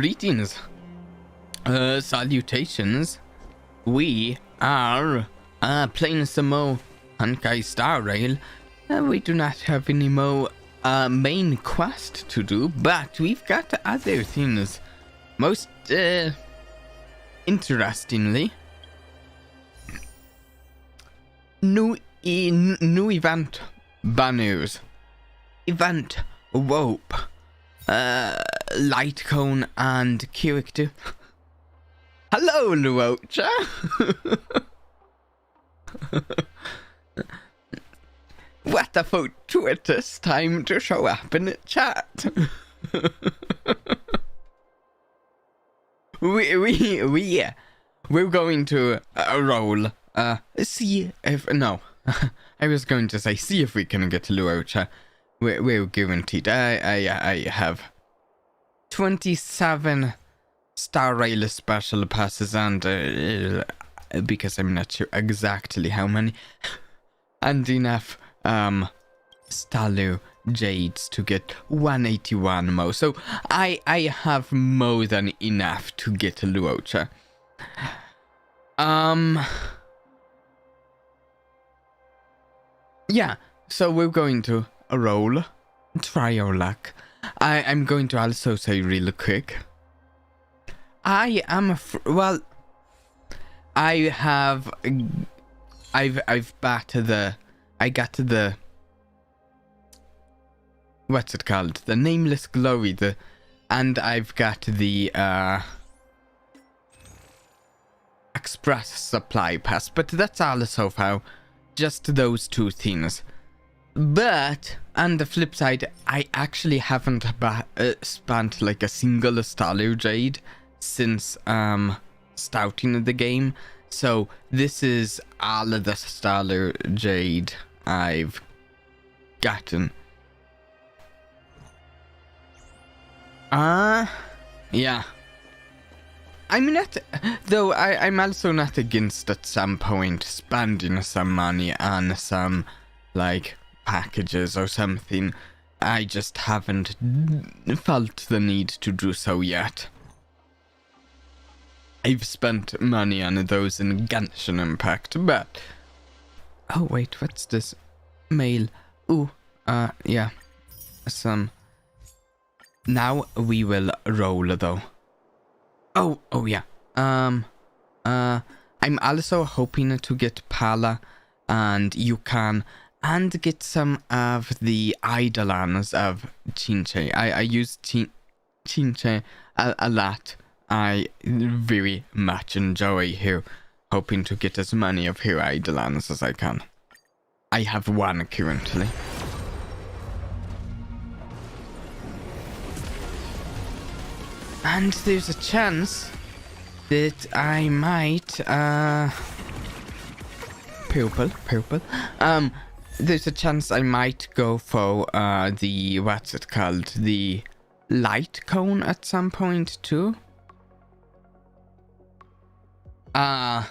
Greetings. Salutations. We are playing some more Honkai Star Rail. We do not have any more main quest to do, but we've got other things. Most interestingly, new event banners, event rope, light cone and character. Hello, Luocha. What a fortuitous time to show up in the chat. We're going to roll. See if I was going to say see if we can get Luocha. We're guaranteed. I have 27 Star Rail special passes and because I'm not sure exactly how many, and enough Stalu Jades to get 181 more. So I have more than enough to get Luocha. Yeah, so we're going to roll. Try your luck. I'm going to also say real quick. I am I got the what's it called? The Nameless Glory, and I've got the Express Supply Pass, but that's all so far. Just those two things. But on the flip side, I actually haven't spent like a single Stalu Jade since starting the game. So this is all of the Stalu Jade I've gotten. Yeah. I'm not, though I'm also not against at some point spending some money on some, like, packages or something. I just haven't felt the need to do so yet. I've spent money on those in Genshin Impact, but... Oh, wait, what's this? Mail. Ooh, yeah. Some... Now we will roll, though. Oh yeah. I'm also hoping to get Pala and Yukong and get some of the Eidolons of Qingque. I use Qingque a lot. I very much enjoy her, hoping to get as many of her Eidolons as I can. I have one currently. And there's a chance that I might, purple. There's a chance I might go for, the, what's it called? The light cone at some point, too. Oh,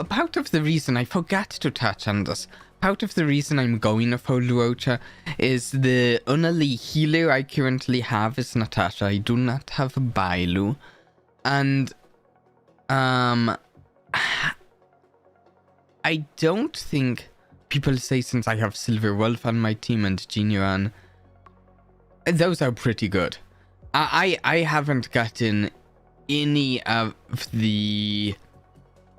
part of the reason I forgot to touch on this. Part of the reason I'm going for Luocha is the only healer I currently have is Natasha. I do not have Bailu. And, I don't think people say since I have Silver Wolf on my team and Jinyuan, those are pretty good. I haven't gotten any of the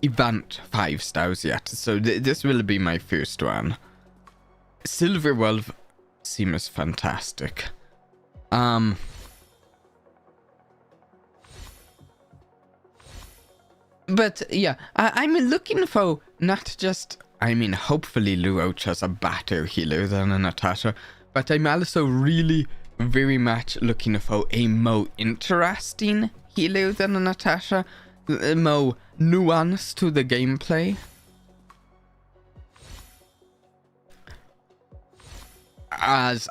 event 5 stars yet, so this will be my first one. Silver Wolf seems fantastic. But yeah, I'm looking for not just, hopefully Luocha's a better healer than a Natasha, but I'm also really very much looking for a more interesting healer than a Natasha. More nuance to the gameplay. As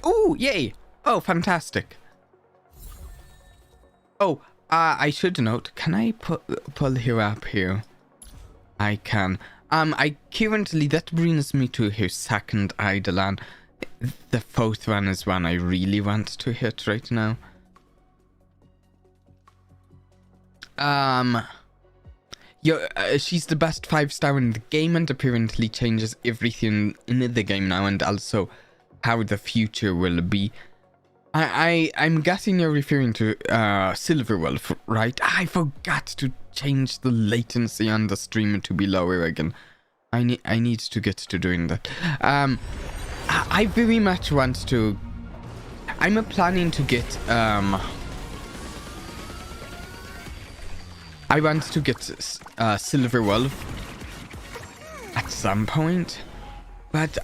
ooh, yay! Oh, fantastic. Oh, I should note, can I pull her up here? I can. I currently, that brings me to her second Eidolon. the fourth one is one I really want to hit right now. She's the best 5-star in the game and apparently changes everything in the game now, and also how the future will be. I'm guessing you're referring to Silverwolf, right? I forgot to change the latency on the stream to be lower again. I need to get to doing that. I very much want to. I'm planning to get I want to get Silverwolf at some point, but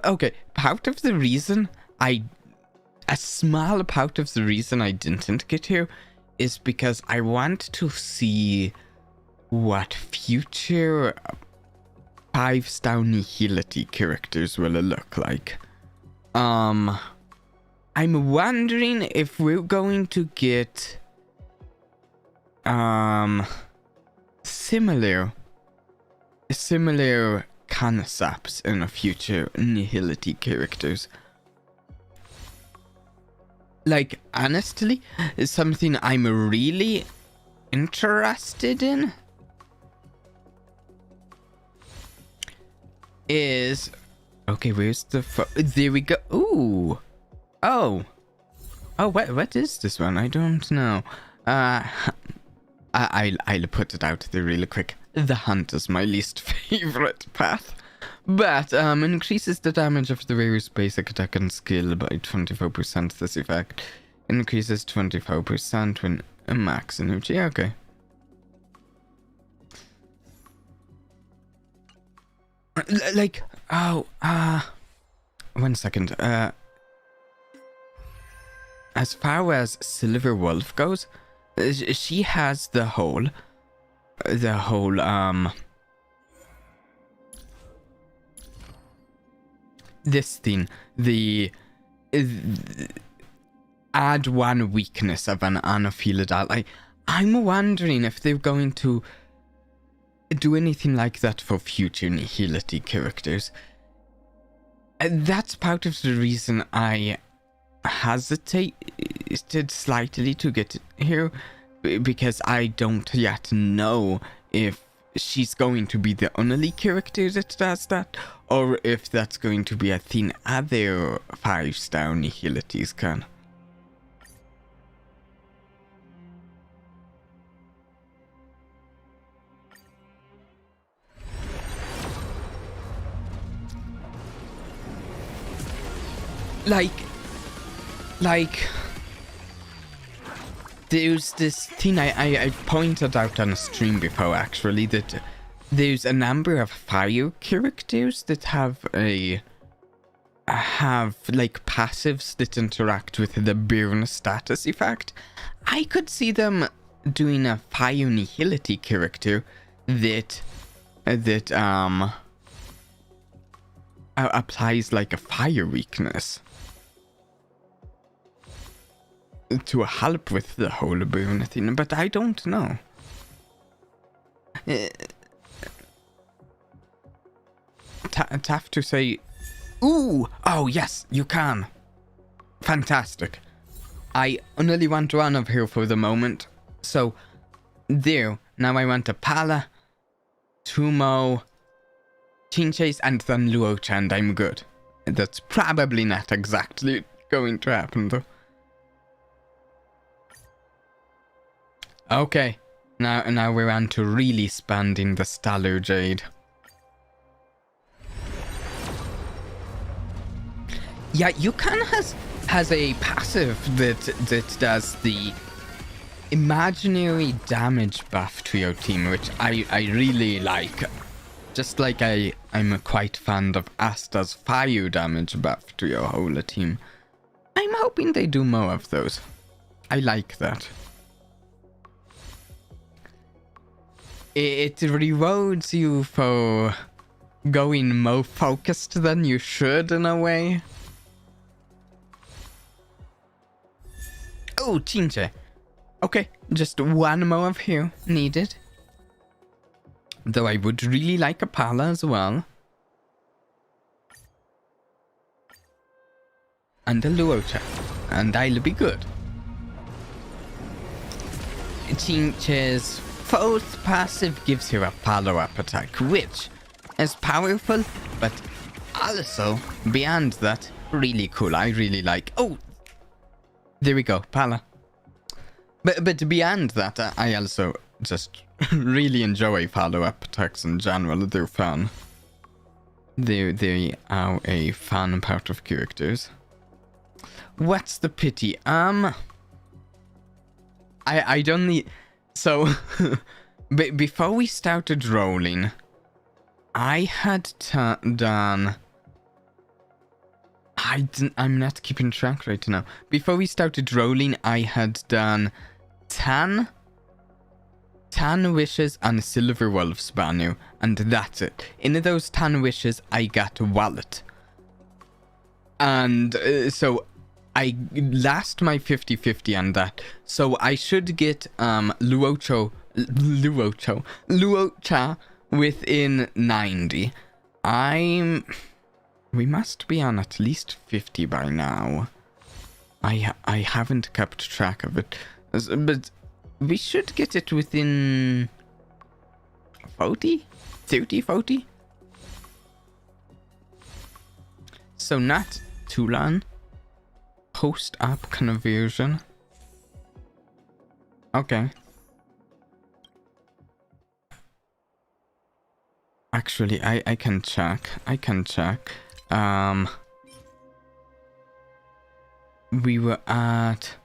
okay. Part of the reason a small part of the reason I didn't get here is because I want to see what future 5-star nihility characters will look like. I'm wondering if we're going to get similar concepts in a future nihility characters. Like, honestly, something I'm really interested in is, okay, where's the there we go. Ooh. Oh, what is this one? I don't know. I'll put it out there really quick. The hunt is my least favorite path, but increases the damage of the various basic attack and skill by 24%. This effect increases 24% when a max energy. Okay. Like, oh, 1 second. As far as Silverwolf goes, she has the whole this thing, the add one weakness of an unaffield ally. I'm wondering if they're going to do anything like that for future nihility characters. That's part of the reason I hesitated slightly to get here, because I don't yet know if she's going to be the only character that does that, or if that's going to be a thing other 5-star nihilities can. Like, there's this thing I pointed out on a stream before, actually, that there's a number of fire characters that have like passives that interact with the burn status effect. I could see them doing a fire nihility character that applies like a fire weakness to help with the whole burn thing, but I don't know. Tough to say. Ooh! Oh yes, you can. Fantastic. I only want one of her for the moment. So, there. Now I want a Pala, Tumo, Qingque, and then Luocha, and I'm good. That's probably not exactly going to happen, though. Okay, now we're on to really spending the Stellar Jade. Yeah, Yukong has a passive that does the imaginary damage buff to your team, which I really like. Just like I'm quite fond of Asta's fire damage buff to your whole team. I'm hoping they do more of those. I like that. It rewards you for going more focused than you should, in a way. Oh, Qingque. Okay, just one more of here needed. Though I would really like a Pala as well. and a Luocha, and I'll be good. Qingque's fourth passive gives her a follow-up attack, which is powerful, but also, beyond that, really cool. I really like... Oh! There we go, Pala. But beyond that, I also just really enjoy follow-up attacks in general. They're fun. They are a fun part of characters. What's the pity? I don't need... So, before we started rolling, I had done... I'm not keeping track right now. Before we started rolling, I had done 10 wishes on Silver Wolf's banner, and that's it. In those 10 wishes, I got a wallet. And so I lost my 50-50 on that. So I should get Luocha within 90. We must be on at least 50 by now. I haven't kept track of it. But we should get it within 40? 30, 40? So not too long. Post-op conversion. Okay. Actually, I can check. We were at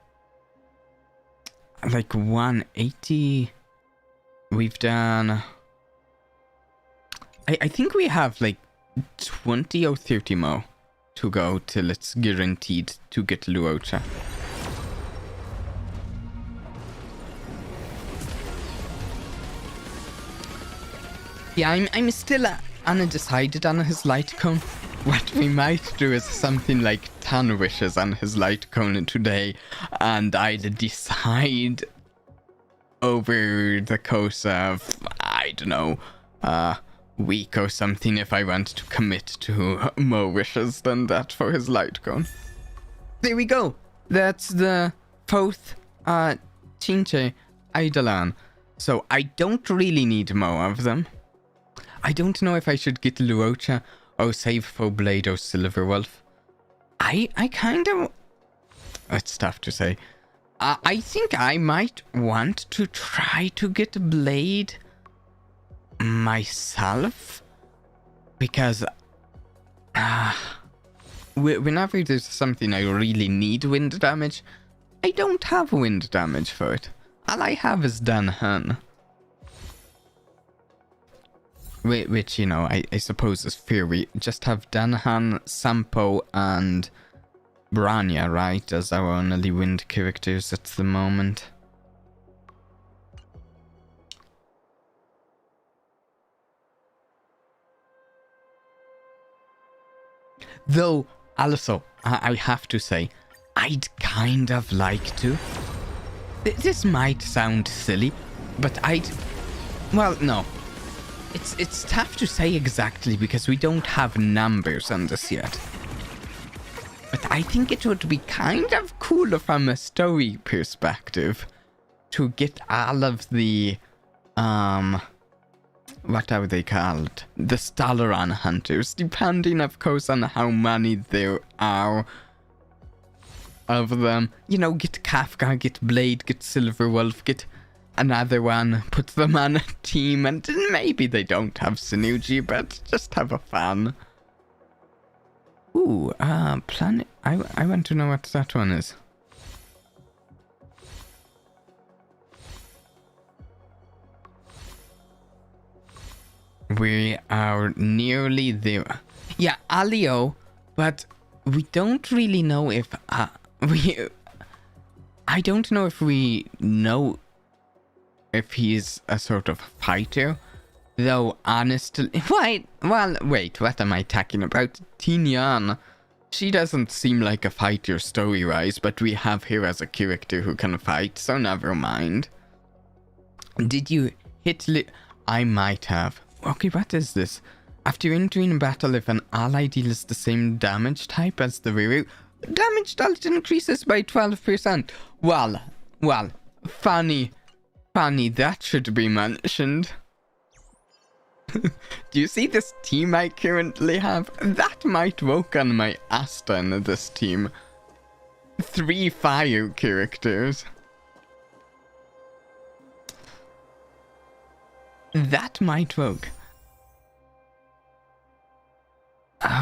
like 180. We've done... I think we have like 20 or 30 more to go till it's guaranteed to get Luocha. Yeah, I'm still undecided on his light cone. What we might do is something like 10 wishes on his light cone today, and I'll decide over the course of, I don't know, a week or something if I want to commit to more wishes than that for his light cone. There we go. That's the fourth Qingque Eidolon. So I don't really need more of them. I don't know if I should get Luocha or save for Blade or Silver Wolf. I kind of... It's tough to say. I think I might want to try to get Blade myself. Because... whenever there's something I really need wind damage, I don't have wind damage for it. All I have is Dan. Which, you know, I suppose is fair. We just have Danhan, Sampo, and Branya, right? As our only wind characters at the moment. Though, also, I have to say, I'd kind of like to. This might sound silly, but well, no. It's tough to say exactly because we don't have numbers on this yet. But I think it would be kind of cool from a story perspective to get all of the, what are they called? The Stalaran hunters, depending of course on how many there are of them. You know, get Kafka, get Blade, get Silver Wolf, get another one, put them on a team, and maybe they don't have synergy, but just have a fun. Ooh, planet. I want to know what that one is. We are nearly there. Yeah, Alio, but we don't really know if I don't know if we know if he's a sort of fighter, though honestly... Wait, what am I talking about? Tinyan. She doesn't seem like a fighter story-wise, but we have her as a character who can fight, so never mind. Did you hit I might have. Okay, what is this? After entering battle, if an ally deals the same damage type as the rear... Damage dealt increases by 12%. Well, funny, that should be mentioned. Do you see this team I currently have? That might work on my Asta in this team. 3 fire characters. That might work.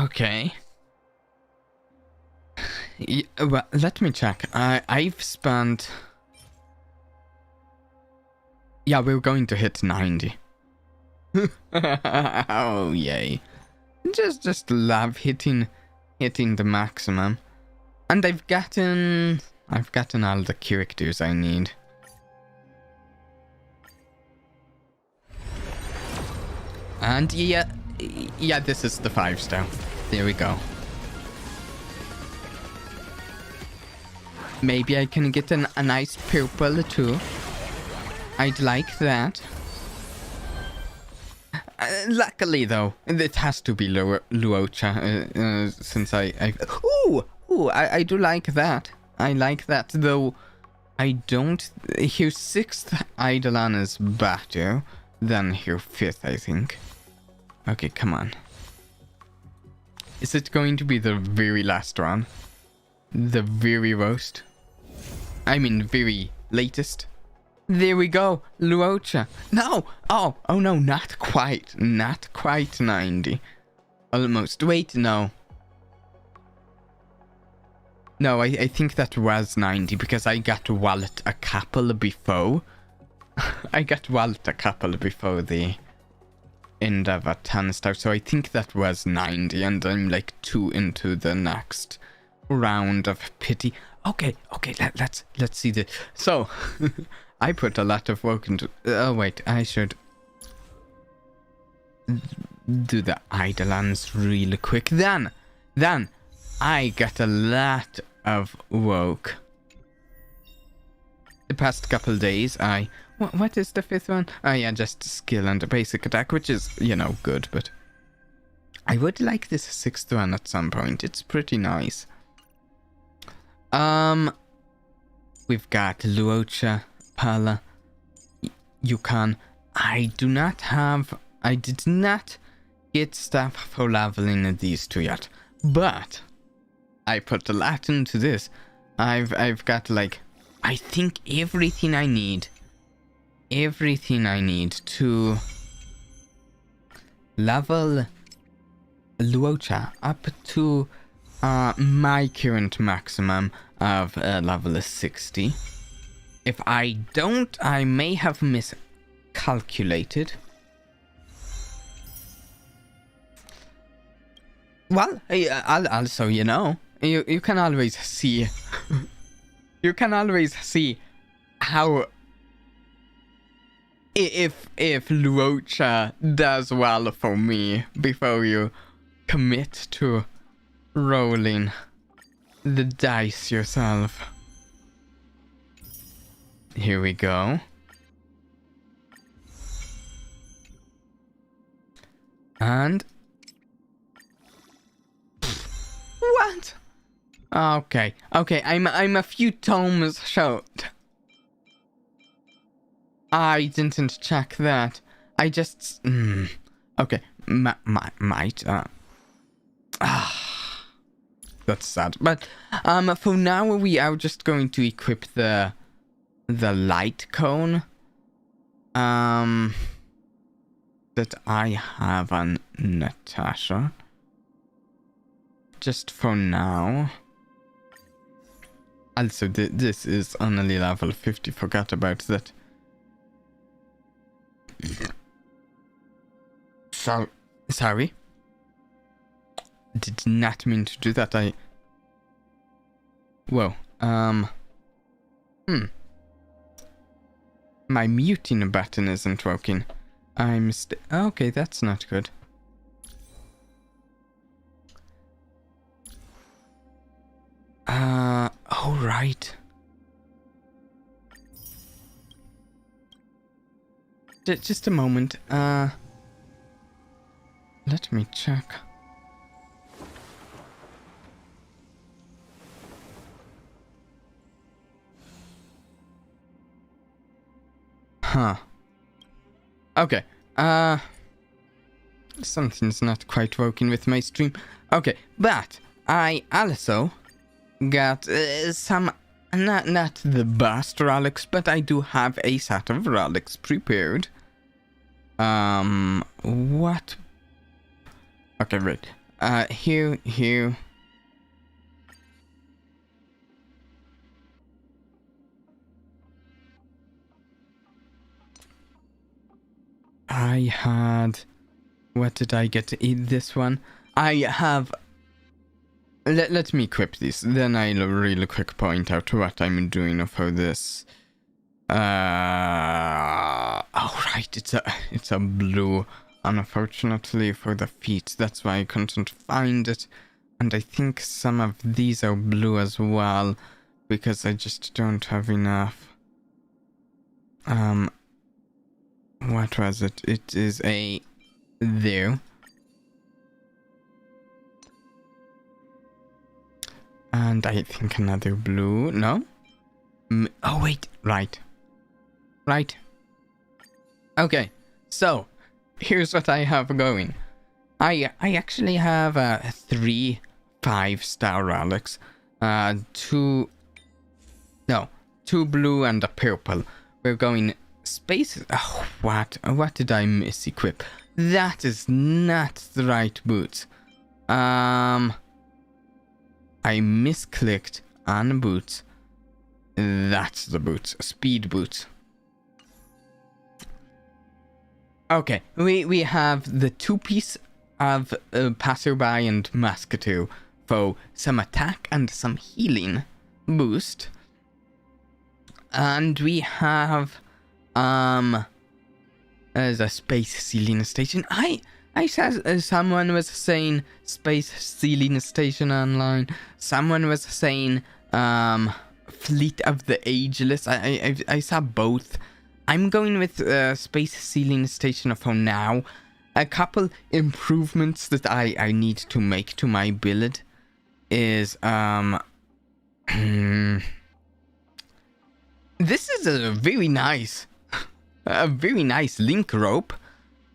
Okay. Yeah, well, let me check. I've spent... Yeah, we're going to hit 90. Oh, yay. Just love hitting the maximum. And I've gotten all the characters I need. And yeah, this is the 5-star. There we go. Maybe I can get a nice purple too. I'd like that. Luckily though, it has to be Luocha, since I do like that. I like that, though I don't... Her 6th Eidolon is better than her 5th, I think. Okay, come on. Is it going to be the very last one? The very worst? I mean, very latest? There we go, Luocha. No! Oh no, not quite. Not quite 90. Almost. Wait, no. No, I think that was 90 because I got wallet a couple before. I got wallet a couple before the end of a 10-star, so I think that was 90 and I'm like 2 into the next round of pity. Okay, let's see this. So, I put a lot of work into... Oh wait, I should do the Eidolons really quick. Then I got a lot of work. The past couple days, what is the 5th one? Oh yeah, just skill and a basic attack, which is, good, but... I would like this 6th one at some point. It's pretty nice. We've got Luocha, Pala, Yukong. I did not get stuff for leveling these 2 yet, but I put a lot into this. I've got like, I think everything I need to level Luocha up to my current maximum of level 60. If I don't, I may have miscalculated. Well, I'll also, you can always see... you can always see how... If Luocha does well for me before you commit to rolling the dice yourself. Here we go. And... What? Okay, I'm a few tomes short. I didn't check that. I just... Okay, might... That's sad. But, for now we are just going to equip the light cone. That I have on Natasha. Just for now. Also, this is only level 50. Forgot about that. Sorry. Did not mean to do that. Whoa. My muting button isn't working. Okay, that's not good. Oh, right. Just a moment. Let me check. Huh. Okay. Something's not quite working with my stream. Okay, but I also got some, not the best relics, but I do have a set of relics prepared. What? Okay, right. Here. I had... What did I get to eat this one? I have... Let me equip this, then I'll really quick point out what I'm doing for this. Oh right, it's a blue. Unfortunately for the feet, that's why I couldn't find it. And I think some of these are blue as well, because I just don't have enough. What was it? It is a... There. And I think another blue. No? Oh, wait. Right. Okay. So, here's what I have going. I actually have 3 5-star relics. 2 blue and a purple. We're going space. Oh, what did I misequip? That is not the right boots. I misclicked on boots. That's the boots. Speed boots. Okay, we have the 2-piece of Passerby and Musketeer for some attack and some healing boost. And we have as a space sealing station. I saw someone was saying space sealing station online. Someone was saying Fleet of the Ageless. I saw both. I'm going with space sealing station for now. A couple improvements that I need to make to my build is this is a very nice link rope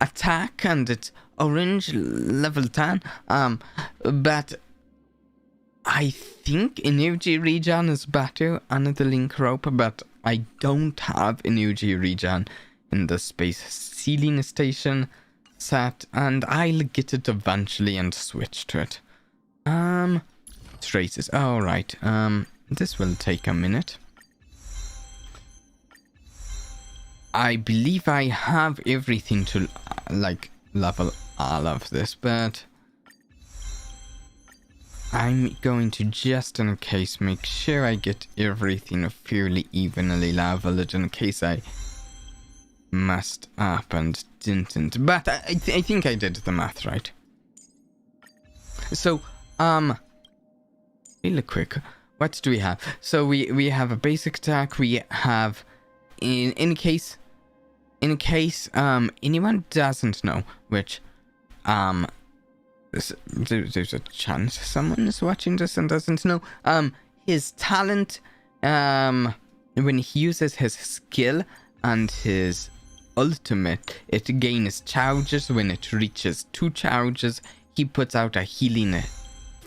attack, and it's orange level 10. But I think energy regen is better on the link rope, but I don't have energy regen in the space sealing station set, and I'll get it eventually and switch to it. Traces. All right. This will take a minute. I believe I have everything to level all of this, but I'm going to, just in case, make sure I get everything fairly evenly leveled in case I messed up and didn't. But I think I did the math right. So, really quick, what do we have? So we have a basic attack. We have, in case anyone doesn't know, which there's a chance someone is watching this and doesn't know, his talent, when he uses his skill and his ultimate, it gains charges. When it reaches 2 charges, he puts out a healing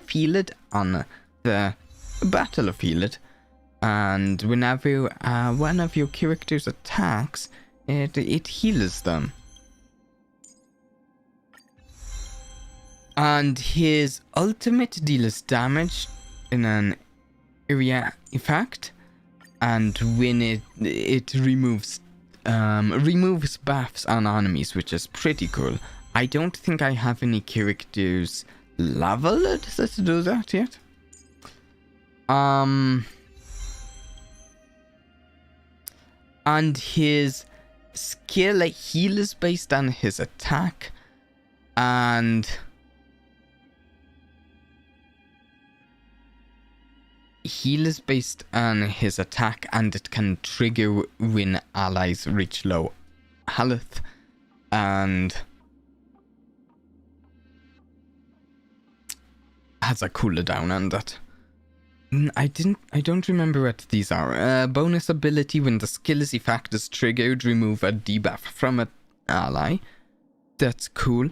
field on the battlefield, and whenever one of your characters attacks, it heals them. And his ultimate deals damage in an area effect, and when it removes buffs on enemies, which is pretty cool. I don't think I have any characters leveled that do that yet. And his skill heals based on his attack, and heals based on his attack, and it can trigger when allies reach low health, and has a cooldown on that. I don't remember what these are. Bonus ability when the skill's effect is triggered, remove a debuff from an ally. That's cool.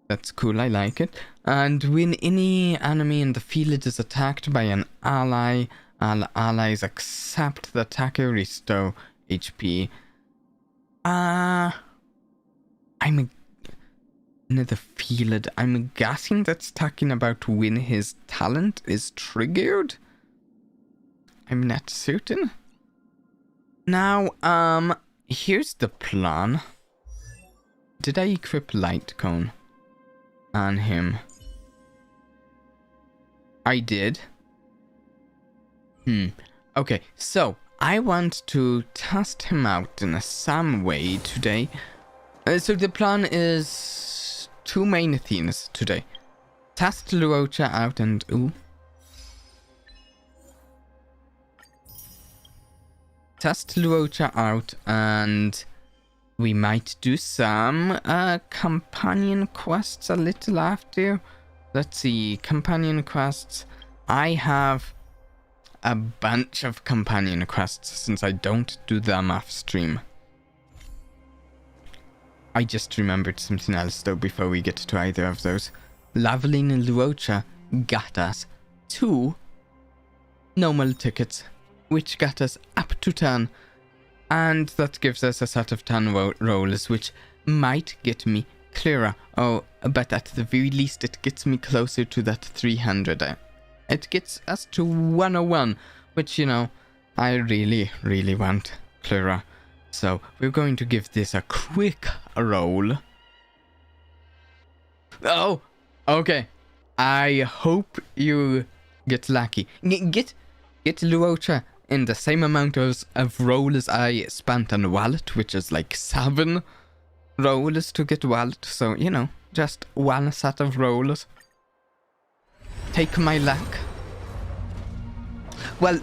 That's cool, I like it. And when any enemy in the field is attacked by an ally, all allies accept the attacker, restore HP. I'm in the field. I'm guessing that's talking about when his talent is triggered. I'm not certain. Now, here's the plan. Did I equip Light Cone on him? I did. Okay, so I want to test him out in some way today. So the plan is two main things today. Test Luocha out and test Luocha out, and we might do some companion quests a little after. Let's see, companion quests. I have a bunch of companion quests since I don't do them off stream. I just remembered something else though before we get to either of those. Leveling in Luocha got us 2 normal tickets, which got us up to 10. And that gives us a set of 10 rolls, which might get me clearer. Oh, but at the very least it gets me closer to that 300. It gets us to 101, which, you know, I really, really want clearer. So we're going to give this a quick roll. Oh, okay. I hope you get lucky. Get Luocha in the same amount of rolls I spent on Wallet, which is like 7 rolls to get Wallet. So, you know, just one set of rolls. Take my luck. Well,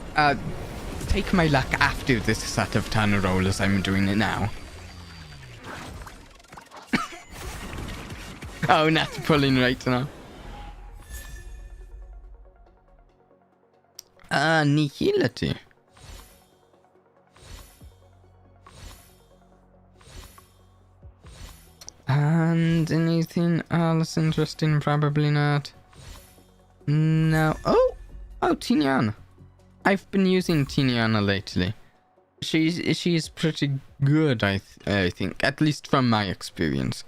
take my luck after this set of 10 rolls I'm doing it now. Oh, not pulling right now. Nihility. And anything else interesting? Probably not. No. Oh, Tiniana. I've been using Tiniana lately. She's pretty good, I think, at least from my experience.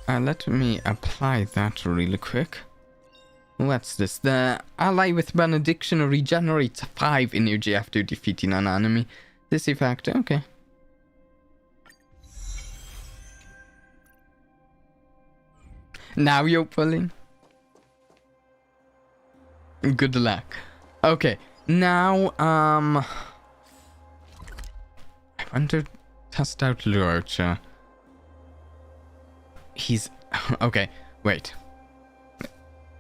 Let me apply that really quick. What's this? The ally with benediction regenerates 5 energy after defeating an enemy. This effect, okay. Now you're pulling. Good luck. Okay, now, I want to test out Luocha. He's... Okay, wait.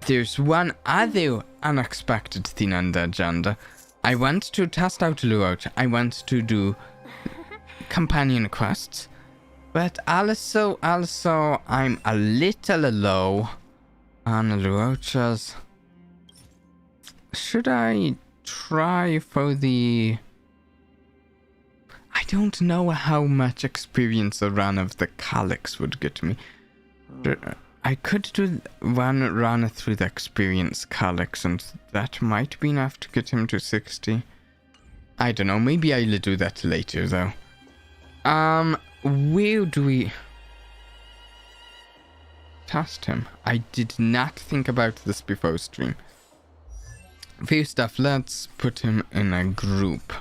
There's one other unexpected thing on the agenda. I want to test out Luocha. I want to do companion quests. But also, I'm a little low on Luocha's. Should I try for the... I don't know how much experience a run of the Calyx would get me. I could do one run through the experience Calyx, and that might be enough to get him to 60. I don't know, maybe I'll do that later though. Where do we test him? I did not think about this before stream. First off, let's put him in a group.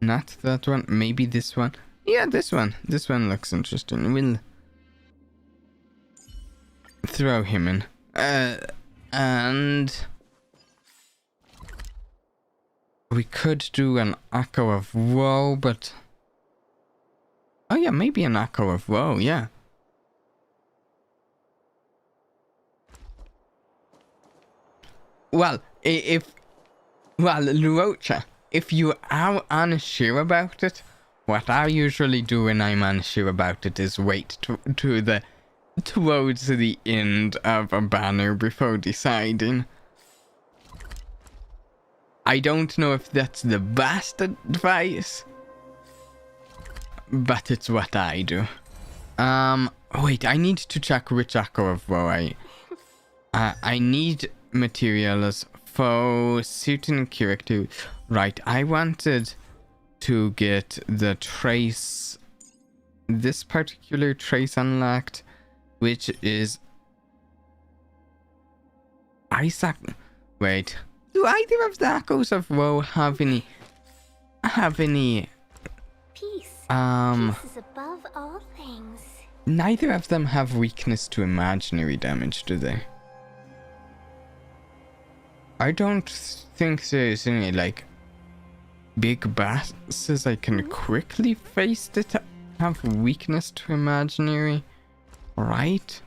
Not that one, maybe this one. Yeah, this one. This one looks interesting. We'll throw him in. And we could do an Echo of Woe, but... Oh yeah, maybe an Echo of Woe, yeah. Well, Luocha, if you are unsure about it, what I usually do when I'm unsure about it is wait towards the end of a banner before deciding. I don't know if that's the best advice, but it's what I do. Wait, I need to check which echo of woe I need materials for certain character. Right, I wanted to get the trace, this particular trace unlocked, which is Isaac. Wait, do either of the echoes of woe have any Peace. Peace is above all things. Neither of them have weakness to imaginary damage, do they? I don't think there's any, like, big bosses I can quickly face that have weakness to imaginary, right?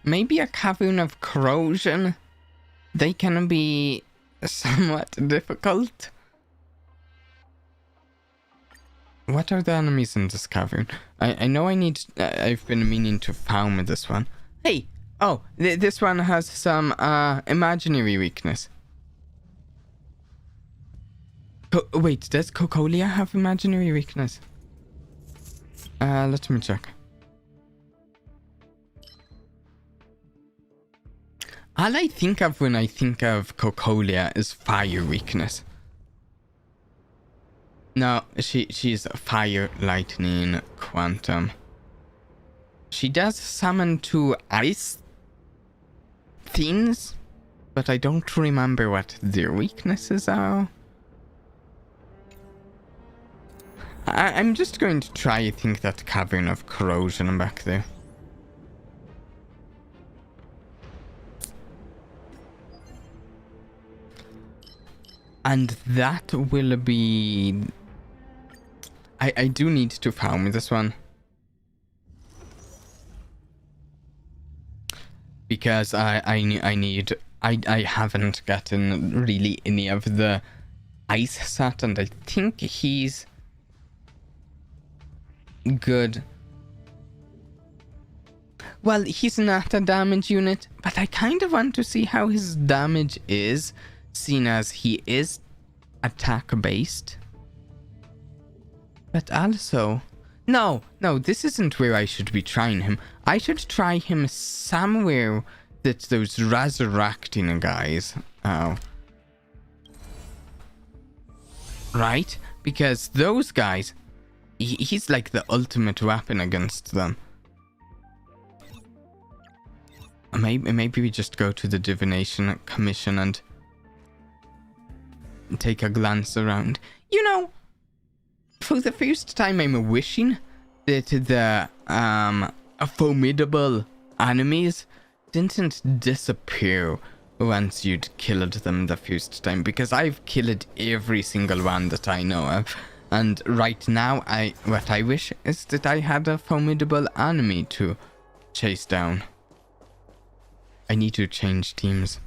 Maybe a cavern of corrosion. They can be somewhat difficult. What are the enemies in this cavern? I know I've been meaning to farm this one. Hey! Oh, this one has some, imaginary weakness. Wait, does Cocolia have imaginary weakness? Let me check. All I think of when I think of Cocolia is fire weakness. No, she's fire, lightning, quantum. She does summon 2 ice things, but I don't remember what their weaknesses are. I'm just going to try, I think, that cavern of corrosion back there. And that will be... I do need to farm this one. Because I haven't gotten really any of the ice set, and I think he's good. Well, he's not a damage unit, but I kind of want to see how his damage is, seeing as he is attack based. But also, no, this isn't where I should be trying him. I should try him somewhere that those resurrecting guys. Oh. Right? Because those guys, he's like the ultimate weapon against them. Maybe we just go to the divination commission and take a glance around. You know, for the first time I'm wishing that the formidable enemies didn't disappear once you'd killed them the first time, because I've killed every single one that I know of, and right now what I wish is that I had a formidable enemy to chase down. I need to change teams.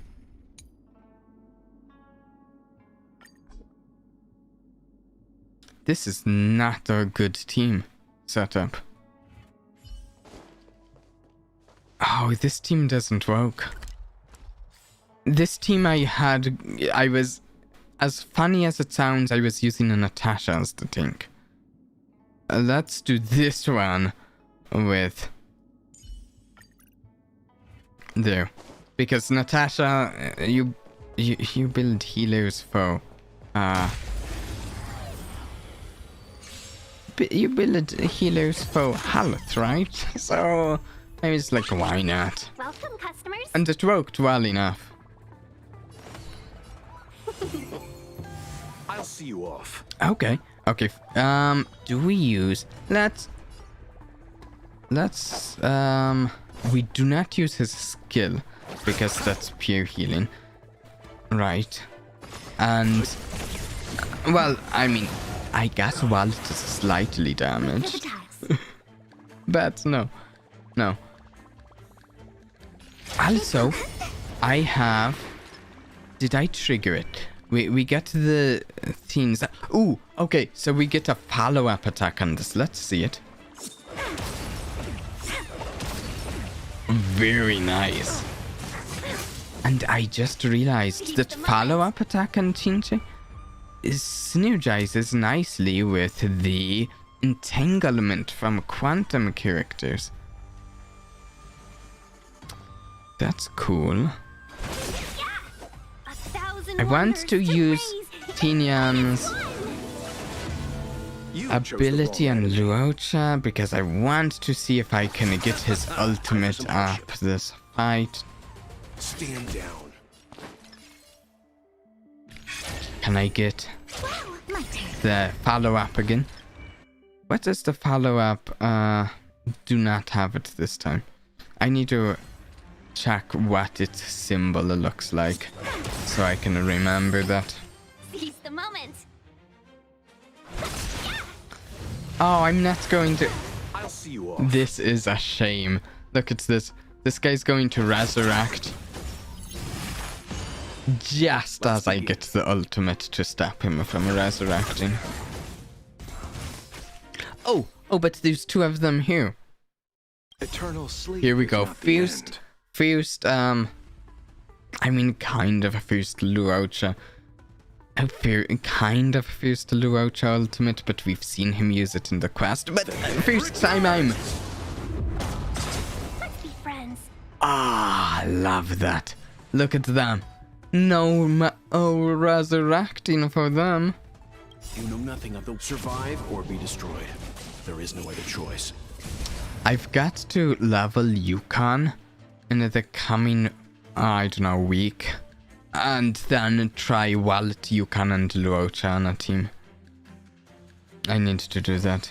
This is not a good team setup. Oh, this team doesn't work. This team I was, as funny as it sounds, I was using a Natasha as the tank. Let's do this one with... there. Because Natasha, you build healers for... you build healers for health, right? So I was like, why not? Welcome, customers. And it worked well enough. I'll see you off. Okay. Do we use... Let's we do not use his skill because that's pure healing. Right. And well, I mean, I guess while it is slightly damaged. But no. Also, I have... Did I trigger it? We get the things that... Ooh, okay, so we get a follow-up attack on this. Let's see it. Very nice. And I just realized that follow-up attack on Qingque synergizes nicely with the entanglement from quantum characters. That's cool. I want to use Tinian's ability on Luocha because I want to see if I can get his ultimate up this fight. Stand down. Can I get the follow-up again? What is the follow-up? Do not have it this time. I need to check what its symbol looks like so I can remember that. Seize the moment. Oh, I'm not going to... I'll see you off. This is a shame. Look at this. This guy's going to resurrect. Just as I get the ultimate to stop him from resurrecting. Oh, but there's two of them here. Eternal sleep. Here we go. First, I mean, kind of a first Luocha. Kind of first Luocha ultimate, but we've seen him use it in the quest. But first time I'm... Let's be friends. Ah, love that. Look at them. No resurrecting for them. You know nothing of the survive or be destroyed. There is no other choice. I've got to level Yukong in the coming, I don't know, week. And then try Wallet, Yukong, and Luocha on a team. I need to do that.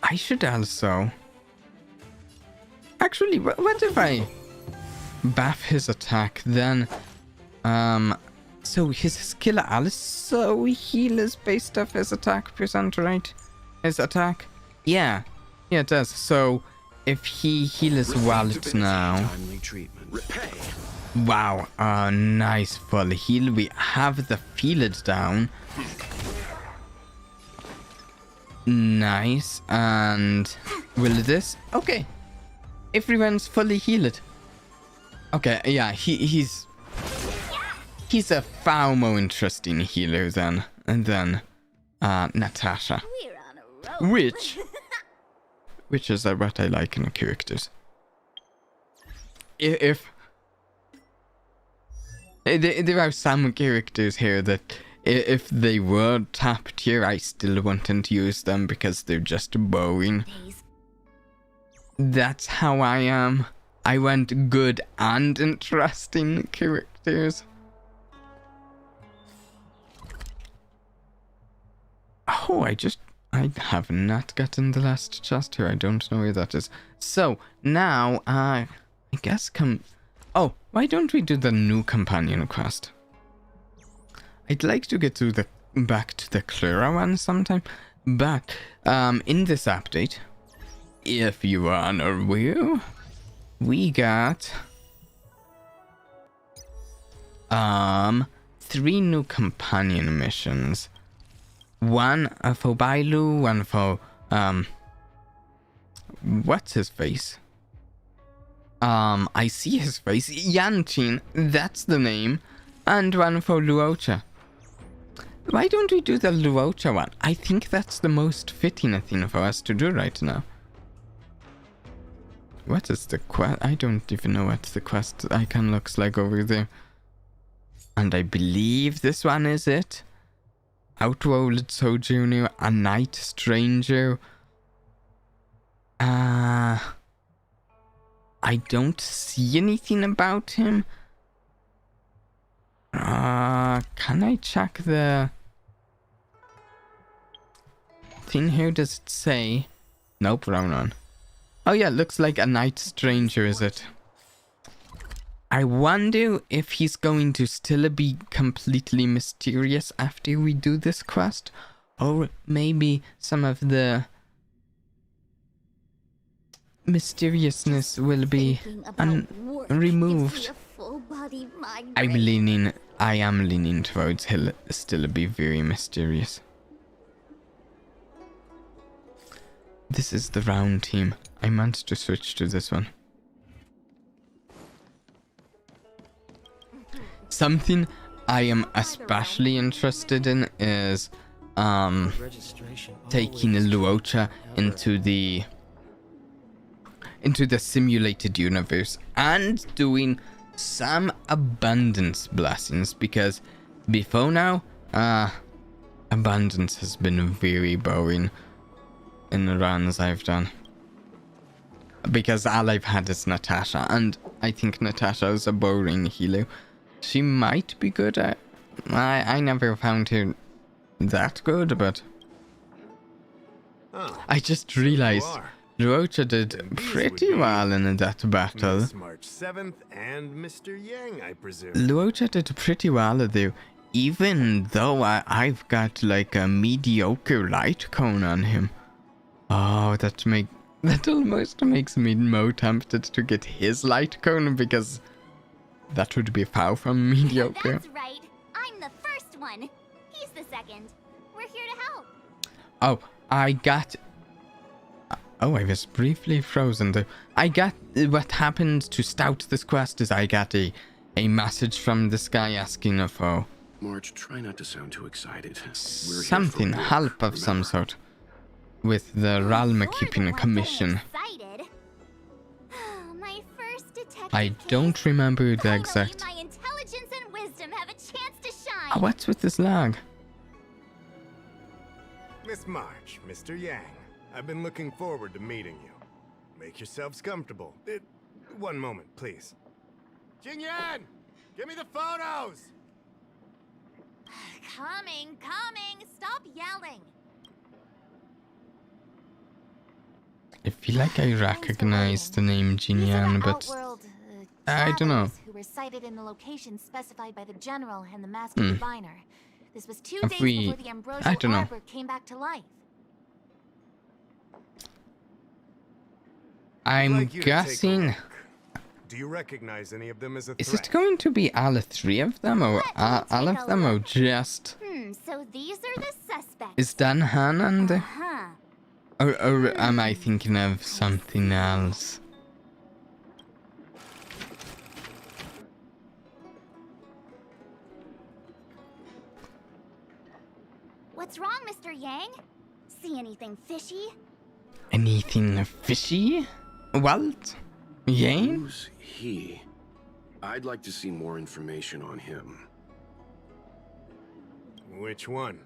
I should also... Actually, what if I buff his attack, then... So his skill also heal is based off his attack percent, right? His attack? Yeah, it does. So if he heals Wallet now... Timely treatment. Repay. Wow, nice full heal. We have the feel it down. Nice, and will this... Okay, everyone's fully healed. Okay, yeah, he's a far more interesting healer than Natasha. We're on a roll. Which is what I like in the characters. If there are some characters here that if they were top tier, I still wouldn't use them because they're just boring. That's how I am. I want good and interesting characters. Oh, I have not gotten the last chest here. I don't know where that is. So, now, I guess Oh, why don't we do the new companion quest? I'd like to get to back to the Clara one sometime, but, in this update, if you are unaware, we got, 3 new companion missions. One for Bailu, one for, what's his face? I see his face. Yanchin, that's the name. And one for Luocha. Why don't we do the Luocha one? I think that's the most fitting thing for us to do right now. What is the quest? I don't even know what the quest icon looks like over there. And I believe this one is it. Outworld Sojourner, a Night Stranger. I don't see anything about him. Can I check the thing here? Does it say? Nope, wrong one. Oh yeah, looks like a Night Stranger, is it? I wonder if he's going to still be completely mysterious after we do this quest. Or maybe some of the... mysteriousness will be Thinking about work gives me removed. a full-body migraine. I am leaning towards he'll still be very mysterious. This is the round team. I meant to switch to this one. Something I am especially interested in is taking Luocha into the simulated universe and doing some abundance blessings, because before now abundance has been very boring in the runs I've done, because all I've had is Natasha, and I think Natasha is a boring healer. She might be good at... I never found her that good, but... I just realized Luocha did pretty well in that battle. March 7th and Mr. Yang, I presume. Luocha did pretty well though, even though I've got like a mediocre light cone on him. Oh, that almost makes me more tempted to get his light cone, because that would be far from mediocre. That's right. I'm the first one. He's the second. We're here to help. Oh, I was briefly frozen though. What happened to Stout this quest is I got a message from this guy asking for March, try not to sound too excited. something, help of some sort, with the realm keeping a commission. My first detective I don't remember the exact... My intelligence and wisdom have a chance to shine. What's with this lag? Miss March, Mr. Yang, I've been looking forward to meeting you. Make yourselves comfortable. One moment, please. Qingque, give me the photos! Coming. Stop yelling. I feel like I recognize the name Jinyan, but I don't know. Who were sighted in the location specified by the general and the master diviner. This was 2 days before the ambrosial arbor came back to life. I'm guessing... Do you recognize any of them as a threat? Is it going to be all three of them, or all of them, or just... So these are the suspects. Is Dan Han on the... Huh. Or am I thinking of something else? What's wrong, Mr. Yang? See anything fishy? Anything fishy? Walt? Yang? Who's he? I'd like to see more information on him. Which one?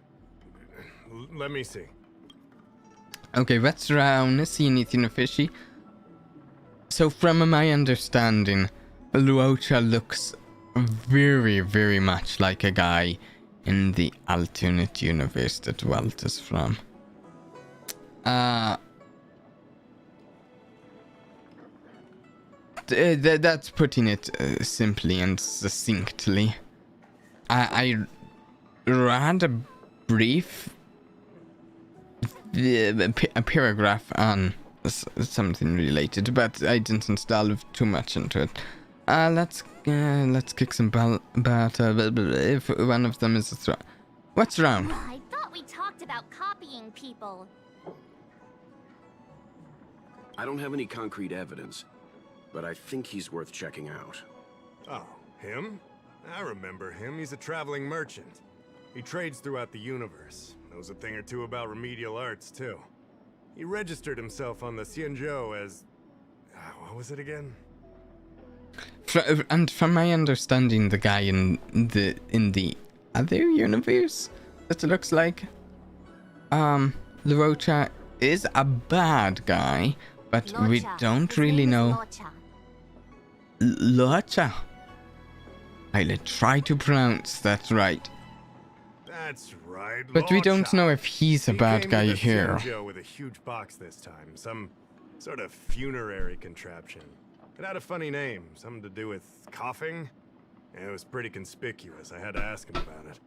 Let me see. Okay, what's around? See anything fishy? So from my understanding, Luocha looks very, very much like a guy in the alternate universe that Walt is from. That's putting it simply and succinctly. I read a brief a paragraph on something related, but I didn't delve too much into it. Let's kick some if one of them is a threat. What's wrong? I thought we talked about copying people. I don't have any concrete evidence, but I think he's worth checking out. Oh, him? I remember him. He's a traveling merchant. He trades throughout the universe. Knows a thing or two about remedial arts, too. He registered himself on the Xianzhou as... what was it again? And from my understanding, the guy in the other universe, that looks like Luocha is a bad guy, but Luocha. we don't His really name is know. Luocha. Luocha. I'll try to pronounce that right. That's right, But we don't Luocha. know if he's a He bad came guy to the here. Xianzhou with a huge box this time. Some sort of funerary contraption. It had a funny name. Something to do with coughing. It was pretty conspicuous. I had to ask him about it.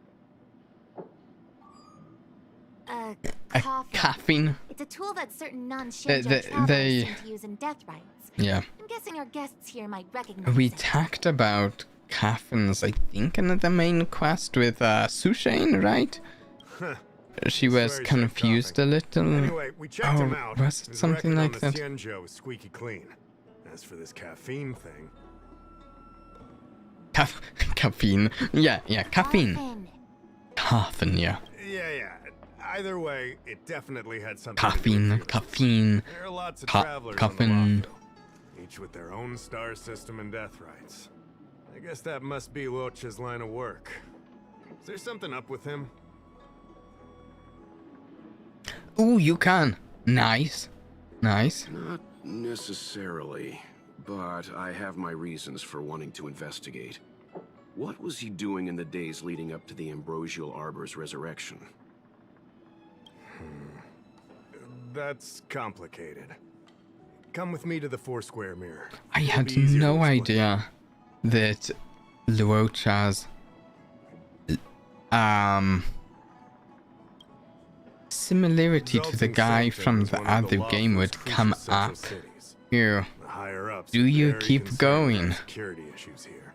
caffeine. It's a tool that certain non-Shinjo travelers seem to use in death rites. Yeah. I'm guessing our guests here might recognize We it. talked about caffeines, I think, in the main quest with Sushane, right? She was confused a little. Anyway, we checked him out. Was it His something record on like the that? Xianzhou is squeaky clean. As for this caffeine thing, Caffeine. Yeah, caffeine. Often. Caffeine, yeah. yeah. Either way, it definitely had something Caffeine, to do with caffeine. There are lots of travelers on the caffeine. Loft, each with their own star system and death rites. I guess that must be Luocha's line of work. Is there something up with him? Ooh, you can. Nice. Nice. Not necessarily, but I have my reasons for wanting to investigate. What was he doing in the days leading up to the Ambrosial Arbor's resurrection? That's complicated. Come with me to the Foursquare mirror. I It'll had be easier to no explain. idea that Luocha's similarity to the Resulting guy symptom from is the one of the other game lawful's would come crucial up central cities. here. The higher-ups Do are you very keep concerned going? about security issues here.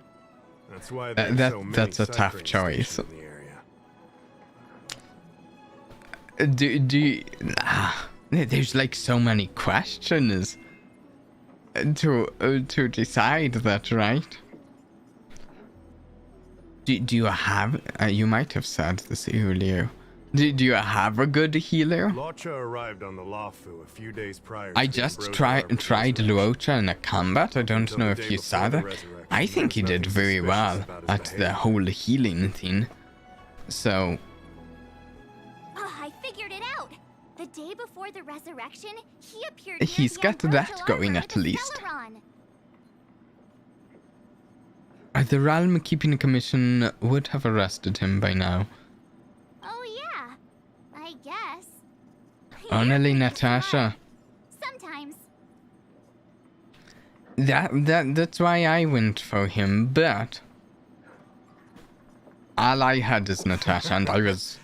That's why there's That- so many that's a side tough train choice. stations in the area. There's like so many questions to decide that, right? Do you have? You might have said this earlier. Do you have a good healer? Luocha arrived on the Luofu a few days prior. I to the just Ambrosial Arbor's tried resurrection. Luocha in a combat. I don't Until know the if day you before saw the that. resurrection, I think he there was did nothing very suspicious well about his at the behavior. whole healing thing. So Oh, I figured it out. The day before the resurrection, he appeared near he's the got that Ambrosial going Arbor at with a least. Celeron. The realm keeping commission would have arrested him by now. Oh yeah, I guess. Only You're Natasha. smart. Sometimes. That's why I went for him, but all I had is Natasha, and I was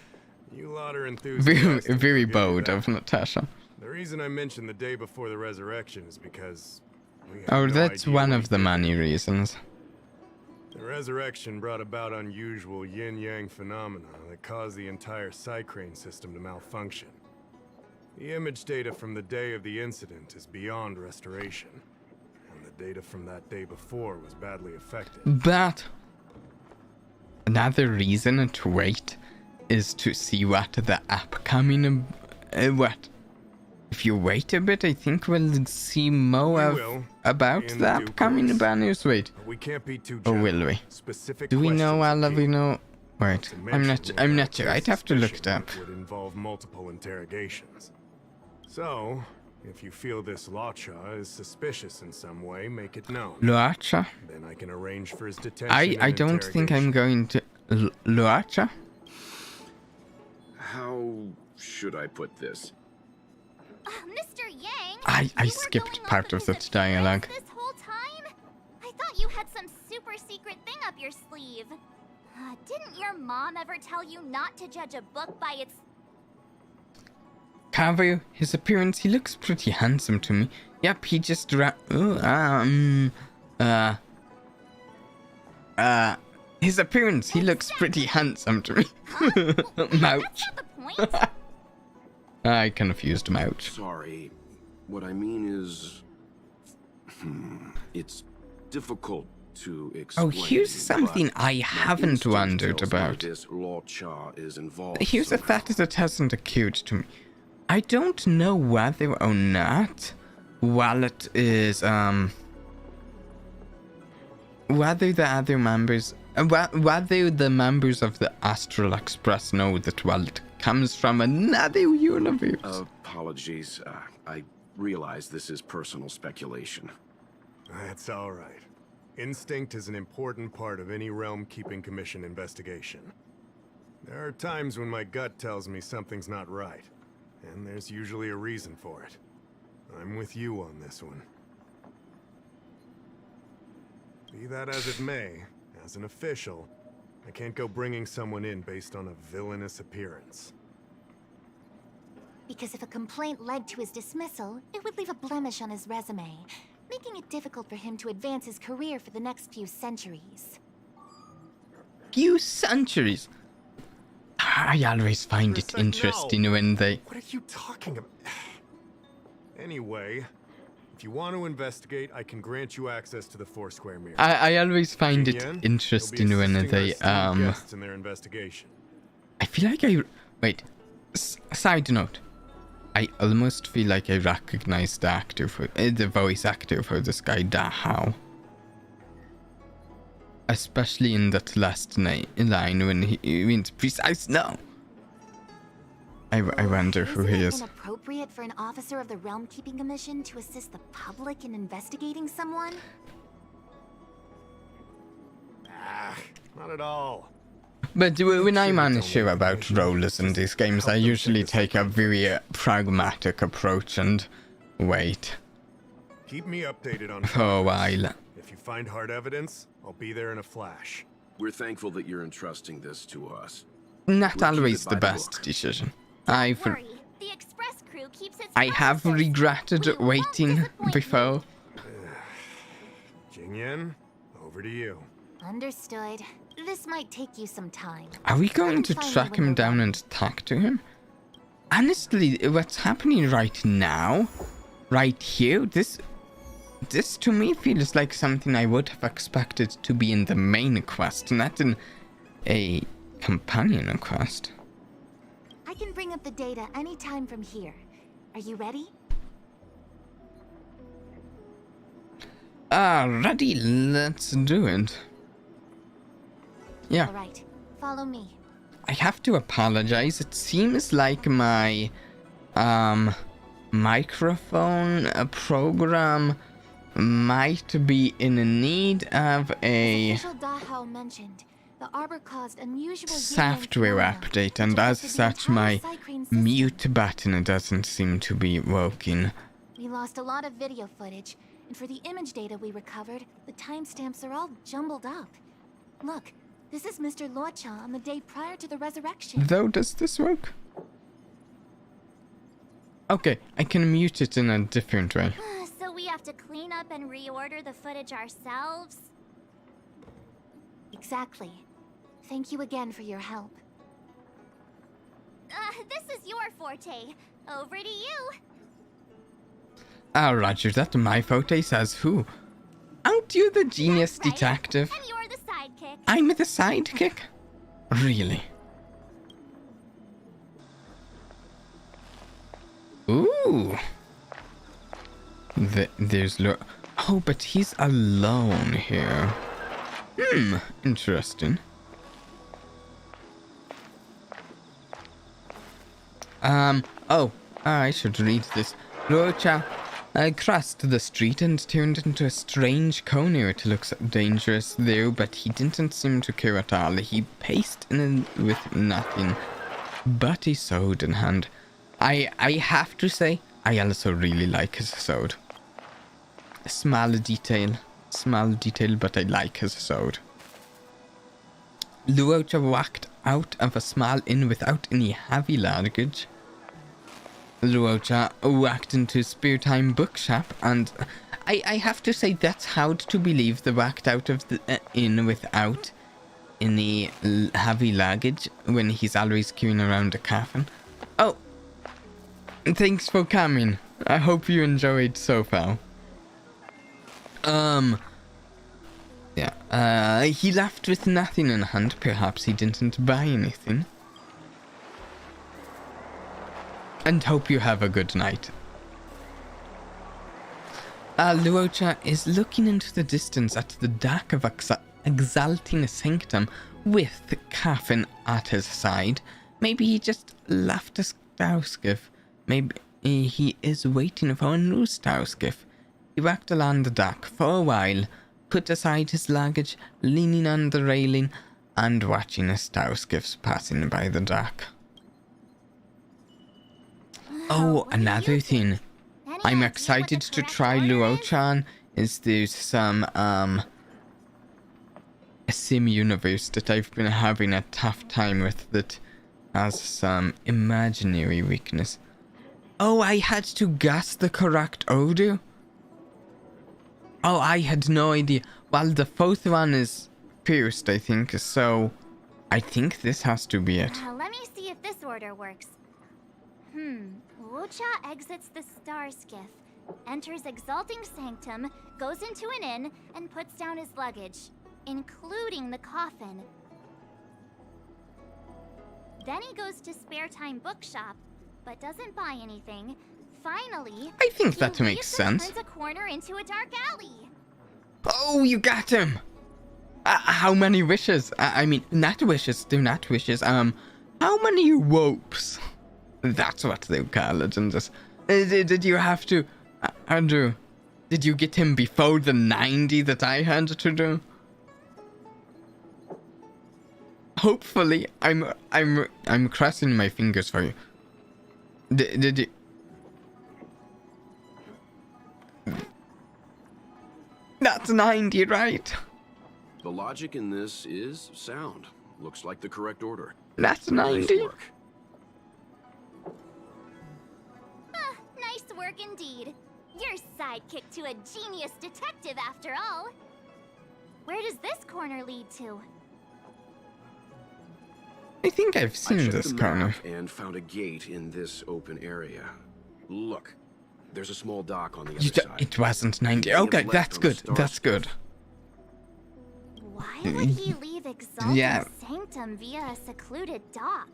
You lot are very, enthusiastic. very I'll give you bold that. of Natasha. The reason I mentioned the day before the resurrection is because we have Oh, no that's idea one what of he the did. many reasons. The resurrection brought about unusual yin-yang phenomena that caused the entire Psycrane system to malfunction. The image data from the day of the incident is beyond restoration, and the data from that day before was badly affected. But another reason to wait is to see what the upcoming what. If you wait a bit, I think we'll see more We of will, about in the due upcoming course. banners. Wait, But we can't be too or general. will we? Specific Do we know questions all are of key. we know? Wait, To I'm mention not will sure. I'd have to look it up. Would involve multiple interrogations. So, if you feel this Luocha is suspicious in some way, make it known. Luocha? Then I can arrange for his detention. I and don't think I'm going to Luocha. How should I put this? Mr. Yang, I you were skipped going part off of his the appearance dialogue. This whole time? I thought you had some super secret thing up your sleeve. Didn't your mom ever tell you not to judge a book by its... Cover his appearance. He looks pretty handsome to me. Yep, he just his appearance. He looks pretty handsome to me. Mouch. That's not the point. I confused Mouch. Sorry. What I mean is... it's difficult to explain. Oh, here's something but I my haven't instinct wondered tells me about. This Luocha is involved Here's a somehow. fact that hasn't occurred to me. I don't know whether or not Wallet is whether the other members whether the members of the Astral Express know that Wallet comes from another universe. Apologies. I realize this is personal speculation. That's all right. Instinct is an important part of any Realm Keeping Commission investigation. There are times when my gut tells me something's not right, and there's usually a reason for it. I'm with you on this one. Be that as it may, as an official, I can't go bringing someone in based on a villainous appearance. Because if a complaint led to his dismissal, it would leave a blemish on his resume, making it difficult for him to advance his career for the next few centuries. Few centuries? I always find it interesting when they... What are you talking about? Anyway, if you want to investigate, I can grant you access to the Foursquare mirror. I always find it Qingque, interesting you'll be when assisting our they, esteemed guests in their investigation. I feel like I... Wait. Side note. I almost feel like I recognize the actor for... the voice actor for this guy, Dahao. Especially in that last line when he means precise no. I wonder who he is. Isn't it inappropriate for an officer of the Realm Keeping Commission to assist the public in investigating someone? Not at all. But when I'm unsure about rollers in these games, I usually take a very pragmatic approach and wait Keep me updated on for a while. If you find hard evidence, I'll be there in a flash. We're thankful that you're entrusting this to us. Not We'll keep always it the by the best book. decision. Don't worry, the express crew keeps its I have promises. regretted We won't waiting disappoint before. Qingque, over to you. you. Understood. This might take you some time. Are we going to Find me track when him you're down ready. and talk to him? Honestly, what's happening right now, right here, this to me feels like something I would have expected to be in the main quest, not in a companion quest. I can bring up the data anytime from here. Are you ready? Ready, let's do it. Yeah. All right, follow me. I have to apologize. It seems like my microphone program might be in need of a Official Dahao mentioned, the Arbor caused unusual software update, and as such my mute button doesn't seem to be working. We lost a lot of video footage, and for the image data we recovered, the timestamps are all jumbled up. Look, this is Mr. Luocha on the day prior to the resurrection. Though, does this work? Okay, I can mute it in a different way. So we have to clean up and reorder the footage ourselves? Exactly. Thank you again for your help. This is your forte. Over to you. Roger that. My forte says who? Aren't you the genius That's right. detective? And you're the sidekick. I'm the sidekick? Really? Ooh. There's oh, but he's alone here. Interesting. I should read this. Luocha crossed the street and turned into a strange cone. It looks dangerous though, but he didn't seem to care at all. He paced in with nothing but his sword in hand. I have to say, I also really like his sword. Small detail, but I like his sword. Luocha walked out of a small inn without any heavy luggage. Luocha walked into a spare time bookshop, and I have to say that's hard to believe they walked out of the inn without any heavy luggage when he's always carrying around a coffin. Oh, thanks for coming. I hope you enjoyed so far. Yeah, he left with nothing in hand. Perhaps he didn't buy anything. And hope you have a good night. Luocha is looking into the distance at the dark of exalting sanctum with the coffin at his side. Maybe he just left a star skiff. Maybe he is waiting for a new star skiff. He walked along the dock for a while, put aside his luggage, leaning on the railing, and watching the star skiffs passing by the dock. Oh, another thing. I'm excited to try Luocha. Is there's some a sim universe that I've been having a tough time with that has some imaginary weakness. Oh, I had to guess the correct order? Oh, I had no idea. Well, the fourth one is pierced, I think, so I think this has to be it. Let me see if this order works. Luocha exits the star skiff, enters Exalting Sanctum, goes into an inn, and puts down his luggage, including the coffin. Then he goes to Spare Time Bookshop, but doesn't buy anything. Finally, I think he that makes leaves sense. and turns a corner into a dark alley. Oh, you got him! How many wishes? I mean, not wishes, they're not wishes. How many ropes? That's what they call it in this. Did you have to... Andrew, did you get him before the 90 that I had to do? Hopefully, I'm crossing my fingers for you. Did you... That's 90, right? The logic in this is sound. Looks like the correct order. That's Nice 90. work. Nice work indeed. Your sidekick to a genius detective after all. Where does this corner lead to? I think I've I seen checked this the corner. map and found a gate in this open area. Look, there's a small dock on the other side. It wasn't 90. May have Okay, left that's on the good. star That's skiff. good. Why would he leave Exalting Yeah. Sanctum via a secluded dock?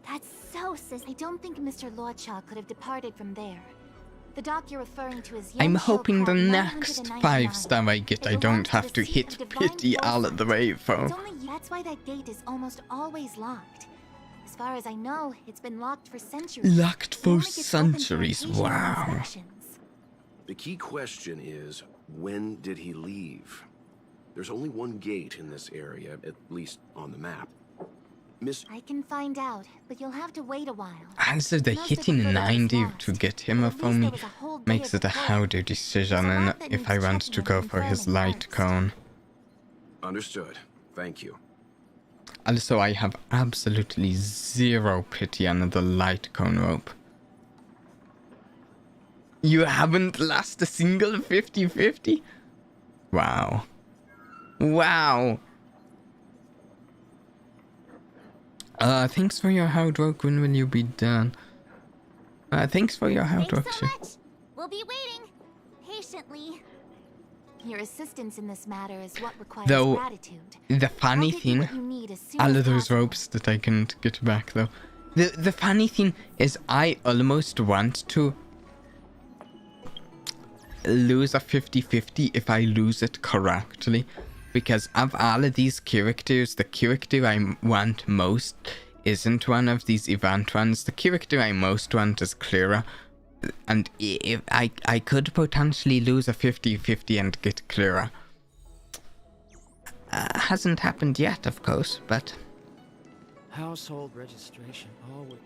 That's so I don't think Mr. Luocha could have departed from there. The dock you're referring to is I'm Yensho hoping the Cloud next 999. 5-star I get, It I don't belongs have to the seat hit of divine pity all at the way It's for. only that's why that gate is almost always locked. As far as I know, it's been locked for centuries. Locked It for only gets opened for centuries. occasional Wow. inspections. The key question is, when did he leave? There's only one gate in this area, at least on the map. Miss... I can find out, but you'll have to wait a while. Answer the Most of hitting footage is 90 lost, to get but him at up least on there me was a whole day makes of it a recording. harder decision There's a and lot that if needs I want to checking go and for his confirming light first. cone. Understood. Thank you. Also, I have absolutely zero pity on the light cone rope. You haven't lost a single 50-50? Wow. Wow. Thanks for your hard work. When will you be done? Thanks for your hard work, Thanks so sir. much. We'll be waiting patiently. Your assistance in this matter is what requires Though, gratitude. The funny I'll get you thing, what you need as soon all as of those possible. ropes that I can't get back though. The funny thing is I almost want to lose a 50-50 if I lose it correctly. Because of all of these characters, the character I want most isn't one of these event ones. The character I most want is Clara. And if I could potentially lose a 50-50 and get Clara. Hasn't happened yet, of course, but... Household registration. Always.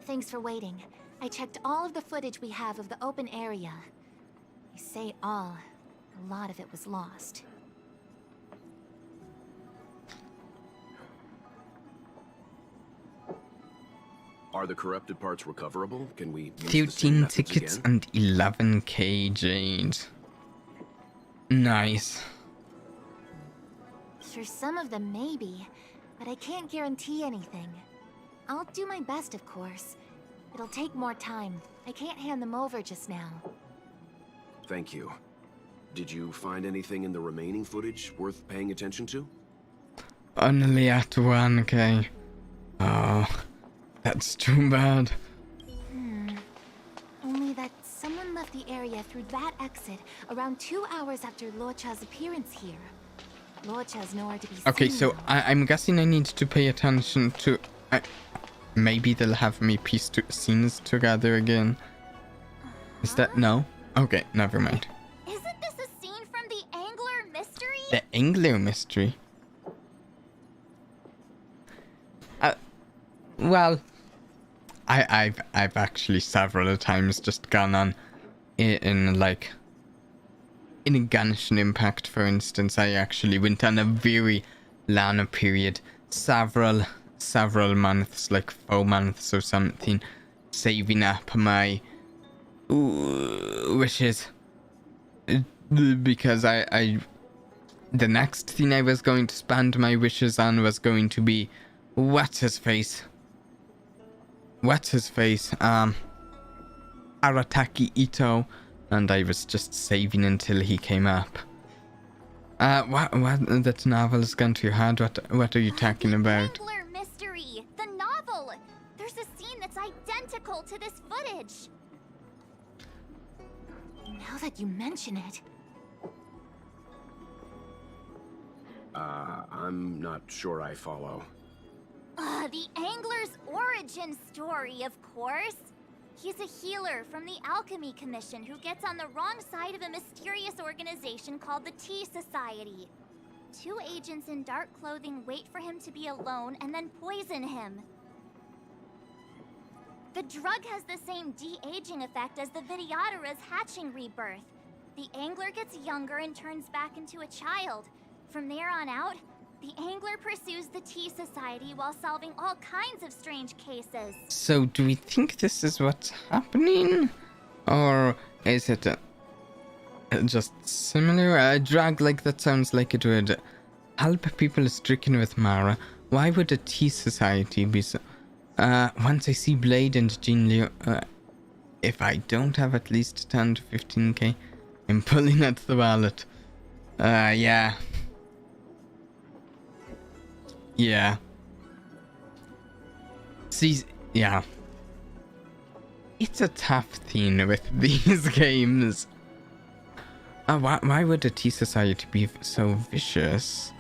Thanks for waiting. I checked all of the footage we have of the open area. I say all. A lot of it was lost. Are the corrupted parts recoverable? Can we use the same 13 methods tickets again? and 11k jade. Nice. For some of them, maybe. But I can't guarantee anything. I'll do my best, of course. It'll take more time. I can't hand them over just now. Thank you. Did you find anything in the remaining footage worth paying attention to? Only at 1k. Oh, that's too bad. Only that someone left the area through that exit around 2 hours after Luocha's appearance here. Luocha's nowhere to be seen. Okay, so now. I'm guessing I need to pay attention to... maybe they'll have me piece scenes together again. Is that... no? Okay, never mind. Isn't this a scene from the Angler Mystery? The Angler Mystery. Well, I've actually several times just gone on in like in a Genshin Impact, for instance. I actually went on a very long period, several months, like 4 months or something, saving up my wishes. Because I the next thing I was going to spend my wishes on was going to be what's his face, Arataki Ito, and I was just saving until he came up. What that novel's gone to your head? What are you talking about? Angler mystery, the novel. There's a scene that's identical to this footage. Now that you mention it. I'm not sure I follow. The angler's origin story, of course. He's a healer from the Alchemy Commission who gets on the wrong side of a mysterious organization called the Tea Society. 2 agents in dark clothing wait for him to be alone and then poison him. The drug has the same de-aging effect as the Vituber's hatching rebirth. The angler gets younger and turns back into a child. From there on out, the angler pursues the Tea Society while solving all kinds of strange cases. So, do we think this is what's happening? Or is it just similar? A drug like that sounds like it would help people stricken with Mara. Why would a Tea Society be so... once I see Blade and Jean Leo... if I don't have at least 10 to 15k, I'm pulling at the wallet. Yeah. Yeah. See, yeah. It's a tough thing with these games. Why would a Tea Society be so vicious?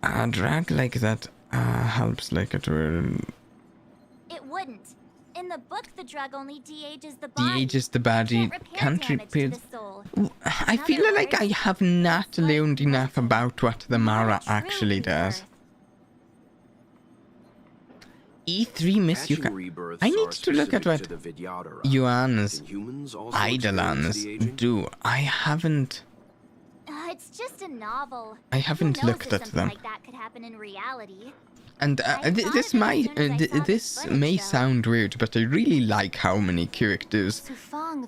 A drag like that helps like it will... It wouldn't. In the book, the drug only de-ages the body. De-ages the body. Can't repair... I feel like I have not learned enough about what the Mara actually does. E3 Miss Yuka. I need to look at what Yuan's Eidolons do. I haven't... it's just a novel. I haven't looked at them. Like that could happen in reality. And this may sound weird, but I really like how many characters.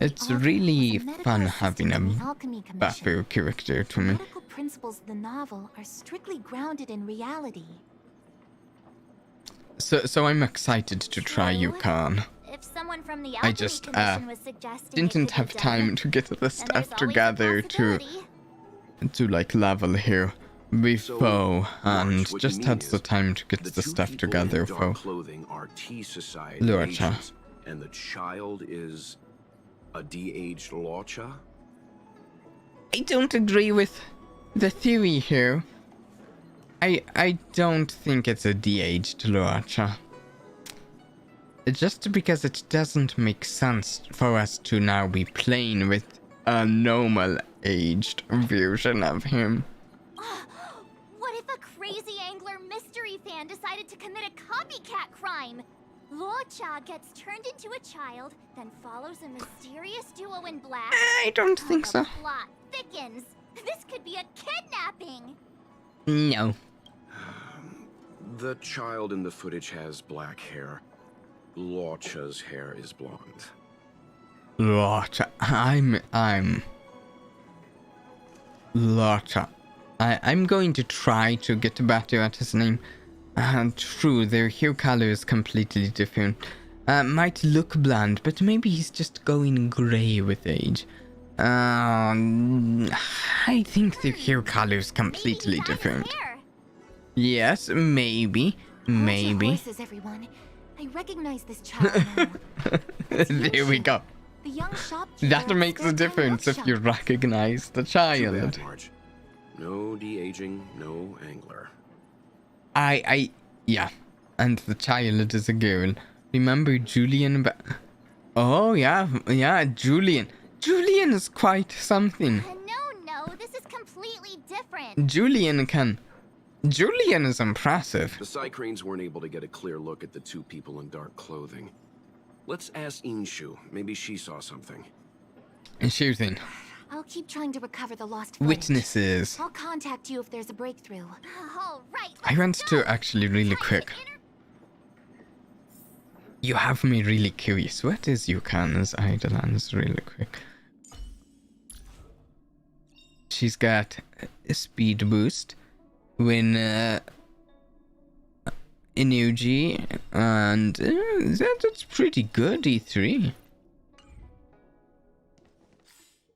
It's really fun having a Bapu character to me. The medical principles of the novel are strictly grounded in reality. So I'm excited to try Yukong. If someone from the I just didn't have time to get the stuff together to like level here before, and just had the time to get the stuff together for Luocha. And the child is a de-aged Luocha? I don't agree with the theory here. I don't think it's a de-aged Luocha. Just because it doesn't make sense for us to now be playing with a normal aged version of him. What if a crazy angler mystery fan decided to commit a copycat crime? Luocha gets turned into a child, then follows a mysterious duo in black. I don't think so. The plot thickens. This could be a kidnapping. No. The child in the footage has black hair. Luocha's hair is blonde. Luocha. I'm Luocha. I'm going to try to get better at his name. True, their hair color is completely different. Might look blonde, but maybe he's just going grey with age. I think their hair color is completely different. Yes, maybe. Horses, everyone. I recognize this child now. There we go. The young shopkeeper That makes a difference if you recognize the child. No de-aging, no angler. Yeah. And the child is a girl. Remember Julian? Oh, yeah, Julian. Julian is quite something. No, this is completely different. Julian is impressive. The Psycranes weren't able to get a clear look at the 2 people in dark clothing. Let's ask Inshu. Maybe she saw something. Sure thing. I'll keep trying to recover the lost footage. Witnesses. I'll contact you if there's a breakthrough. All right. I want to actually really quick You have me really curious. What is Yukon's Idolans really quick? She's got a speed boost when energy, and that's pretty good, E3.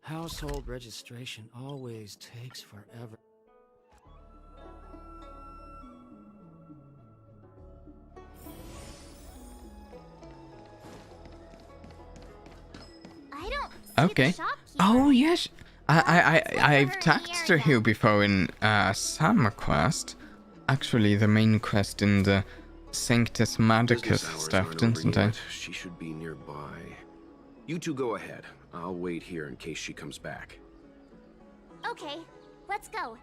Household registration always takes forever. I don't see Okay. the shopkeeper. Oh yes, I've taxed her here before in Summer Quest. Actually, the main quest in the Sanctus Magicus Business hours stuff, aren't over didn't I? yet. She should be nearby. You two go ahead. I'll wait here in case she comes back. Okay, let's go.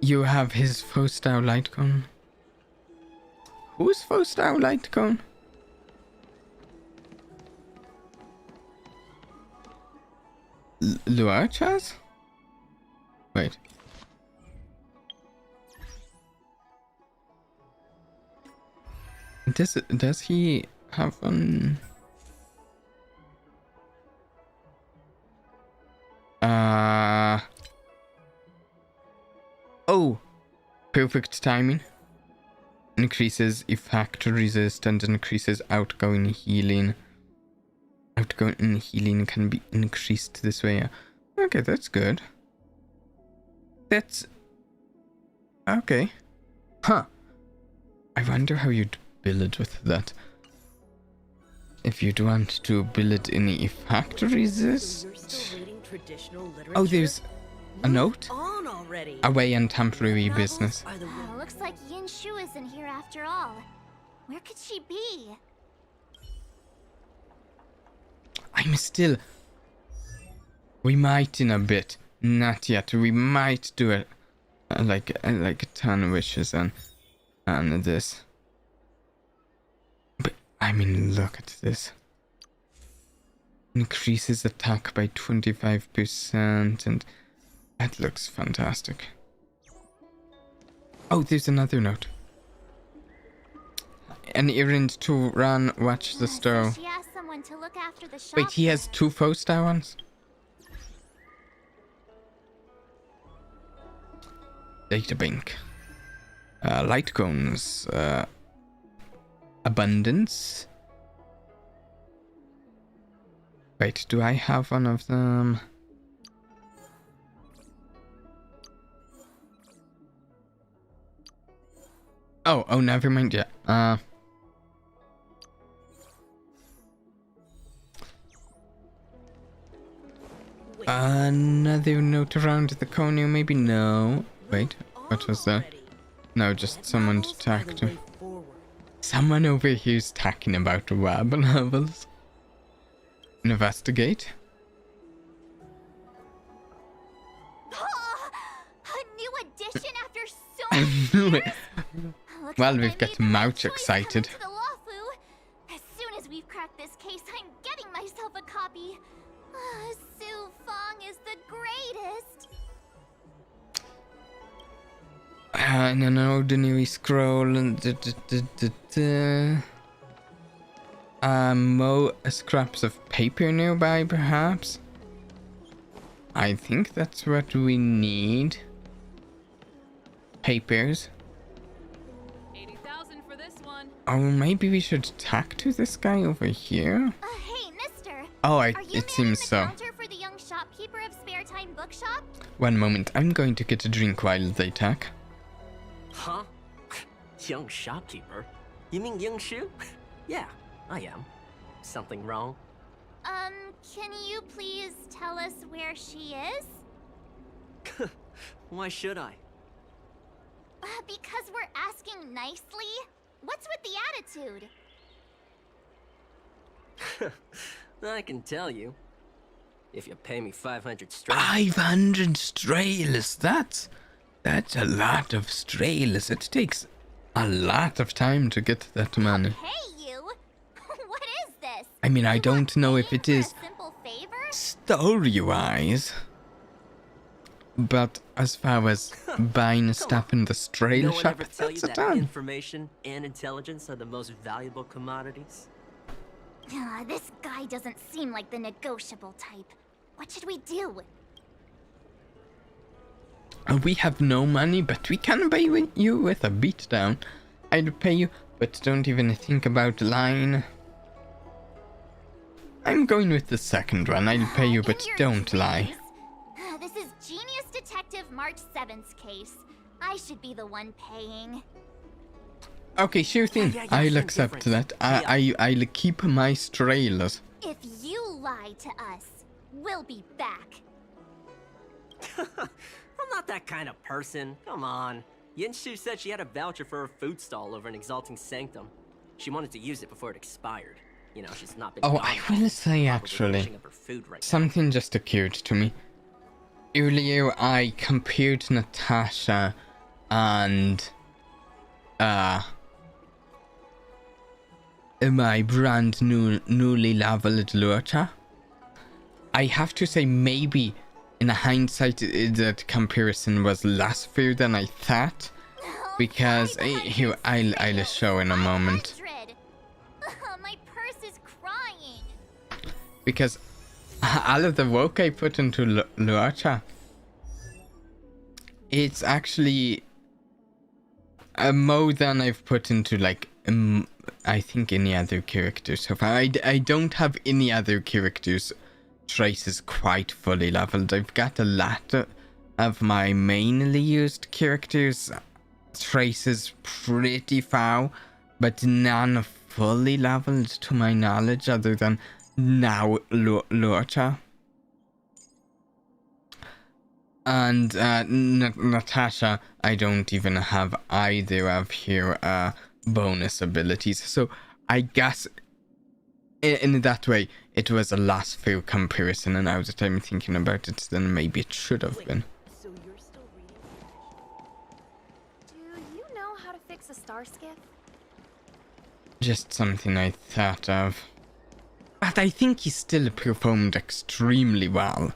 You have his Fostau light cone. Who's Fostau light cone? Luocha's? Wait. Does he have an oh, perfect timing. Increases effect resist and increases outgoing healing. Outgoing healing can be increased this way. Okay, that's good. That's okay. Huh. I wonder how you'd build with that. If you'd want to build any effect resist. Oh, there's a note? Away on temporary business. Looks like Yin Shu isn't here after all. Where could she be? I'm still. We might in a bit. Not yet. We might do it like a ton of wishes and this. But I mean, look at this. Increases attack by 25%, and that looks fantastic. Oh, there's another note. An errand to run, watch the So store. she asked someone to look after the shop. Wait, he has two Fostar ones? Data bank. Light cones. Abundance. Wait, do I have one of them? Oh, never mind. Yeah. Another note around the corner, maybe no. Wait, what was that? No, just someone to talk to. Someone over here's talking about web levels. Investigate. A new addition after so I many knew it. years? Looks Well, like we've I got made the right Mouch choice excited. coming to the Lawfu. As soon as we've cracked this case, I'm getting myself a copy. Su Fong is the greatest. In an ordinary scroll. More scraps of paper nearby, perhaps? I think that's what we need. Papers. 80,000 for this one. Or maybe we should talk to this guy over here? Hey, mister. Oh, Are you it seems the so. counter for the young shopkeeper of Spare Time Bookshop? One moment, I'm going to get a drink while they talk. Huh? Young shopkeeper? You mean Young Shu? Yeah, I am. Something wrong? Can you please tell us where she is? Why should I? Because we're asking nicely. What's with the attitude? I can tell you. If you pay me 500 straight. 500 strails, that's a lot of strails. It takes a lot of time to get that money. Hey, you! What is this? I mean, I You don't want know if paying it for a is simple favor? story-wise, but as far as buying stuff in the Strail No one shop, ever tell you that's a that done. information and intelligence are the most valuable commodities? This guy doesn't seem like the negotiable type. What should we do? We have no money, but we can buy you with a beatdown. I'd pay you, but don't even think about lying. I'm going with the second one. I'll pay you, but In your don't lie. dreams. This is Genius Detective March 7th's case. I should be the one paying. Okay, sure thing. Yeah, I'll same accept difference. that. I'll keep my strailers. If you lie to us, we'll be back. I'm not that kind of person. Come on. Yinshu said she had a voucher for her food stall over in Exalting Sanctum. She wanted to use it before it expired. You know, she's not been Oh, gone I long, will say probably actually, finishing up her food right now. something just occurred to me. Earlier, I compared Natasha and my brand newly leveled Luocha. I have to say, maybe in hindsight, that comparison was less fair than I thought, because here I'll show in a moment. 500. My purse is crying. Because all of the work I put into Luocha, it's actually more than I've put into, like, I think any other character so far. I don't have any other characters' traces quite fully leveled. I've got a lot of my mainly used characters' traces pretty far, but none fully leveled to my knowledge other than now Luocha. And Natasha, I don't even have either of her bonus abilities. So I guess in that way, it was a less fair comparison. And now that I'm thinking about it, then maybe it should have been. So you're still reading? Do you know how to fix a star skiff? Just something I thought of. But I think he still performed extremely well.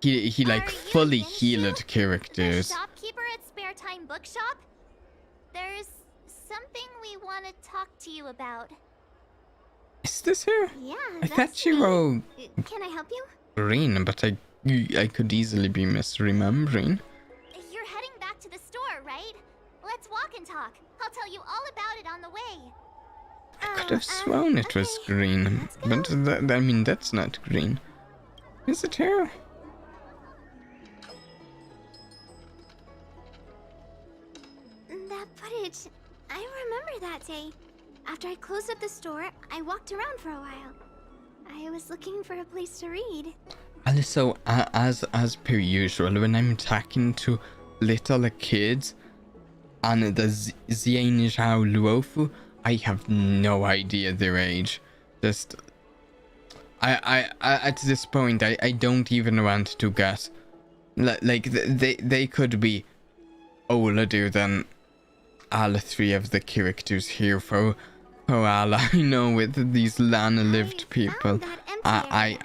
He like Are you fully Yinshu, healed the characters. shopkeeper at Spare Time Bookshop? There's something we want to talk to you about. Is this her? Yeah, I that's thought she me. wrote Can I help you? green, but I could easily be misremembering. You're heading back to the store, right? Let's walk and talk. I'll tell you all about it on the way. I could have sworn it was okay. green, Let's go. but I mean that's not green. Is it her? That footage, I remember that day. After I closed up the store, I walked around for a while. I was looking for a place to read. Also, as per usual, when I'm talking to little kids and the Zien Zhao Luofu, I have no idea their age. Just I at this point I don't even want to guess. Like they could be older than all three of the characters here for all I know with these Lana-lived people. I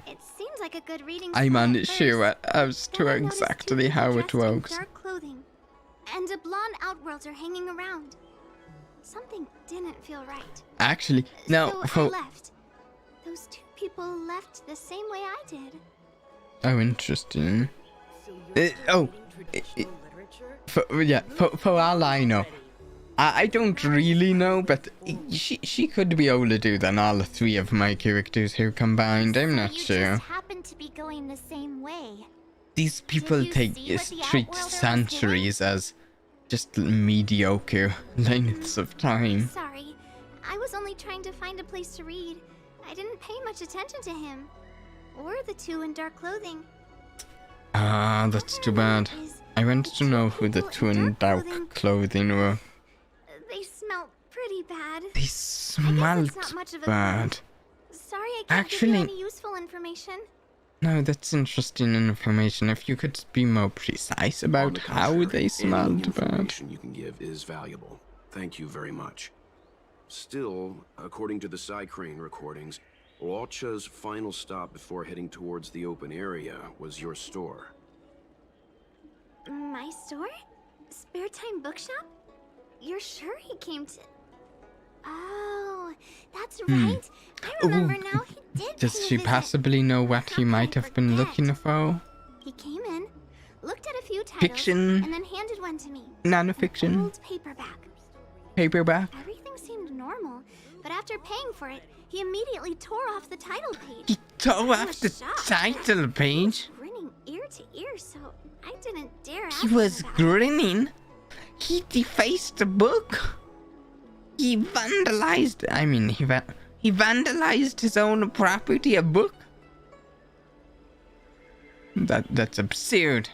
It seems like a good reading I'm spot at unsure first. as to Then I noticed two exactly people how it dressed in works. dark clothing, and a blonde outworlder hanging around. Something didn't feel right. Actually, no, So I for left. Those two people left the same way I did. oh, interesting. So you're oh, reading traditional literature? For all I know, I don't really know, but she could be older than all three of my characters here combined. I'm So not you sure. just happened to be going the same way. These people you take see what the treat Outworlder was centuries as just mediocre lengths of time. Sorry, I was only trying to find a place to read. I didn't pay much attention to him, or the two in dark clothing. Ah, that's too bad. I want to know who the two in dark clothing were. They smell pretty bad. They smelled not much of a bad. Sorry, I can't give you Actually- any useful information. No, that's interesting information. If you could be more precise On about the how contrary, they any smelled bad. information you can give is valuable. Thank you very much. Still, according to the Crane recordings, Luocha's final stop before heading towards the open area was your store. My store? Spare time bookshop? You're sure he came to... Oh, that's right. I remember now, he did Does pay a she visit. possibly know what he How might could I have been forget? looking for? He came in, looked at a few titles, Fiction. and then handed one to me. Nonfiction? An old paperback. Paperback? Everything seemed normal, but after paying for it, he immediately tore off the title page. He tore I off was the shocked. title page? Grinning ear to ear, so I didn't dare ask He him was about it. grinning. He defaced the book. He vandalized. He vandalized his own property, a book. That's absurd.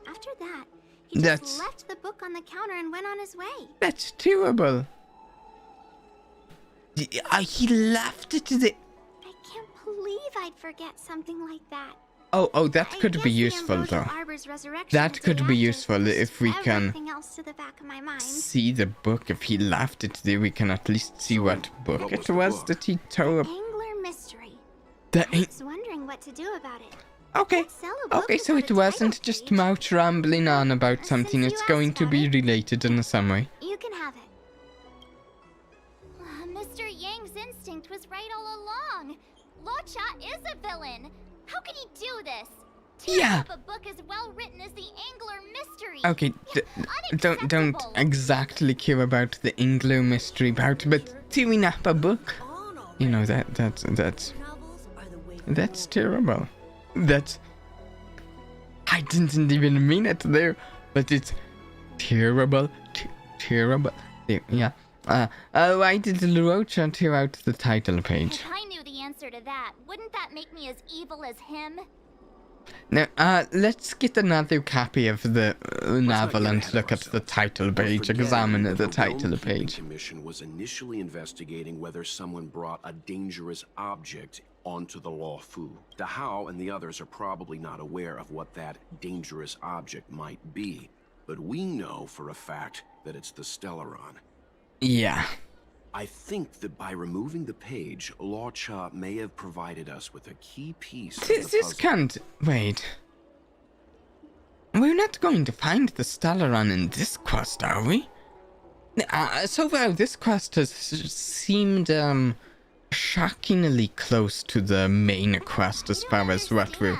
After that, he That's- just left the book on the counter and went on his way. That's terrible. He left it to the. I can't believe I'd forget something like that. Oh, that I could guess be the useful Ambrosial though. Arbor's resurrection That the could day be after useful pushed if we can everything else to the back of my mind. see the book. If he left it there, we can at least see what book What was it the was book? that he tore up. Angler mystery. The I was wondering what to do about it. Okay. Can't sell a book Okay, so without it a wasn't title just page. Mouch rambling on about something. Since It's you going asked to about be it. related in some way. You can have it. Mr. Yang's instinct was right all along. Luocha is a villain. How could he do this? Tearing Yeah. up a book as well written as the Angler mystery. Okay, don't Unacceptable. exactly care about the Anglo mystery part, but tearing up a book. You know that's Novels are the way That's terrible. I didn't even mean it there, but it's terrible. Terrible. There, yeah. Why did Luocha tear out the title page? If I knew the answer to that, wouldn't that make me as evil as him? Now, let's get another copy of the novel get and ahead of look at the ourselves. title We're page, forgetting examine that the Realm title Keeping page. Commission was initially investigating whether someone brought a dangerous object onto the Luofu. The How and the others are probably not aware of what that dangerous object might be, but we know for a fact that it's the Stellaron. Yeah. I think that by removing the page, Luocha may have provided us with a key piece of the This puzzle. can't... Wait. We're not going to find the Stellaron in this quest, are we? So far, this quest has seemed, shockingly close to the main quest as far as what we're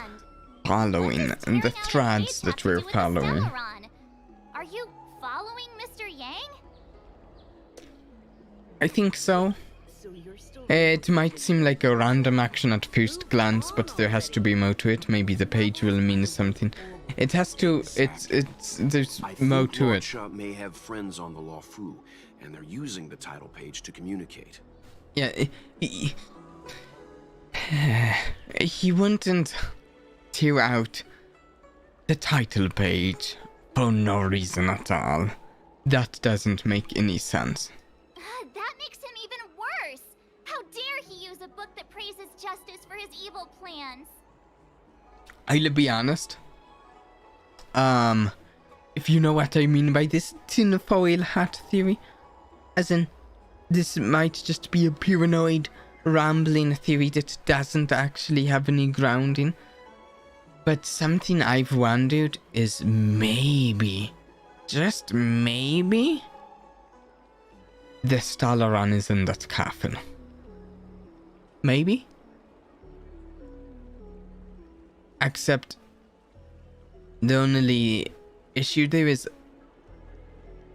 following and the threads that we're following. Are you following Mr. Yang? I think so. So you're still It might seem like a random action at first glance, but there has to be more to it. Maybe the page will mean something. It has to. There's I more think to it. Luocha may have friends on the Luofu, and they're using the title page to communicate. Yeah, he wouldn't tear out the title page for no reason at all. That doesn't make any sense. That makes him even worse. How dare he use a book that praises justice for his evil plans? I'll be honest. If you know what I mean by this tinfoil hat theory, as in, this might just be a paranoid, rambling theory that doesn't actually have any grounding. But something I've wondered is maybe, just maybe, the Stellaron is in that coffin. Maybe? Except, the only issue there is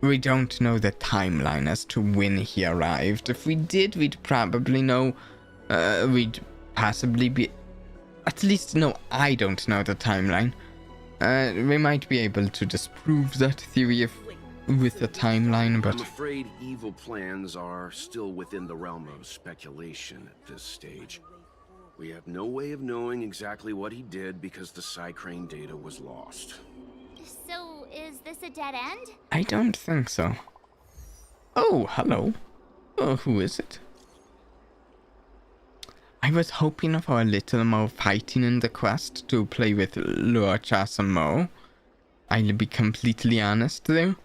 we don't know the timeline as to when he arrived. If we did, we'd probably know, we'd possibly be, at least no, I don't know the timeline. We might be able to disprove that theory with the timeline, I'm but afraid evil plans are still within the realm of speculation at this stage. We have no way of knowing exactly what he did because the Psycrane data was lost. So, is this a dead end? I don't think so. Oh, hello. Oh, who is it? I was hoping for a little more fighting in the quest to play with Luocha some more. I'll be completely honest though.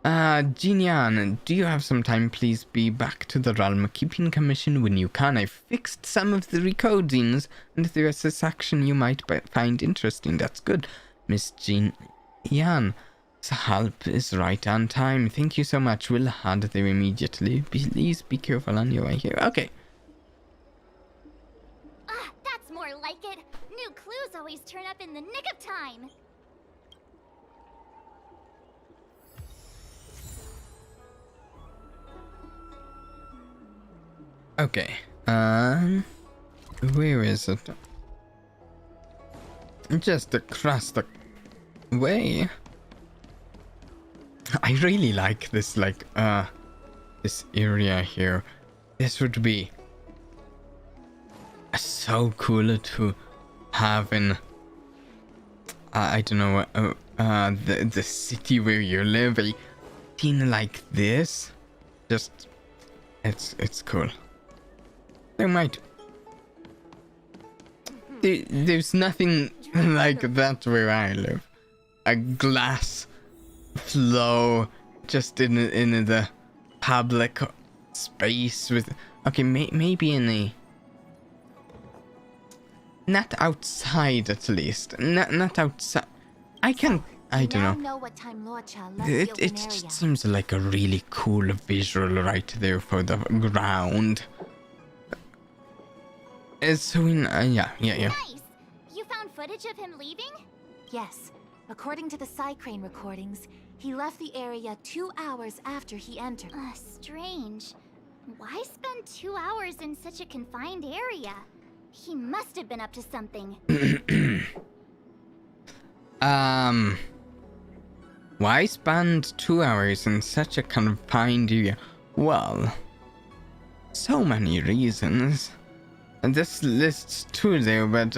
Jinyan, do you have some time? Please be back to the Realm Keeping Commission when you can. I've fixed some of the recordings and there is a section you might find interesting. That's good. Miss Jean Yan. The help is right on time. Thank you so much. We'll head there immediately. Please be careful on your way here. Okay. Ah, that's more like it. New clues always turn up in the nick of time. Okay. Where is it? Just across the way. I really like this, like, this area here. This would be so cool to have in, I don't know, the city where you live. A thing like this, just, it's cool. There might. There's nothing like that where I live. A glass flow just in the public space with. Okay, maybe in a. Not outside, at least. Not outside. I don't know. What time Luocha left It the open just area. seems like a really cool visual right there for the ground. So yeah. Nice! You found footage of him leaving? Yes. According to the Psycrane recordings, he left the area 2 hours after he entered. Strange. Why spend 2 hours in such a confined area? He must have been up to something. Why spend 2 hours in such a confined area? Well, so many reasons. And this lists 2 there, but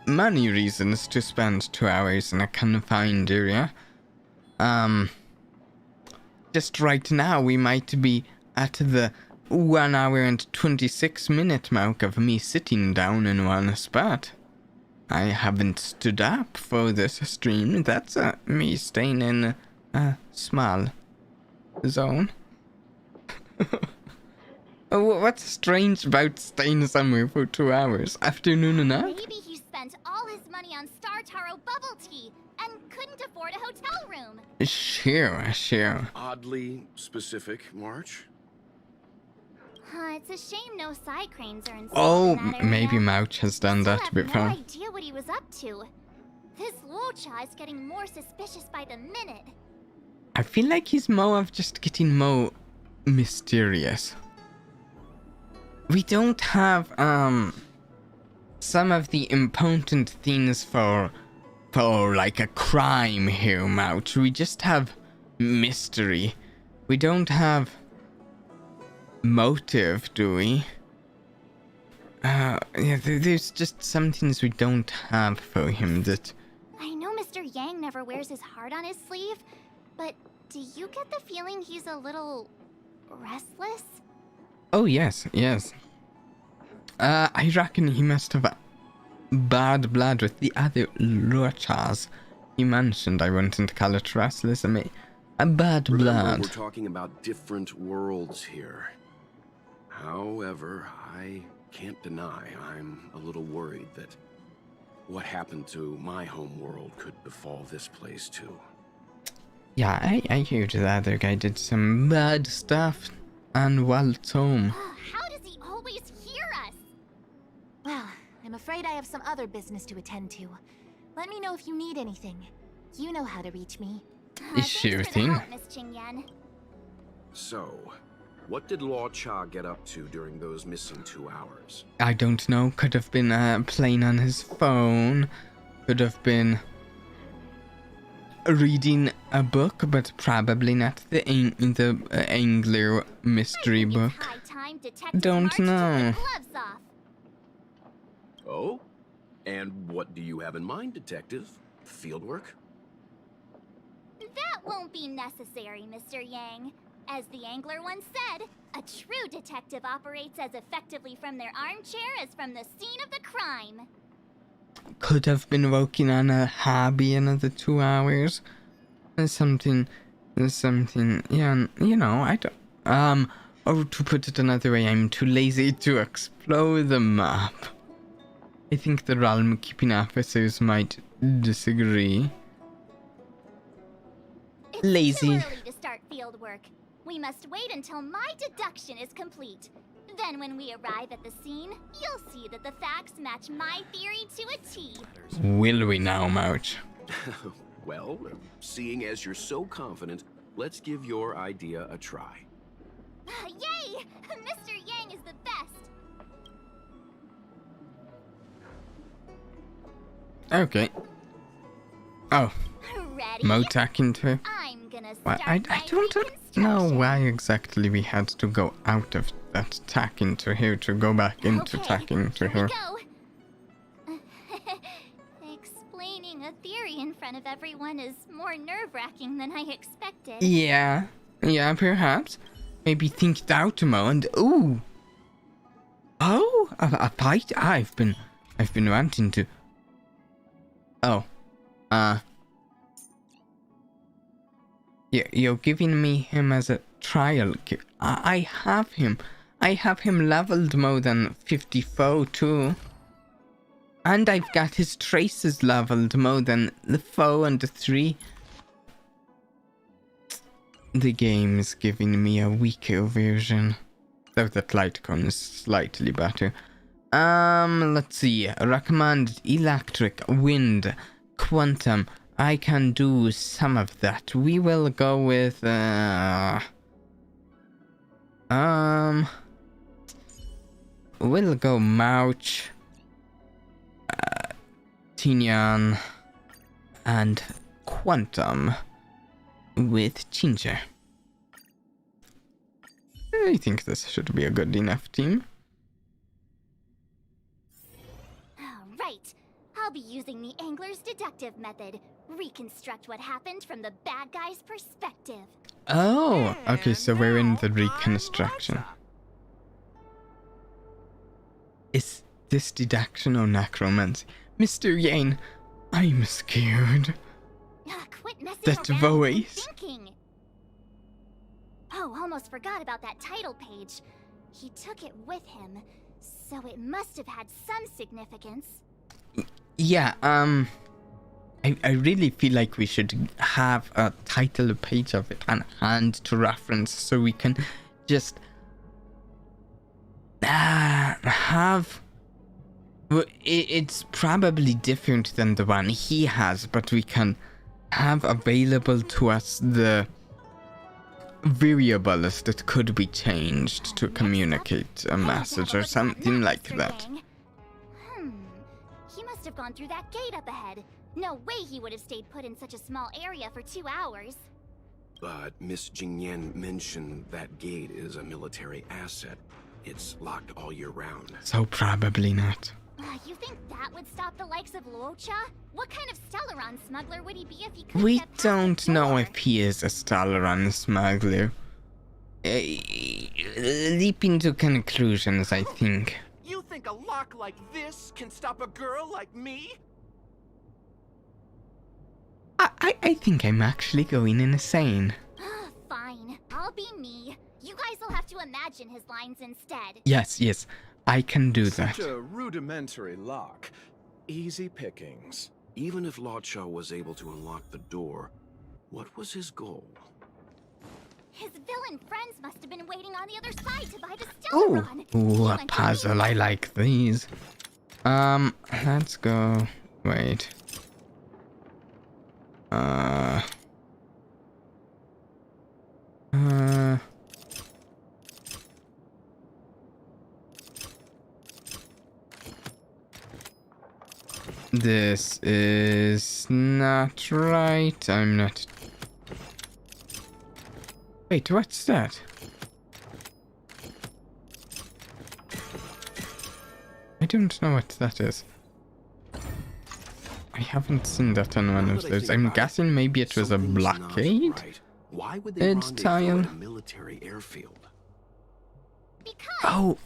many reasons to spend 2 hours in a confined area. Just right now we might be at the 1 hour and 26-minute mark of me sitting down in one spot. I haven't stood up for this stream. That's me staying in a small zone. What's strange about staying somewhere for 2 hours? Afternoon and up? Maybe he spent all his money on Star Taro bubble tea and couldn't afford a hotel room. Sure. Oddly specific, March. It's a shame no Psycranes are in Oh, that area. maybe Mouch has done Still that have before. no idea what he was up to. This Luocha is getting more suspicious by the minute. I feel like he's more of just getting more mysterious. We don't have some of the important things for like a crime here, Mouch. We just have mystery. We don't have motive, do we? Yeah, there's just some things we don't have for him that. I know Mr. Yang never wears his heart on his sleeve, but do you get the feeling he's a little restless? Oh, yes. I reckon he must have bad blood with the other Luochas. He mentioned, I wouldn't call it restless, a bad Remember, blood. we're talking about different worlds here. However, I can't deny I'm a little worried that what happened to my home world could befall this place too. Yeah, I heard the other guy did some bad stuff on Walt's home. How does he always hear us? Well, I'm afraid I have some other business to attend to. Let me know if you need anything. You know how to reach me. Thanks Sure for the thing. help, Miss Qingyan. So, what did Luocha get up to during those missing 2 hours? I don't know, could have been playing on his phone, could have been reading a book, but probably not the Angler mystery book. It's high time Detective Don't March took know. the gloves off. Oh? And what do you have in mind, Detective? Fieldwork? That won't be necessary, Mr. Yang. As the angler once said, a true detective operates as effectively from their armchair as from the scene of the crime. Could have been working on a hobby another 2 hours. There's something, yeah, you know, I don't, or to put it another way, I'm too lazy to explore the map. I think the realm keeping officers might disagree. It's Lazy. too early to start field work. We must wait until my deduction is complete. Then when we arrive at the scene, you'll see that the facts match my theory to a T. Will we now, Mouch? Well, seeing as you're so confident, let's give your idea a try. Yay! Mr. Yang is the best. Okay. Oh, Ready? Motak into. I'm gonna Why, start I my don't know reconstruction. why exactly we had to go out of that tack into here to go back into Okay, tack into here here. we go. Explaining a theory in front of everyone is more nerve-wracking than I expected. Yeah, perhaps. Maybe think it out, Mo, and ooh. Oh, a fight. I've been wanting to. Oh, you're giving me him as a trial. I have him. I have him leveled more than 54 too. And I've got his traces leveled more than the 4 and the 3. The game is giving me a weaker version. Though that Lightcon is slightly better. Let's see. Recommended electric, wind, quantum. I can do some of that. We will go with we'll go Mouch, Tinian, and Quantum with Qingque. I think this should be a good enough team. Right. I'll be using the angler's deductive method. Reconstruct what happened from the bad guy's perspective. Oh, okay, so we're in the reconstruction. Is this deduction or necromancy? Mr. Yang, I'm scared. Quit messing That around voice. and thinking. Oh, almost forgot about that title page. He took it with him, so it must have had some significance. Yeah, I really feel like we should have a title page of it on hand to reference so we can just have... Well, it's probably different than the one he has, but we can have available to us the variables that could be changed to communicate a message or something like that. He must have gone through that gate up ahead. No way he would have stayed put in such a small area for 2 hours. But Miss Jingyan mentioned that gate is a military asset. It's locked all year round. So probably not. You think that would stop the likes of Luocha? What kind of Stellaron smuggler would he be if he couldn't We get past the don't know door? if he is a Stellaron smuggler. Leaping to conclusions, I think. You think a lock like this can stop a girl like me? I think I'm actually going insane. Fine, I'll be me. You guys will have to imagine his lines instead. Yes, I can do that. Such a rudimentary lock. Easy pickings. Even if Luocha was able to unlock the door, what was his goal? His villain friends must have been waiting on the other side to buy the Ooh, Stellaron. a puzzle. I like these. Let's go. Wait. This is not right. I'm not. Wait, what's that? I don't know what that is. I haven't seen that on one of those. I'm guessing maybe it was a Something's not blockade? right. Why would they rendezvous tile. at a military airfield? Because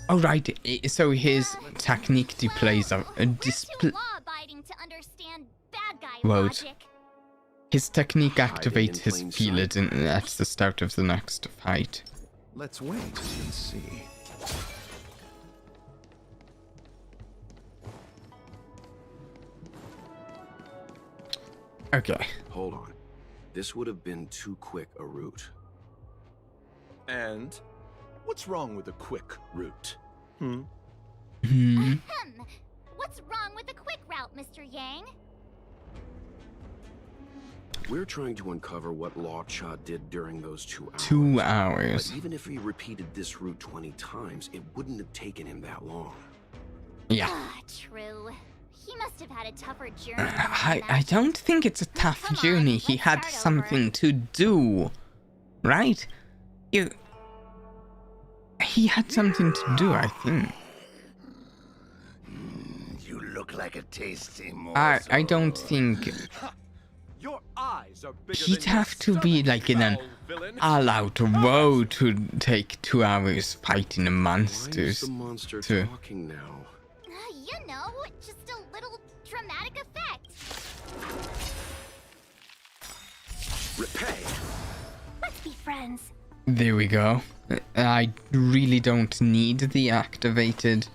Oh, right. So his technique displays a we're display. too law-abiding to understand bad guy Whoa. logic. His technique Hiding activates in his plain field sight. at the start of the next fight. Let's wait and see. Okay. Hold on. This would have been too quick a route. And what's wrong with a quick route? Ahem. What's wrong with the quick route, Mr. Yang? We're trying to uncover what Luocha did during those 2 hours. 2 hours. But even if he repeated this route 20 times, it wouldn't have taken him that long. Yeah. Ah, true. He must have had a tougher journey. I don't think it's a tough journey. He had something to do, right? He had something to do, I think. You look like a tasty morsel. I don't think Your eyes are bigger he'd than your have to be stomach, like in an villain. all-out woe to take 2 hours fighting the Why is monsters. the monster to- talking now? You know, just a little dramatic effect. Repay! Let's be friends. There we go. I really don't need the activated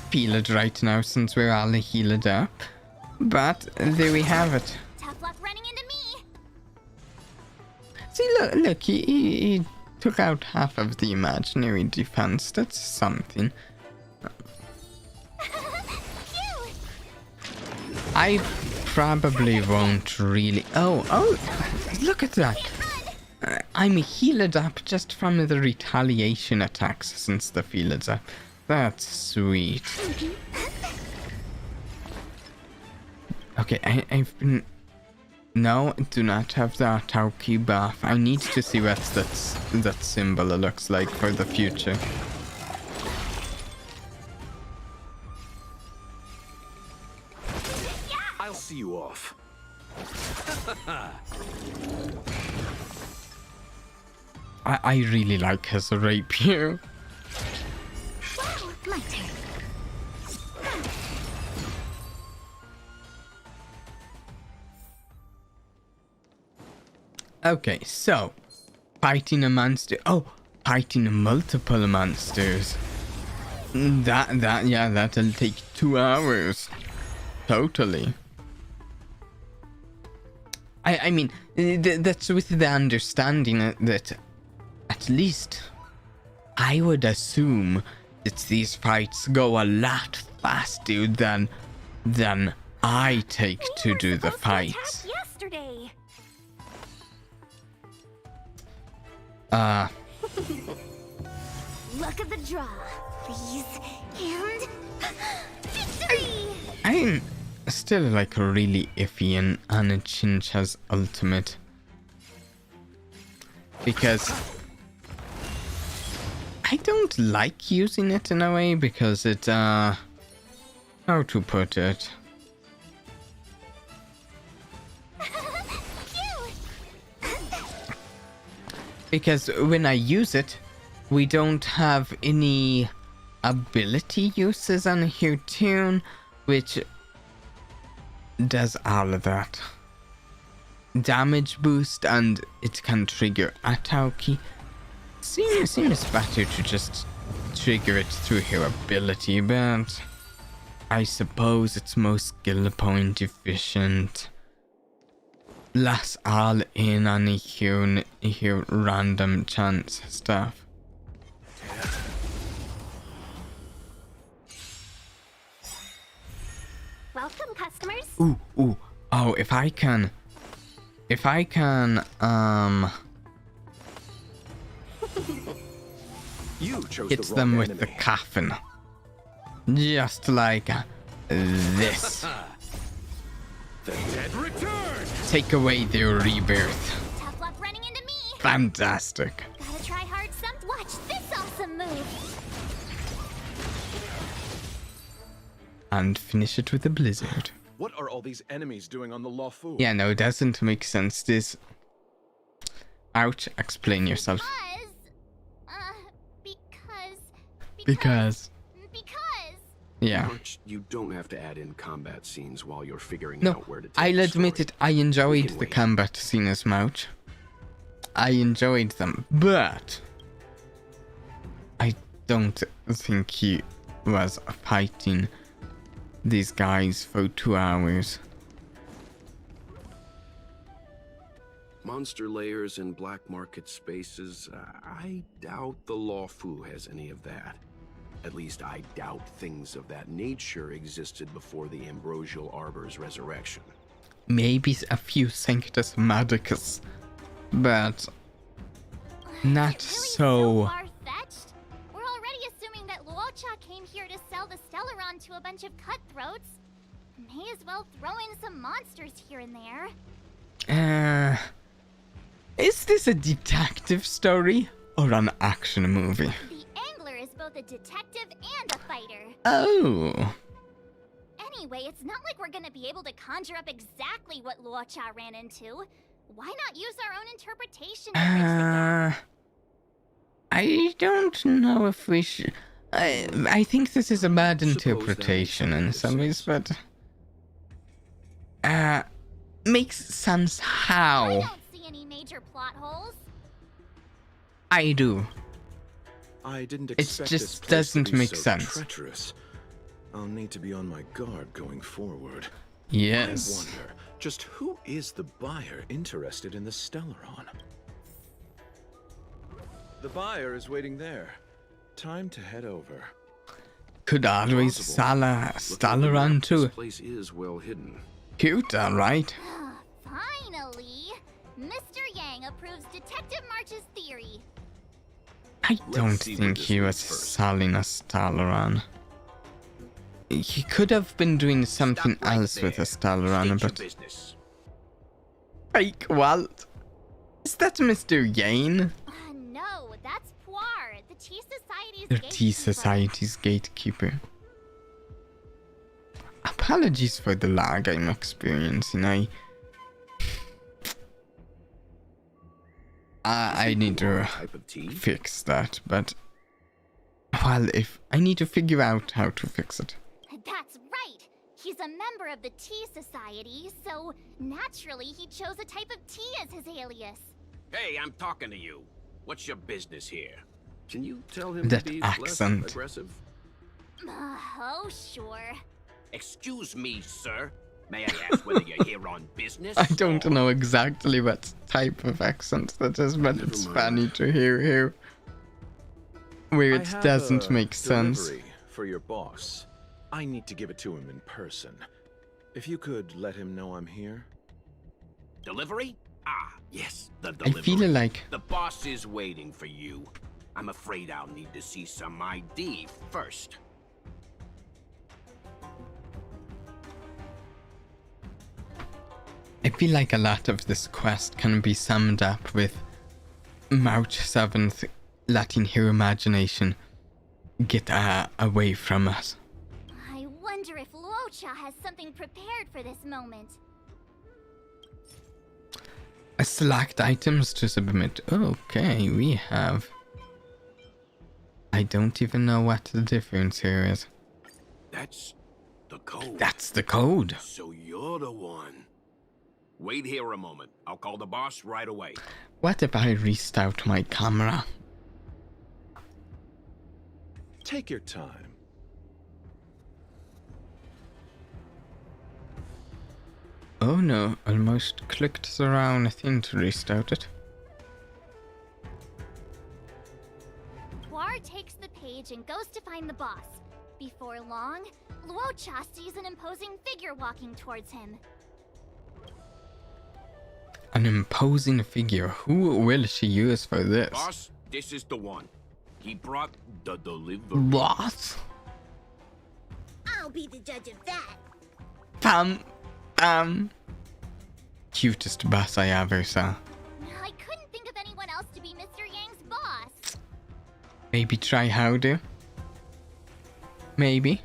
field right now since we're all healed up. But there we have it. Tough luck running into me. See, look, he took out half of the imaginary defense. That's something. Phew. I probably won't really... Oh, look at that. I'm healed up just from the retaliation attacks since the field's up. That's sweet. Okay, I've been... No, do not have the Tauki buff. I need to see what that symbol looks like for the future. I'll see you off. I really like his rapier. Wow, my turn. Okay, so fighting a monster. Oh, fighting multiple monsters. That'll take 2 hours. Totally. I mean, that's with the understanding that at least I would assume that these fights go a lot faster than I take to do the fights. Yesterday. Luck of the draw, please. And victory! I'm still like really iffy on Qingque's ultimate. Because I don't like using it in a way because it, how to put it? Because when I use it, we don't have any ability uses on here tune, which does all of that. Damage boost, and it can trigger Atauki. Seems better to just trigger it through her ability, but I suppose it's most skill point efficient. Less all in on here random chance stuff. Welcome, customers. Ooh. Oh, if I can, You chose hits the them wrong with enemy. the coffin. Just like this. The dead return! Take away their rebirth. Tough luck running into me. Fantastic. Gotta try hard some. Watch this awesome move. And finish it with a blizzard. What are all these enemies doing on the Luofu? Yeah, no, it doesn't make sense. This... Ouch, explain yourself. Because... Yeah. March, you don't have to add in combat scenes while you're figuring No, out where to take I'll the admit story. it, I We enjoyed can the wait. combat scenes, Mouch. I enjoyed them, but... I don't think he was fighting these guys for 2 hours. Monster layers and black market spaces, I doubt the Luocha has any of that. At least I doubt things of that nature existed before the Ambrosial Arbor's resurrection. Maybe a few Sanctus Magicus, but not so. Far-fetched? We're already assuming that Luocha came here to sell the Stellaron to a bunch of cutthroats. May as well throw in some monsters here and there. Is this a detective story or an action movie? The Angler is both a detective and a fighter. Oh. Anyway, it's not like we're gonna be able to conjure up exactly what Luocha ran into. Why not use our own interpretation to bridge the gap? I don't know if we should. I think this is a bad interpretation in some ways, but makes sense how. I don't see any major plot holes. I do. I didn't It expect this just place to doesn't be make so sense. treacherous. I'll need to be on my guard going forward. Yes. I wonder, just who is the buyer interested in the Stellaron? The buyer is waiting there. Time to head over. Could always Stellaron too. This place is well hidden. Cute, alright. Finally! Mr. Yang approves Detective March's theory. I don't see think what he this was means first. selling a Stellaron. He could have been doing something Stop right else with a there. Stellaron, State your but... business. Fake Walt? Is that Mr. Yang? No, that's Puar, the Tea Society's The gatekeeper. Tea Society's gatekeeper. Apologies for the lag I'm experiencing. I need to Type of tea? fix that, but... Well, if I need to figure out how to fix it. That's right! He's a member of the Tea Society, so naturally he chose a type of tea as his alias. Hey, I'm talking to you. What's your business here? Can you tell him That to be accent. less aggressive? Oh, sure. Excuse me, sir. May I ask whether you're here on business? I don't or- know exactly what type of accent that is, but Never it's mind. funny to hear here. Where I it have doesn't a make sense. delivery for your boss. I need to give it to him in person. If you could let him know I'm here. Delivery? Ah, yes, the I delivery. feel like The boss is waiting for you. I'm afraid I'll need to see some ID first. I feel like a lot of this quest can be summed up with March 7th letting her imagination get away from us. I wonder if Luocha has something prepared for this moment. Select items to submit. Okay, we have... I don't even know what the difference here is. That's the code. That's the code. So you're the one. Wait here a moment. I'll call the boss right away. What if I restart my camera? Take your time. Oh no, almost clicked the wrong thing to restart it. Puar takes the page and goes to find the boss. Before long, Luocha sees an imposing figure walking towards him. An imposing figure. Who will she use for this? Boss, this is the one. He brought the delivery. What? I'll be the judge of that. Cutest boss I ever saw. I couldn't think of anyone else to be Mr. Yang's boss. Maybe try Howdy? Maybe.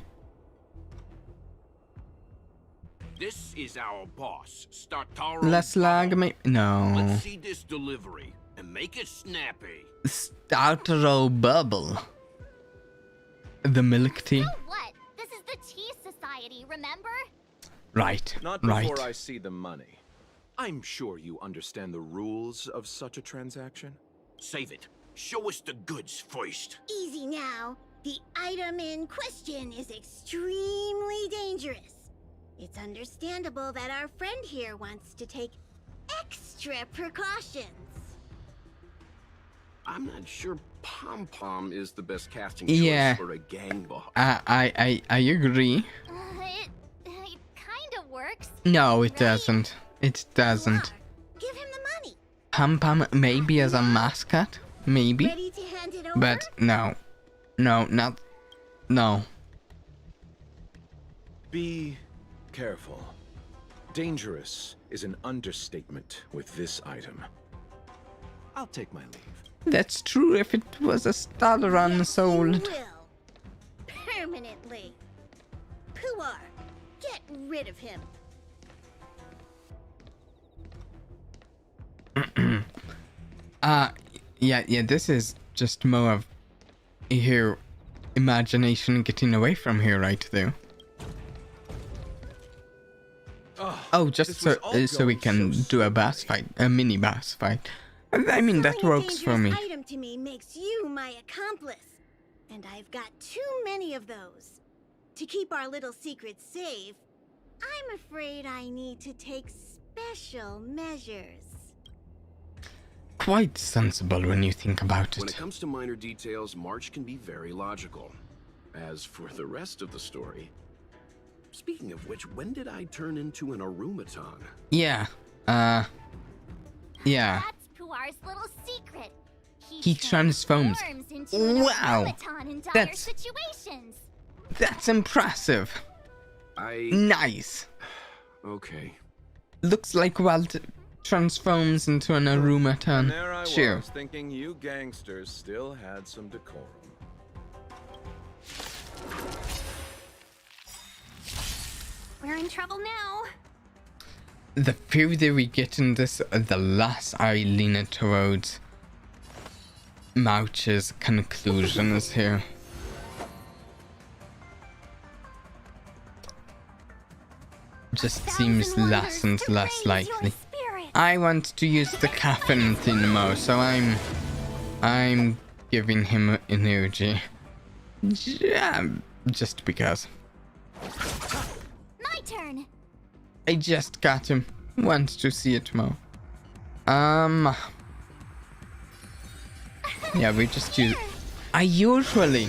This is our boss, Startaro. Less lag, maybe? No. Let's see this delivery and make it snappy. Startero Bubble. The milk tea? So what? This is the Tea Society, remember? Right, Not right. before I see the money. I'm sure you understand the rules of such a transaction. Save it. Show us the goods first. Easy now. The item in question is extremely dangerous. It's understandable that our friend here wants to take extra precautions. I'm not sure Pom Pom is the best casting Yeah. choice for a gang boss. I agree. It kind of works. No, it Right? doesn't. It doesn't. Give him the money. Pam Pam maybe as a mascot, maybe, Ready to hand it over? but no, not no. Be careful. Dangerous is an understatement with this item. I'll take my leave. That's true if it was a dollar unsold. You will. Permanently. Puar, get rid of him. Yeah, this is just more of here imagination getting away from here right there. Oh, just so we can do a boss fight, a mini boss fight. I mean, that Selling a works for me. dangerous item to me makes you my accomplice. And I've got too many of those. To keep our little secret safe, I'm afraid I need to take special measures. Quite sensible when you think about When it it. comes to minor details, March can be very logical. As for the rest of the story... Speaking of which, when did I turn into an Arumaton? Yeah, yeah. That's Puar's little secret. He transforms. into an Wow. automaton in dire That's- situations. That's impressive. I... Nice. Okay. Looks like Walt transforms into an And Arumaton. there I Sure. was, thinking you gangsters still had some decorum. We're in trouble now. The further we get in this, the less I lean towards Mouch's conclusions here. Just seems less and less likely. I want to use the caffeine Thinmo, so I'm giving him energy. Yeah, just because. My turn. I just got him. Want to see it more. Yeah, we just use... I usually...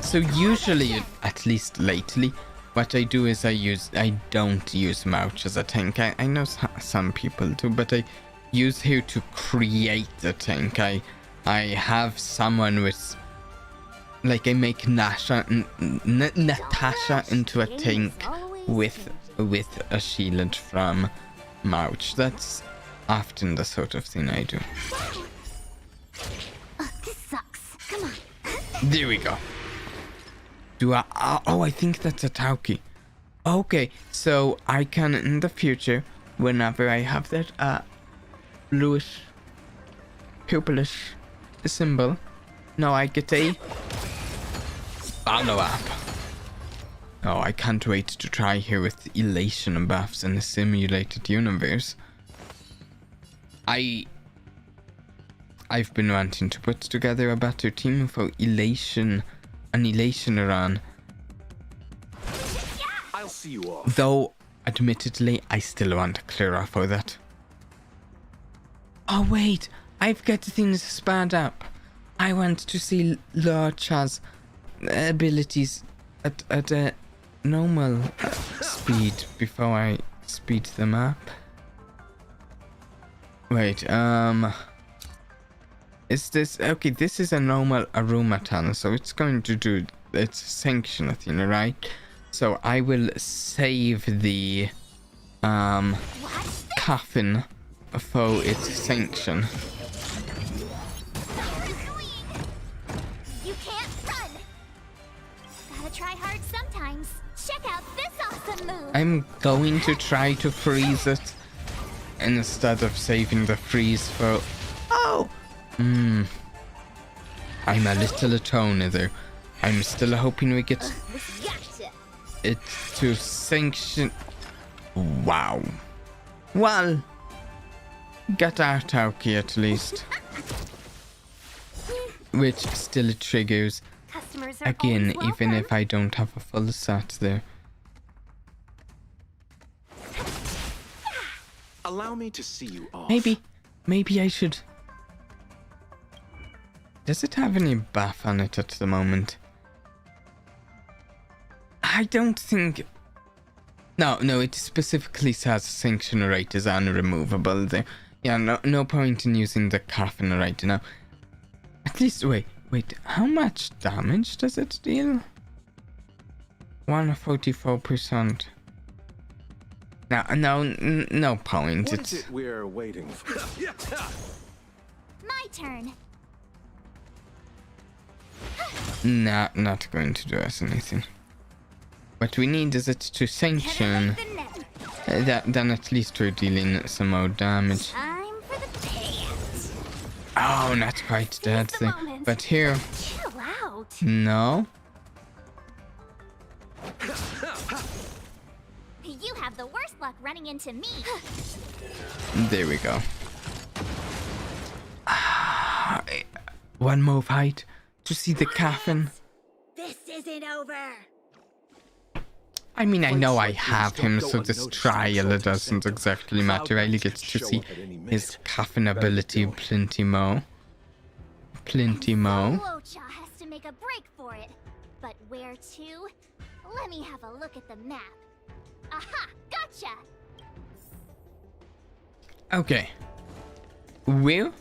So usually, at least lately, what I do is I don't use Mouch as a tank. I know some people do, but I use her to create the tank. I have someone with... Like, I make Natasha into a tank with a shield from Mouch. That's often the sort of thing I do. This sucks. Come on. There we go. Do I... oh, I think that's a Tauki. Okay, so I can, in the future, whenever I have that bluish, purplish symbol, now I get a follow-up. Oh, I can't wait to try here with elation buffs in a simulated universe. I've been wanting to put together a better team for elation, an elation run. I'll see you off. Though, admittedly, I still want to clear off all that. Oh wait, I've got things sped up. I want to see Luocha's abilities at a normal speed before I speed them up. Wait, is this... Okay, this is a normal Arumaton, so it's going to do its sanction thing, right? So I will save the coffin for its sanction. You can't run. Gotta try hard sometimes. Check out this awesome move. I'm going to try to freeze it instead of saving the freeze for... Oh! I'm a little atone there. I'm still hoping we get it to sanction... Wow. Well, got our Tauki at least. which still triggers Customers are again, always even welcome. if I don't have a full set there. Allow me to see you off. Maybe I should. Does it have any buff on it at the moment? I don't think. No, it specifically says sanction rate is unremovable there. Yeah, no point in using the coffin right now. At least, wait, how much damage does it deal? 144%. No point. What is it we're waiting for? My turn. Nah, not going to do us anything. What we need is it to sanction. Then at least we're dealing some more damage. Time for the payouts. Oh, not quite dead the thing. moment. But here, Chill out. no. You have the worst luck running into me. There we go. One more fight to see the coffin. This isn't over. I mean, I know I have him, so this trial doesn't exactly matter. I really get to see his coffin ability plenty more. Luocha has to make a break for it. But where to? Let me have a look at the map. Aha! Gotcha! Okay. Where?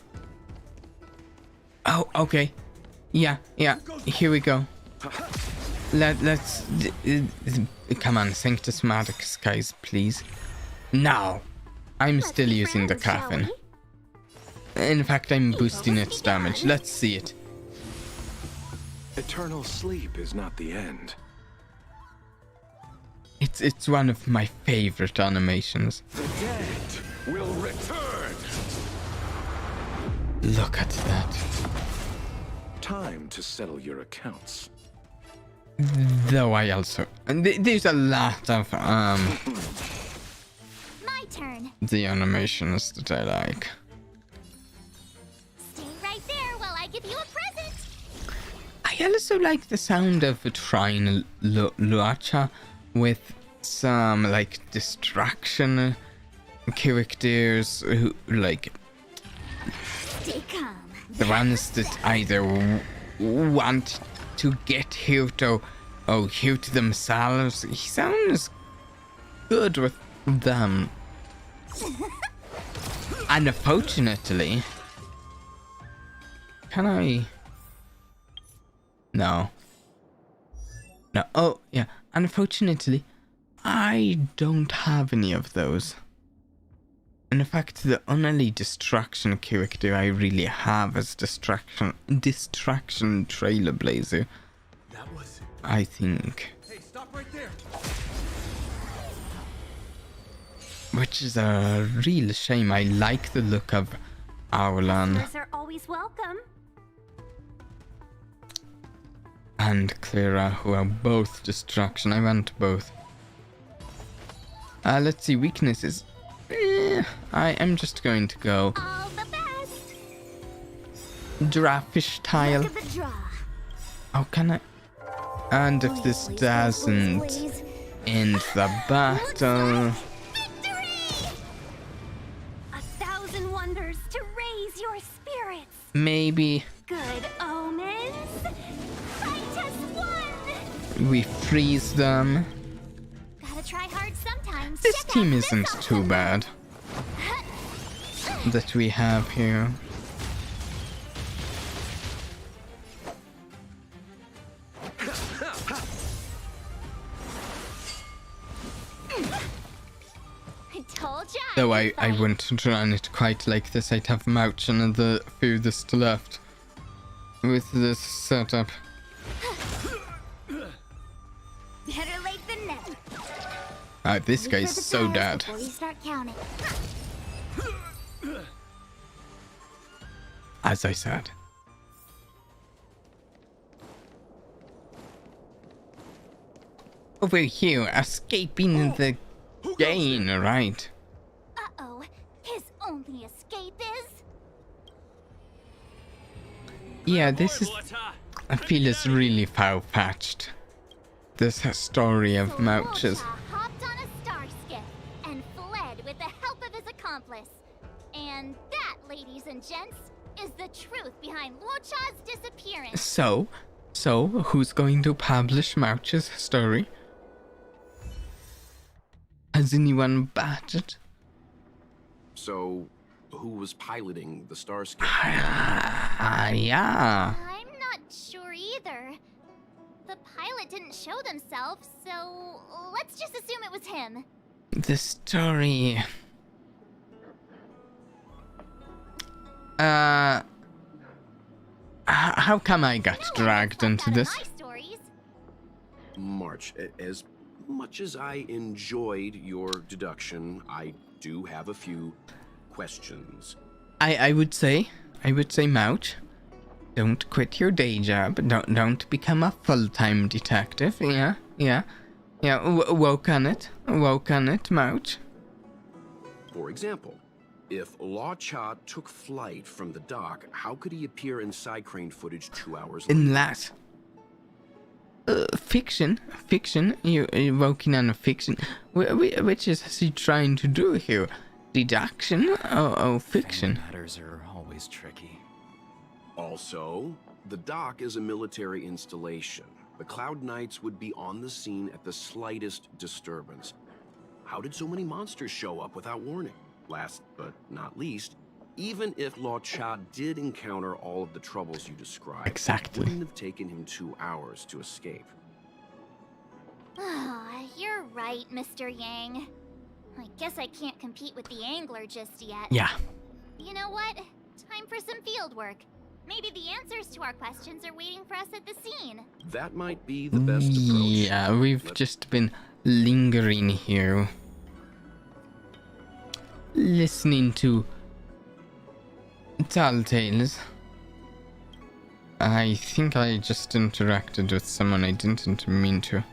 Oh, okay. Yeah. Here we go. Let's come on, Sanctus Maddox, guys, please. Now, I'm still using the coffin. In fact, I'm boosting its damage. Let's see it. Eternal sleep is not the end. It's one of my favorite animations. The dead will return. Look at that. Time to settle your accounts. Though I also there's a lot of My turn. the animations that I like. Stay right there while I give you a present. I also like the sound of trying Luocha with some like distraction characters who like Stay calm. the ones that either want to get hurt or hurt themselves. He sounds good with them. Unfortunately, can I? No. Oh, yeah. Unfortunately, I don't have any of those. In fact, the only distraction character I really have is Distraction Trailblazer. That was it. I think. Hey, stop right there. Which is a real shame. I like the look of Aulan Customers are always welcome. and Clara, who are both distraction. I want both. Let's see, weaknesses. I am just going to go All the best. Drafish tile. Look at the draw. Oh, can I? And if this doesn't end the battle, Victory! 1,000 wonders to raise your spirits. maybe Good omens. Fight us one. we freeze them. Gotta try hard sometimes. This Check team out isn't this too option. bad that we have here. I told ya. Though I could fight. wouldn't run it quite like this. I'd have Mouchin and the furthest left with this setup. Better late than never. This Wait guy's for the so tiles dead. Before you start counting. As I said. Over here, escaping the gain, right? Uh-oh. His only escape is... Yeah, this is... I feel it's really foul-patched. This story of So Mouches. Luocha hopped on a star skiff and fled with the help of his accomplice. And that, ladies and gents, is the truth behind Luocha's disappearance. So who's going to publish Mouch's story? Has anyone batted? So, who was piloting the Starscape? Yeah. I'm not sure either. The pilot didn't show themselves, so let's just assume it was him. The story... how come I got dragged into this? March, as much as I enjoyed your deduction, I do have a few questions. I would say, Mouch, don't quit your day job. Don't become a full-time detective. Yeah. Woke on it, Mouch. For example, if Luocha took flight from the dock, how could he appear in side crane footage 2 hours later? In that. Fiction. You're working on a fiction. Which is he trying to do here? Deduction? Oh, fiction. Matters are always tricky. Also, the dock is a military installation. The Cloud Knights would be on the scene at the slightest disturbance. How did so many monsters show up without warning? Last but not least, even if Luocha did encounter all of the troubles you described, Exactly. it wouldn't have taken him 2 hours to escape. You're right, Mr. Yang. I guess I can't compete with the angler just yet. Yeah. You know what? Time for some field work. Maybe the answers to our questions are waiting for us at the scene. That might be the best approach. Yeah, we've just been lingering here. Listening to tall tales. I think I just interacted with someone I didn't mean to.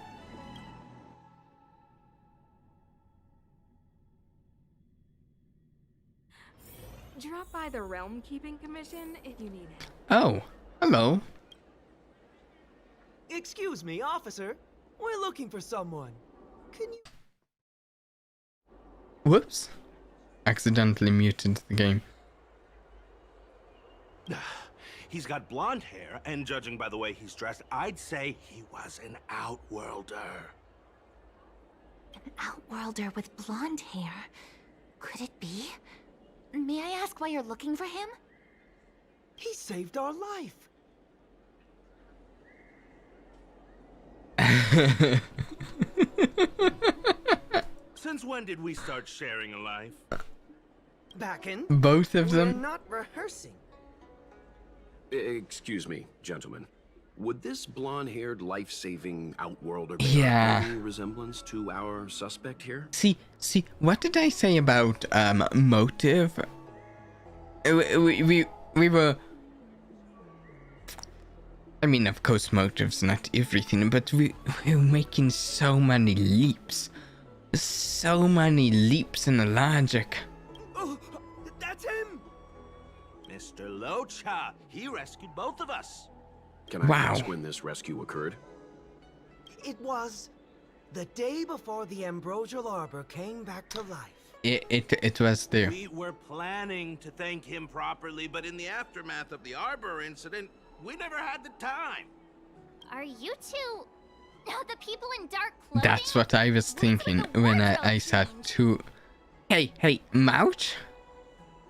Drop by the Realm Keeping Commission if you need help. Oh, hello. Excuse me, officer. We're looking for someone. Can you... Whoops. Accidentally muted the game. He's got blonde hair, and judging by the way he's dressed, I'd say he was an outworlder. An outworlder with blonde hair? Could it be? May I ask why you're looking for him? He saved our life. Since when did we start sharing a life? Back in? Both of them? We're not rehearsing. Excuse me, gentlemen. Would this blonde-haired, life-saving outworlder Yeah. bear any resemblance to our suspect here? See, what did I say about motive? We were... I mean, of course, motive's not everything, but we were making so many leaps. So many leaps in the logic. Oh, that's him! Mr. Luocha, he rescued both of us. Can I Wow. ask when this rescue occurred? It was the day before the Ambrosial Arbor came back to life. It was there. We were planning to thank him properly, but in the aftermath of the Arbor incident, we never had the time. Are you two... the people in dark clothing? That's what I was thinking when I said to... Hey, Mouch?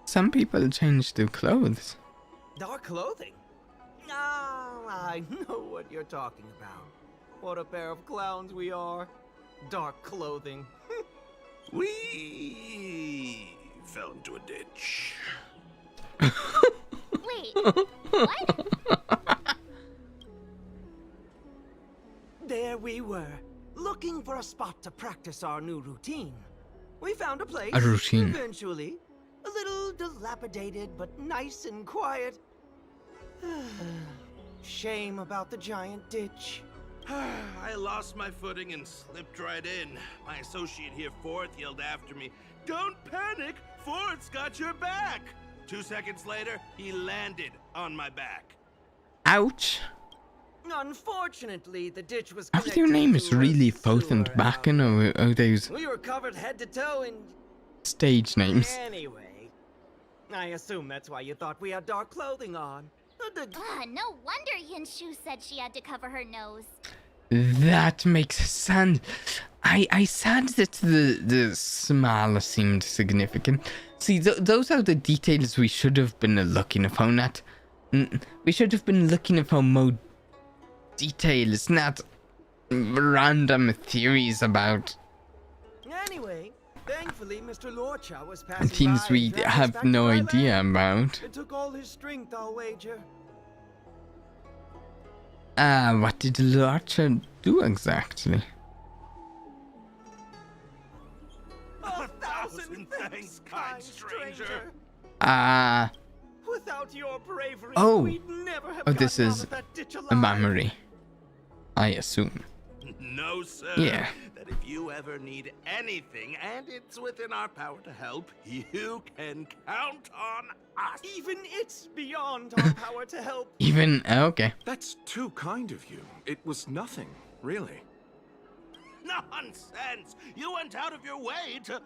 Some people change their clothes. Dark clothing? Ah, I know what you're talking about. What a pair of clowns we are. Dark clothing. We fell into a ditch. Wait, what? There we were, looking for a spot to practice our new routine. We found a place. A routine. Eventually. A little dilapidated, but nice and quiet. Shame about the giant ditch. I lost my footing and slipped right in. My associate here, Fourth, yelled after me, "Don't panic! Fourth's got your back!" 2 seconds later, he landed on my back. Ouch. Unfortunately, the ditch was Are connected their names to a really both and sewer backen, or are those We were covered head to toe in... stage names? Anyway, I assume that's why you thought we had dark clothing on. No wonder Yinshu said she had to cover her nose. That makes sense. I said that the smell seemed significant. See, those are the details we should have been looking for, not... We should have been looking for more details, not random theories about... Anyway, thankfully, Mr. Luocha was passing things by we and dragged us have back no to our idea land. about. It took all his strength, I'll wager. What did Luocha do exactly? A thousand thanks, kind stranger. Without your bravery, we'd never have this gotten out is of that ditch a alive. memory, I assume. No, sir. Yeah. That if you ever need anything, and it's within our power to help, you can count on us. Even it's beyond our power to help. Even, okay. That's too kind of you. It was nothing, really. Nonsense! You went out of your way to...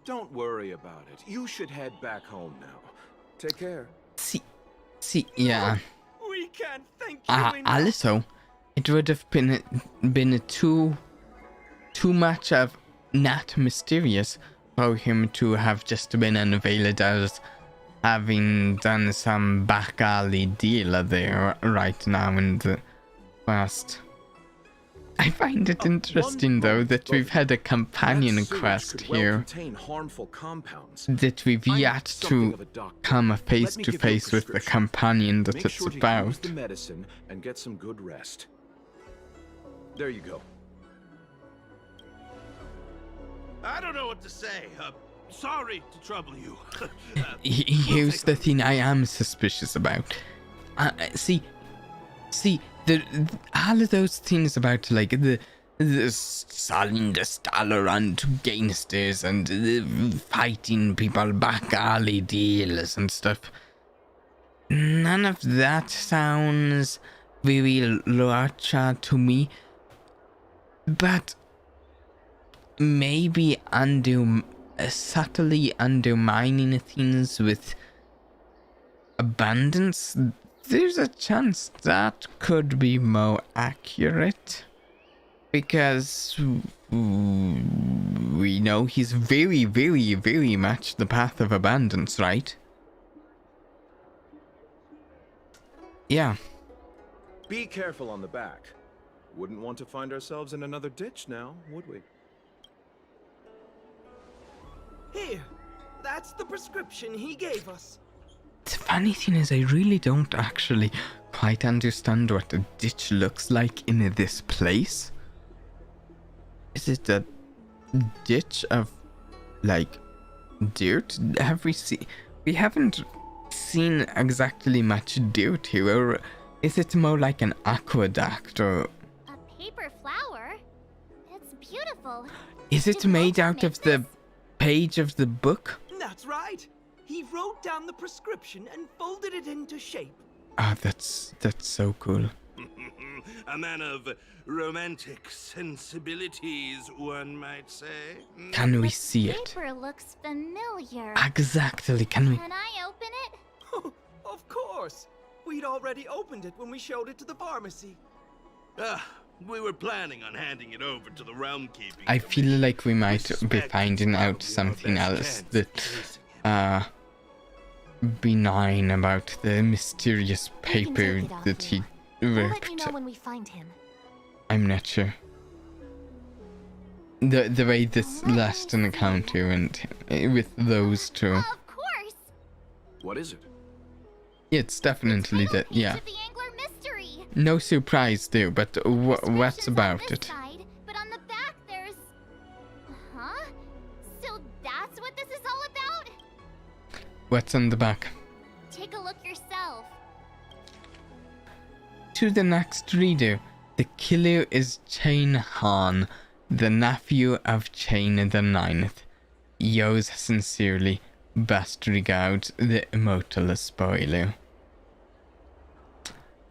Don't worry about it. You should head back home now. Take care. See, yeah. We can't thank you enough. Also, it would have been too much of not mysterious for him to have just been unveiled as having done some back alley deal there right now in the past. I find it interesting though that we've had a companion quest here Harmful compounds. that we've yet to come face to face with the companion that it's Make sure to use about. the medicine and get some good rest. There you go. I don't know what to say. Sorry to trouble you. Here's the thing I am suspicious about. See, all of those things about like the selling the Stallerant to gangsters and fighting people back alley deals and stuff. None of that sounds very Luocha to me. But maybe subtly undermining things with abundance. There's a chance that could be more accurate. Because we know he's very, very, very much the path of abundance, right? Yeah. Be careful on the back. Wouldn't want to find ourselves in another ditch now, would we? Here, that's the prescription he gave us. The funny thing is I really don't actually quite understand what a ditch looks like in this place. Is it a ditch of, like, dirt? We haven't seen exactly much dirt here, or is it more like an aqueduct, or... A paper flower? It's beautiful. Is it made out of the page of the book? That's right. He wrote down the prescription and folded it into shape. Ah, that's so cool. A man of romantic sensibilities, one might say. Can we see it? Paper looks familiar. Exactly, can we? Can I open it? Of course. We'd already opened it when we showed it to the pharmacy. We were planning on handing it over to the realm keeping. I feel like we might be finding out something else that benign about the mysterious paper that he We'll let you worked. know when we find him. I'm not sure. The way this last encounter went with those two. Of course. What is it? It's definitely that, yeah. The Angler mystery. No surprise there, but what's about this it? Side, but on the back there's... Huh? So that's what this is all about? What's on the back? Take a look yourself. To the next reader, the killer is Chain Han, the nephew of Chain the Ninth. Yours sincerely, best regards, the immortal spoiler.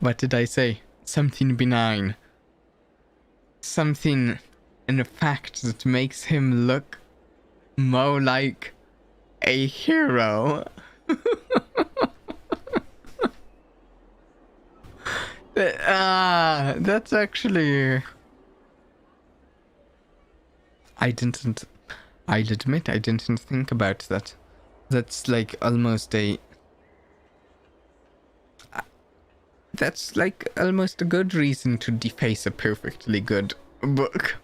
What did I say? Something benign. Something in a fact that makes him look more like a hero. That's actually... I'll admit I didn't think about that. That's like almost a... That's like almost a good reason to deface a perfectly good book.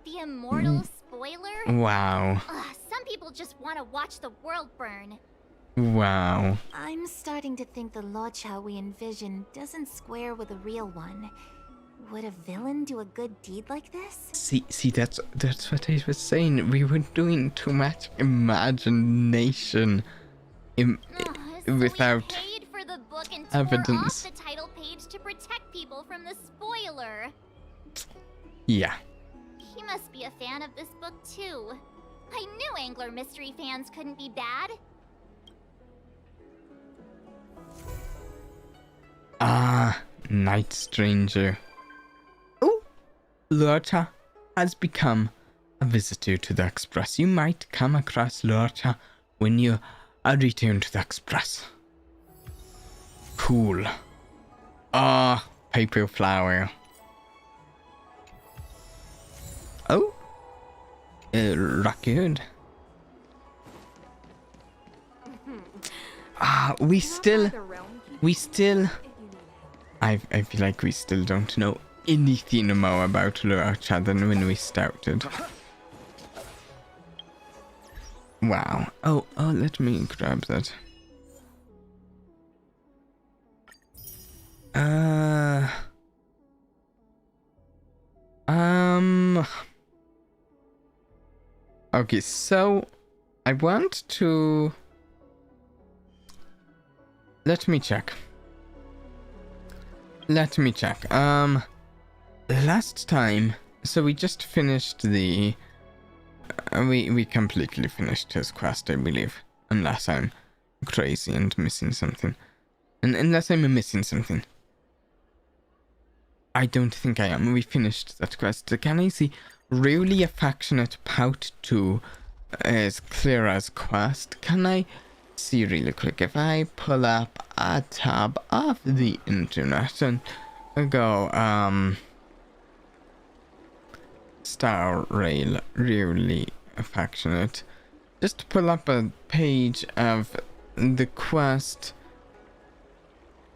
The immortal spoiler? Wow. Some people just want to watch the world burn. Wow. I'm starting to think the Luocha we envision doesn't square with a real one. Would a villain do a good deed like this? See, that's what I was saying. We were doing too much imagination without We paid for the book and evidence. tore off the title page to protect people from the spoiler. Yeah. He must be a fan of this book too. I knew Angler Mystery fans couldn't be bad. Night Stranger. Oh, Luocha has become a visitor to the Express. You might come across Luocha when you return to the Express. Cool. Paper flower. Oh, raccoon. We still. I feel like we still don't know anything more about Luocha than when we started. Wow. Oh, let me grab that. Okay, so I want to... Let me check. Last time, so we just finished the... we completely finished his quest, I believe. Unless I'm crazy and missing something. And unless I'm missing something. I don't think I am. We finished that quest. Can I see really affectionate pout 2 is Clara's quest? Can I see really quick if I pull up a tab of the internet and go Star Rail really affectionate, just pull up a page of the quest.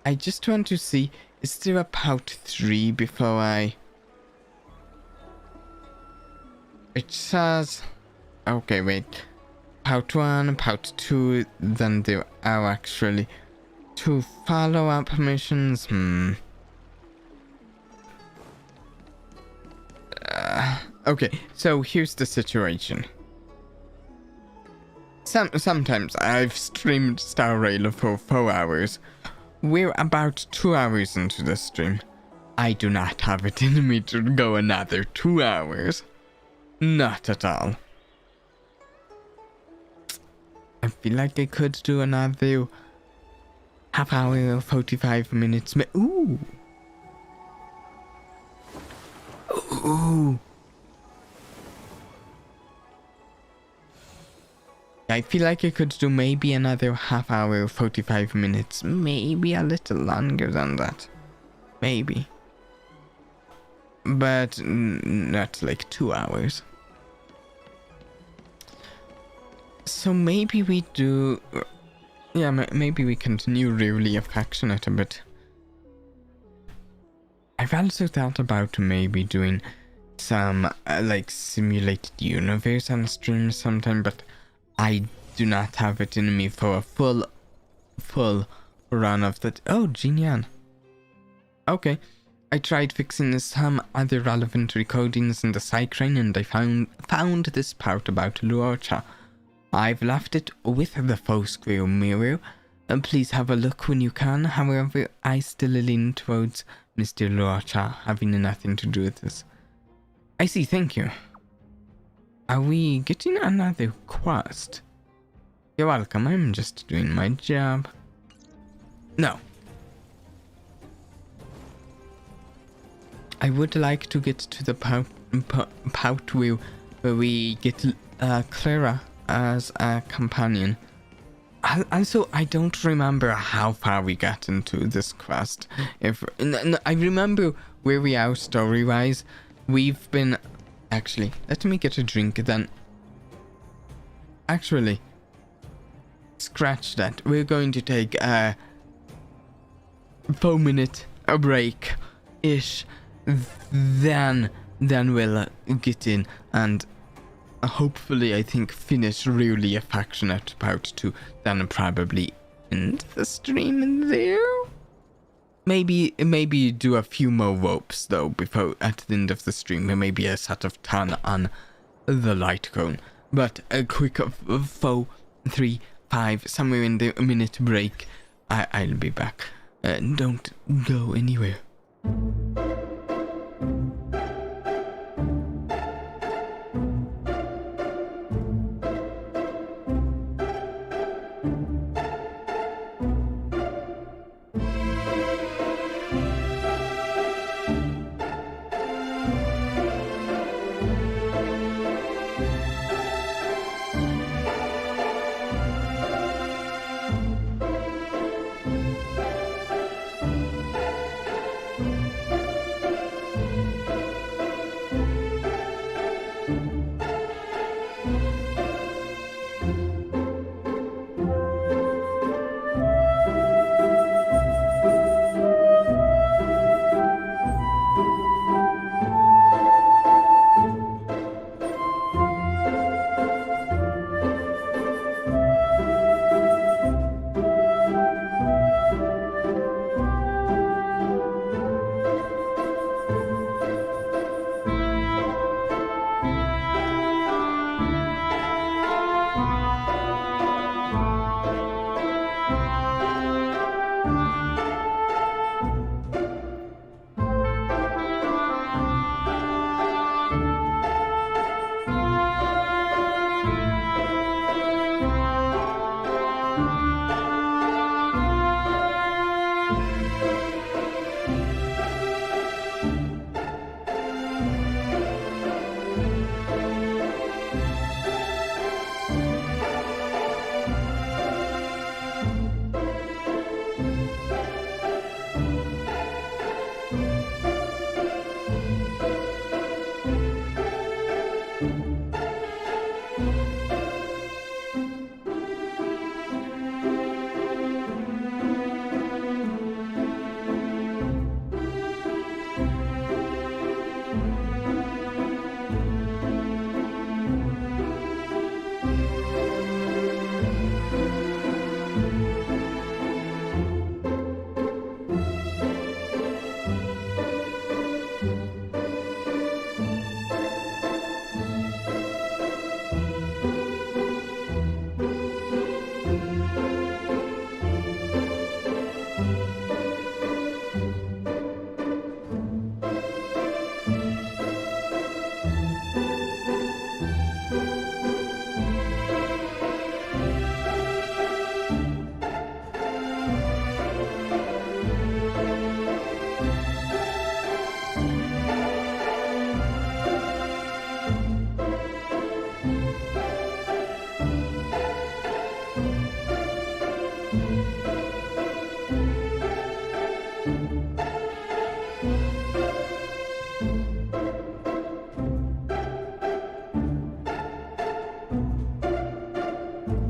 I just want to see, is there a pout 3 before I... It says... Okay, wait. Pout 1, pout 2, then there are actually 2 follow-up missions. Okay, so here's the situation. Sometimes I've streamed Star Rail for 4 hours. We're about 2 hours into the stream. I do not have it in me to go another 2 hours. Not at all. I feel like I could do another half hour, 45 minutes. Ooh. Ooh. I feel like I could do maybe another half hour, 45 minutes. Maybe a little longer than that. Maybe. But not like 2 hours. So maybe we do... Yeah, maybe we continue really affectionate a bit. I've also thought about maybe doing some like simulated universe on stream sometime, but I do not have it in me for a full run of that. Oh, Jinyan. Okay. I tried fixing some other relevant recordings in the Cycrane and I found this part about Luocha. I've left it with the Foursquare mirror. Please have a look when you can. However, I still lean towards Mr. Luocha having nothing to do with this. I see, thank you. Are we getting another quest? You're welcome, I'm just doing my job. No. I would like to get to the pout wheel where we get Clara as a companion. Also, I don't remember how far we got into this quest. I remember where we are story-wise. We've been... Actually, let me get a drink then. Actually, scratch that. We're going to take a 4-minute break-ish. Then we'll get in and hopefully, I think, finish really affectionate part 2. Then probably end the stream there. Maybe do a few more ropes though before at the end of the stream. Maybe a set of 10 on the light cone. But a quick 4, 3, 5, somewhere in the minute break. I'll be back. Don't go anywhere.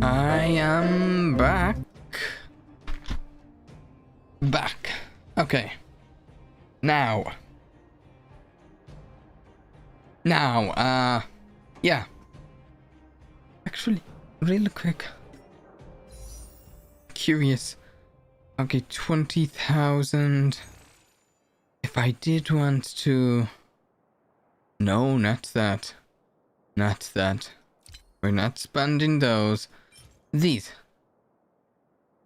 I am back. Okay. Now, yeah. Actually, real quick. Curious. Okay, 20,000. If I did want to... No, not that. Not that. We're not spending those. These.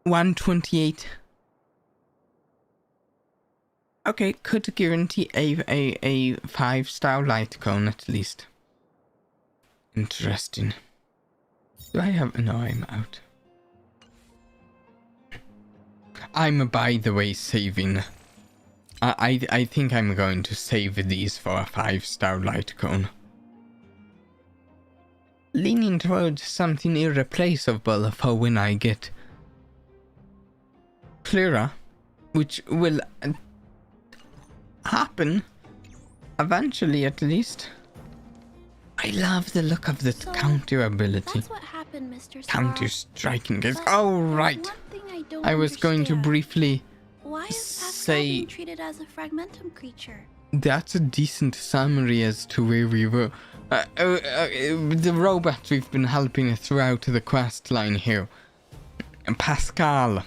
128. Okay, could guarantee a 5-star light cone at least. Interesting. Do I have... No, I'm out. I'm, by the way, saving I think I'm going to save these for a 5-star light cone. Leaning towards something irreplaceable for when I get clearer, which will happen eventually, at least. I love the look of the counter ability. That's what happened, Mr. Counter Spark. striking is. Oh, right. I was going to briefly Why is Pascal say being treated as a fragmentum creature? that's a decent summary as to where we were. The robot we've been helping throughout the quest line here, Pascal.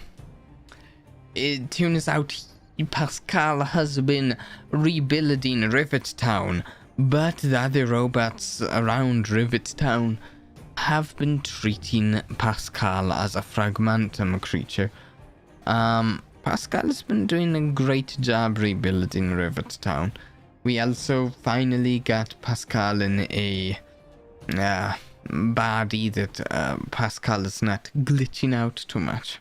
It turns out Pascal has been rebuilding Rivet Town, but the other robots around Rivet Town have been treating Pascal as a fragmentum creature. Pascal has been doing a great job rebuilding Rivet Town. We also finally got Pascal in a baddie that Pascal is not glitching out too much.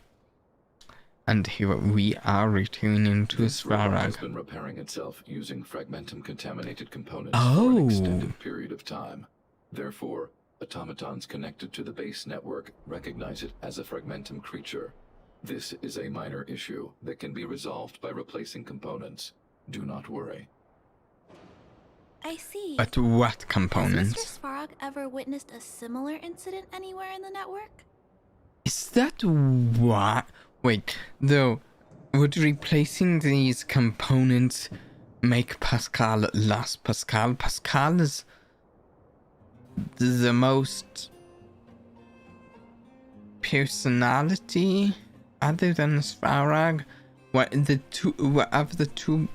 And here we are returning to Svarag. Has been repairing itself using fragmentum contaminated components for Oh. an extended period of time. Therefore, automatons connected to the base network recognize it as a fragmentum creature. This is a minor issue that can be resolved by replacing components. Do not worry. I see. But what Has components? Mr. Svarog ever witnessed a similar incident anywhere in the network? Is that what? Wait, though, would replacing these components make Pascal less Pascal? Pascal is the most personality other than Svarag. What the two of the two?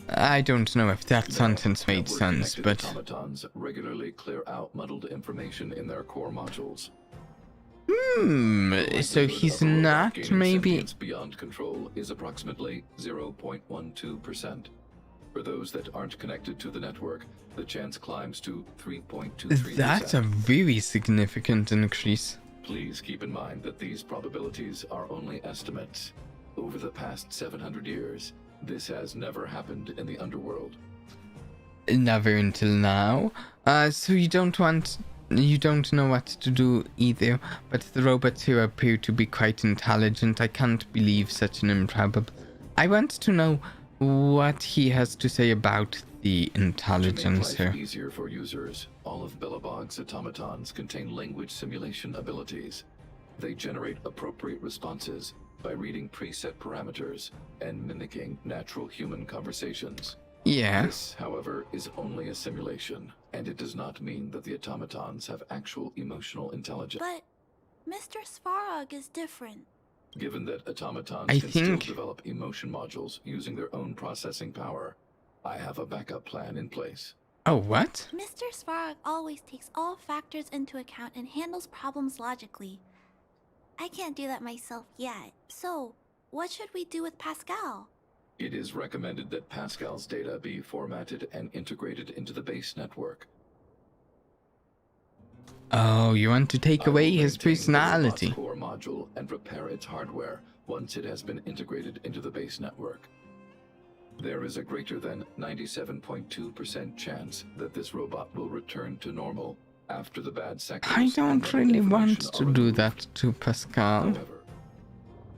I don't know if that sentence made sense, but Automatons regularly clear out muddled information in their core modules. So he's not Gaining maybe. sentience beyond control is approximately 0.12%. For those that aren't connected to the network, the chance climbs to 3.23%. That's a very significant increase. Please keep in mind that these probabilities are only estimates. Over the past 700 years, this has never happened in the underworld. Never until now. So you don't know what to do either, but the robots here appear to be quite intelligent. I can't believe such an improbable. I want to know what he has to say about the intelligence To make life here. easier for users, all of Bellabog's automatons contain language simulation abilities. They generate appropriate responses by reading preset parameters and mimicking natural human conversations. Yeah. This, however, is only a simulation, and it does not mean that the automatons have actual emotional intelligence. But Mr. Svarog is different. Given that automatons I can think- still develop emotion modules using their own processing power, I have a backup plan in place. Oh, what? Mr. Svarog always takes all factors into account and handles problems logically. I can't do that myself yet. So, what should we do with Pascal? It is recommended that Pascal's data be formatted and integrated into the base network. Oh, you want to take I will away his maintain the personality. robot's core module and repair its hardware once it has been integrated into the base network. There is a greater than 97.2% chance that this robot will return to normal after the bad sectors. I and don't other really information want are to do removed. that to Pascal.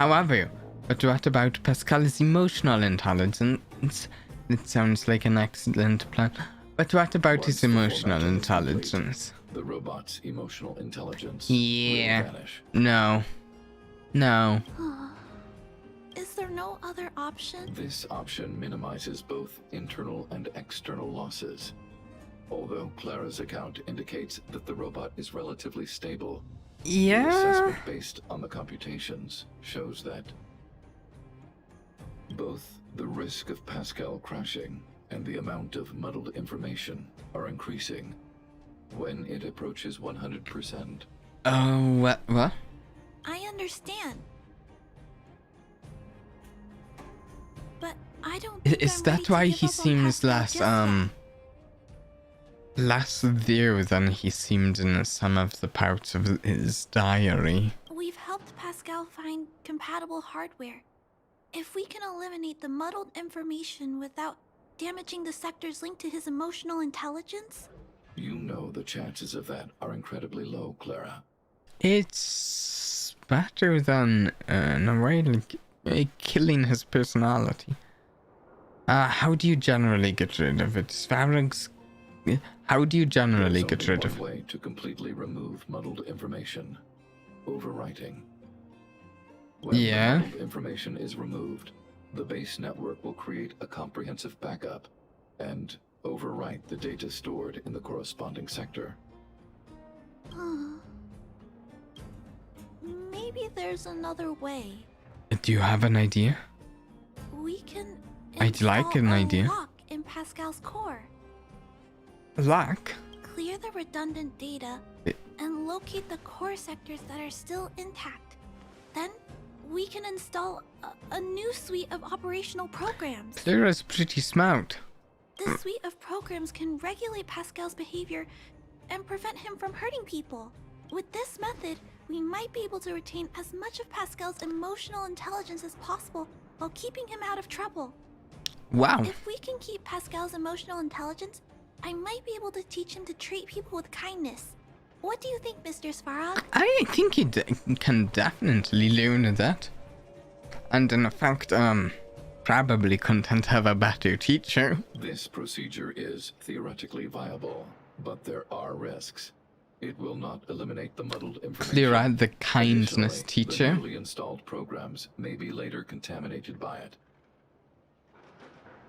However, But what about Pascal's emotional intelligence? It sounds like an excellent plan. But what about Once his the emotional formatting is complete, intelligence? the robot's emotional intelligence Yeah. will vanish. No. No. Is there no other option? This option minimizes both internal and external losses. Although Clara's account indicates that the robot is relatively stable, the Yeah. assessment based on the computations shows that both the risk of Pascal crashing and the amount of muddled information are increasing. When it approaches 100%, Oh, what? I understand. But I don't think Is I'm that ready to why give he up on seems Pascal less, just yet. less there than he seemed in some of the parts of his diary? We've helped Pascal find compatible hardware. If we can eliminate the muddled information without damaging the sectors linked to his emotional intelligence? You know the chances of that are incredibly low, Clara. It's better than in a way like killing his personality. How do you generally get rid of it? Spharag's. How do you generally get rid of it? There's only one way to completely remove muddled information: overwriting. When the muddled information is removed, the base network will create a comprehensive backup and overwrite the data stored in the corresponding sector. Maybe there's another way. Do you have an idea? We can I'd like an idea. Lock in Pascal's core. Lock? Clear the redundant data and locate the core sectors that are still intact. Then we can install a new suite of operational programs. Clara's pretty smart. This suite of programs can regulate Pascal's behavior and prevent him from hurting people. With this method, we might be able to retain as much of Pascal's emotional intelligence as possible while keeping him out of trouble. Wow. If we can keep Pascal's emotional intelligence, I might be able to teach him to treat people with kindness. What do you think, Mr. Svarog? I think he can definitely learn that. And in fact, probably couldn't have a better teacher. This procedure is theoretically viable, but there are risks. It will not eliminate the muddled information. Clara, the kindness teacher. The newly installed programs may be later contaminated by it.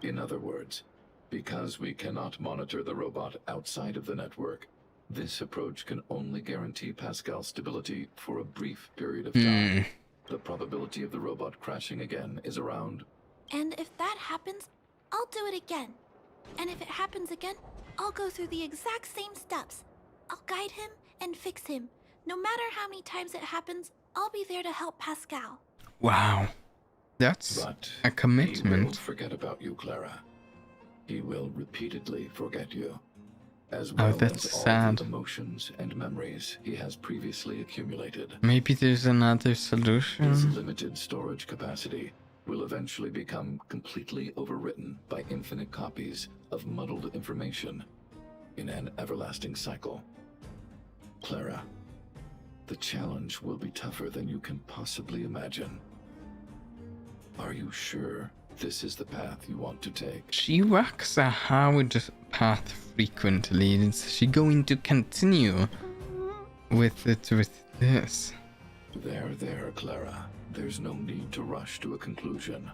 In other words, because we cannot monitor the robot outside of the network, this approach can only guarantee Pascal's stability for a brief period of time. The probability of the robot crashing again is around. And if that happens, I'll do it again. And if it happens again, I'll go through the exact same steps. I'll guide him and fix him. No matter how many times it happens, I'll be there to help Pascal. Wow. That's a commitment. He won't forget about you, Clara. He will repeatedly forget you, as well that's as all sad. the emotions and memories he has previously accumulated. Maybe there's another His solution. limited storage capacity will eventually become completely overwritten by infinite copies of muddled information in an everlasting cycle. Clara, the challenge will be tougher than you can possibly imagine. Are you sure this is the path you want to take? She walks a hard path frequently. Is she going to continue with this? There, Clara. There's no need to rush to a conclusion.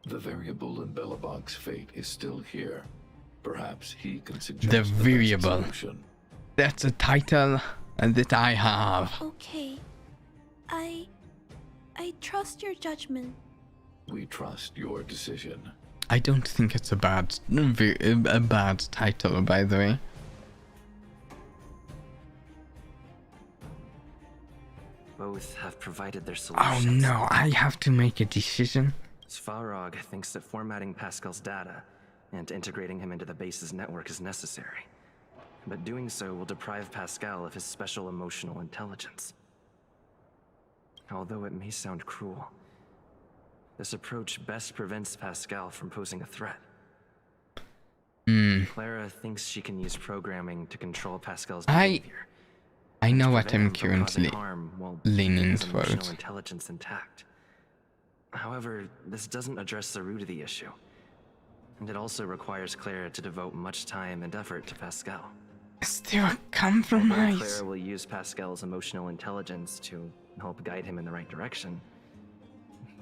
The variable in Belobog's fate is still here. Perhaps he can suggest The best variable. solution. That's a title that I have. Okay. I trust your judgment. We trust your decision. I don't think it's a bad title, by the way. Both have provided their Oh solutions. no, I have to make a decision. Svarog thinks that formatting Pascal's data and integrating him into the base's network is necessary. But doing so will deprive Pascal of his special emotional intelligence. Although it may sound cruel, this approach best prevents Pascal from posing a threat. Clara thinks she can use programming to control Pascal's behavior. I know what prevent I'm him from causing currently harm while leaning keeping his emotional towards. intelligence intact. However, this doesn't address the root of the issue. And it also requires Clara to devote much time and effort to Pascal. Is there a Although compromise? Clara will use Pascal's emotional intelligence to help guide him in the right direction,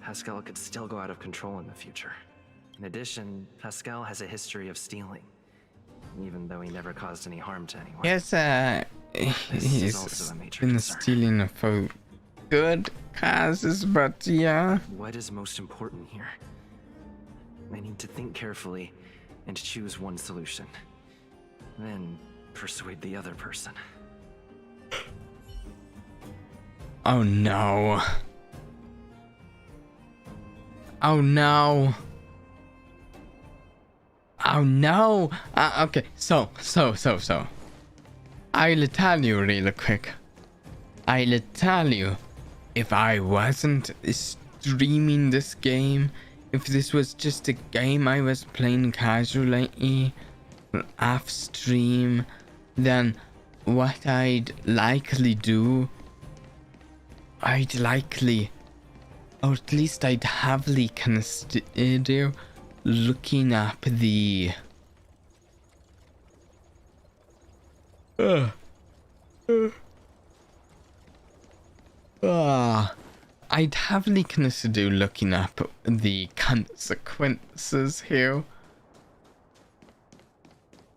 Pascal could still go out of control in the future. In addition, Pascal has a history of stealing, even though he never caused any harm to anyone. Yes, he's also a major been concern. stealing for good causes, but yeah. What is most important here? I need to think carefully and choose one solution. Then persuade the other person. Oh no. Oh no. Oh no. Okay, so. I'll tell you real quick. I'll tell you, if I wasn't streaming this game, if this was just a game I was playing casually off stream, then what I'd likely do, or at least I'd heavily consider looking up the I'd heavily consider looking up the consequences here,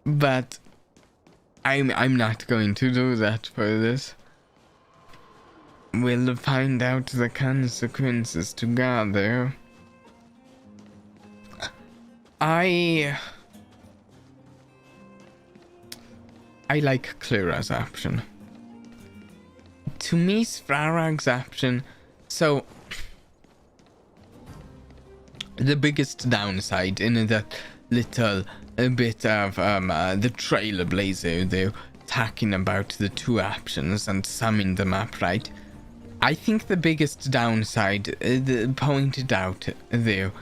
but I'm not going to do that for this. We'll find out the consequences together. I like Klira's option. To me, Svarag's option. So, the biggest downside in that little bit of the Trailblazer there, talking about the two options and summing them up, right? I think the biggest downside pointed out there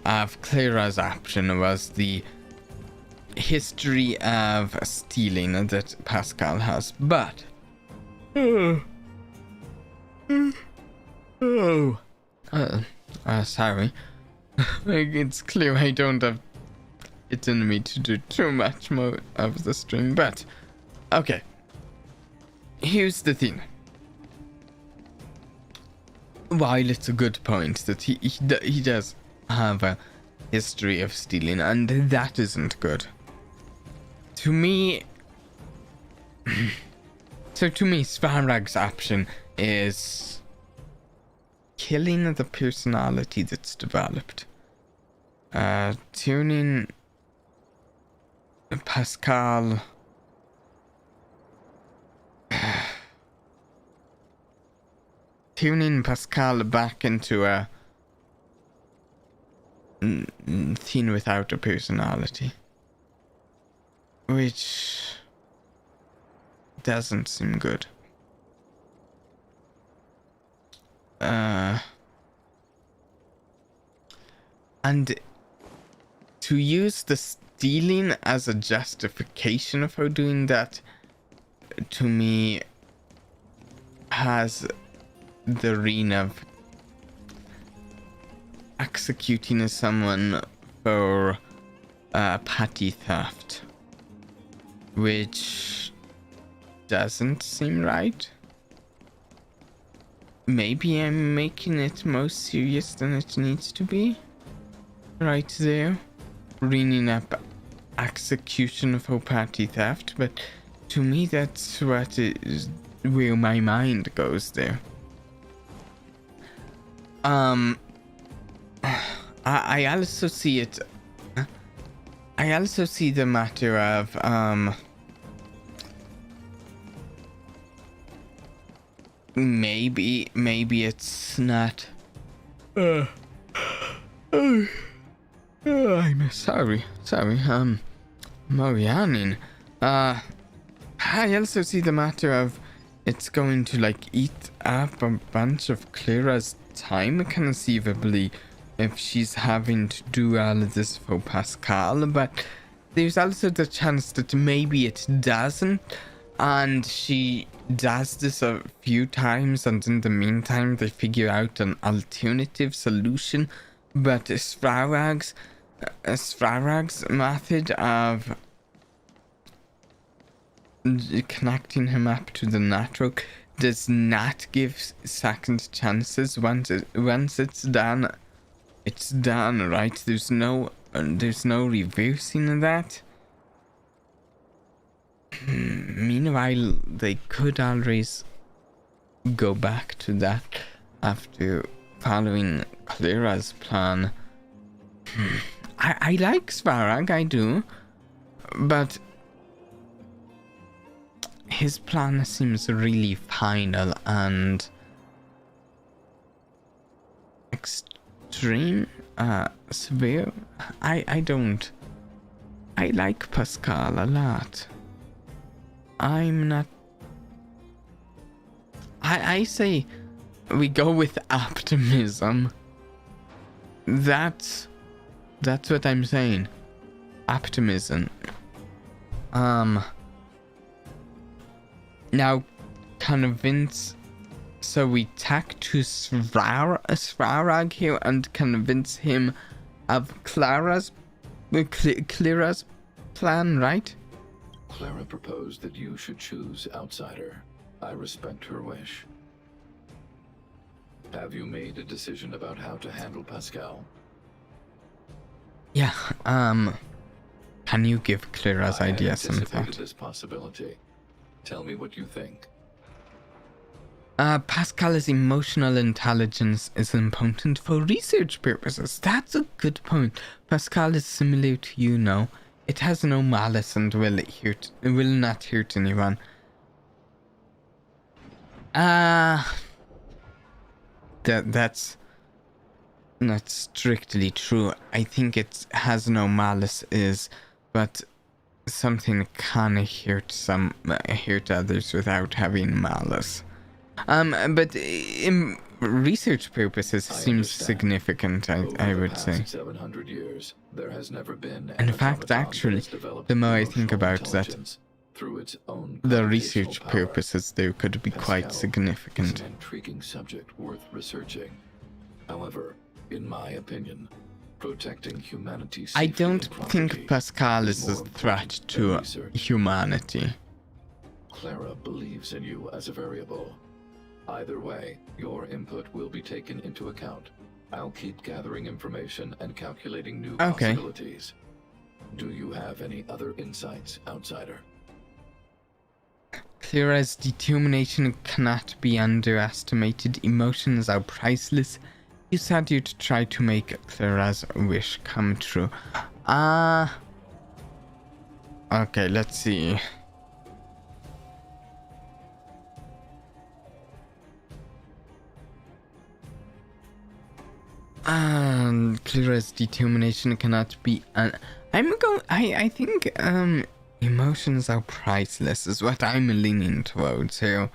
of Klira's option was the history of stealing that Pascal has, but sorry. It's clear I don't have it in me to do too much more of the stream, but okay. Here's the thing. While it's a good point that he does have a history of stealing, and that isn't good. To me, Svarag's option is killing the personality that's developed. Tuning Pascal. Tuning Pascal back into a thing without a personality, which doesn't seem good. And to use the stealing as a justification for doing that, to me, has the ring of executing someone for petty theft, which doesn't seem right. Maybe I'm making it more serious than it needs to be. Right there, ringing up execution for petty theft, but to me that's what is where my mind goes there. I also see it. I also see the matter of maybe it's not. I'm sorry. Morianin. I also see the matter of it's going to like eat up a bunch of Klira's time, conceivably, if she's having to do all of this for Pascal, but there's also the chance that maybe it doesn't, and she does this a few times, and in the meantime they figure out an alternative solution. But Svarag's method of connecting him up to the network does not give second chances. Once it's done, it's done, right? There's no reversing that. Meanwhile, they could always go back to that after following Klira's plan. I like Svarag, I do, but his plan seems really final and extreme, severe. I like Pascal a lot. I'm not. I say we go with optimism that's what I'm saying. Optimism. Now convince. So we tack to Svarag here and convince him of Clara's plan, right? Clara proposed that you should choose outsider. I respect her wish. Have you made a decision about how to handle Pascal? Yeah, can you give Clara's idea some I thought? anticipated this possibility. Tell me what you think. Pascal's emotional intelligence is important for research purposes. That's a good point. Pascal is similar to you now. It has no malice and will not hurt anyone. That's not strictly true. I think it has no malice but something can hurt others without having malice. But in research purposes seems significant, I would say. 700 years, there has never been In fact, actually, the more I think about that, through its own the research purposes there could be quite significant. It's an intriguing subject worth researching. However, in my opinion, protecting humanity's I safety don't and property think Pascal is a threat to humanity. Clara believes in you as a variable. Either way, your input will be taken into account. I'll keep gathering information and calculating new possibilities. Do you have any other insights, outsider? Clara's determination cannot be underestimated. Emotions are priceless. You said you'd try to make Clara's wish come true. Okay, let's see. Clara's determination cannot be. I think emotions are priceless is what I'm leaning towards here.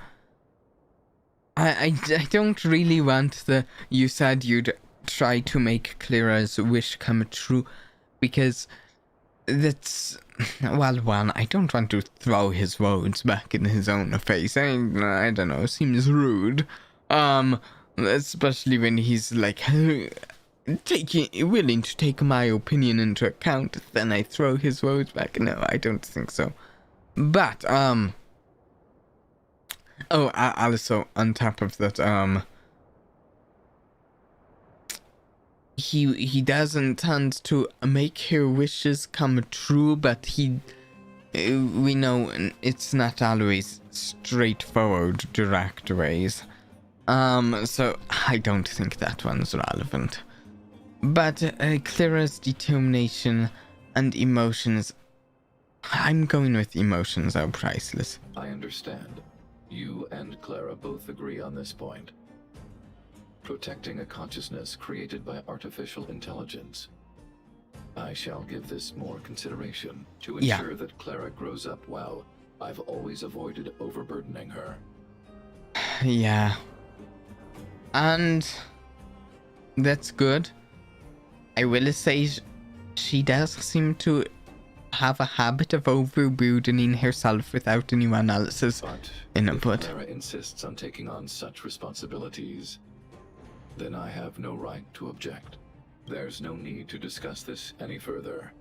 I don't really want you said you'd try to make Clara's wish come true, because that's, well, one, I don't want to throw his words back in his own face. I don't know, seems rude. Especially when he's like willing to take my opinion into account, then I throw his words back. No, I don't think so. But also on top of that, he does intend to make her wishes come true, but we know it's not always straightforward, direct ways. So I don't think that one's relevant. But Clara's determination and emotions, I'm going with emotions are priceless. I understand. You and Clara both agree on this point. Protecting a consciousness created by artificial intelligence. I shall give this more consideration to ensure that Clara grows up well. I've always avoided overburdening her. Yeah. And that's good. I will say she does seem to have a habit of overburdening herself without anyone else's input. If Clara insists on taking on such responsibilities, then I have no right to object. There's no need to discuss this any further.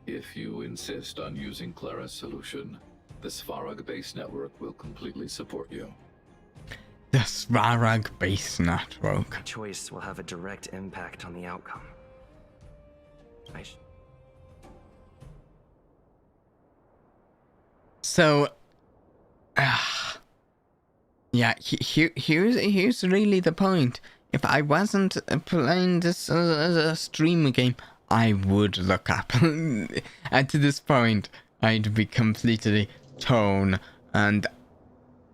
If you insist on using Clara's solution, the Svarag base network will completely support you. The Svarag base network. My choice will have a direct impact on the outcome. So, yeah, here's really the point. If I wasn't playing this as a stream game, I would look up. At this point, I'd be completely torn and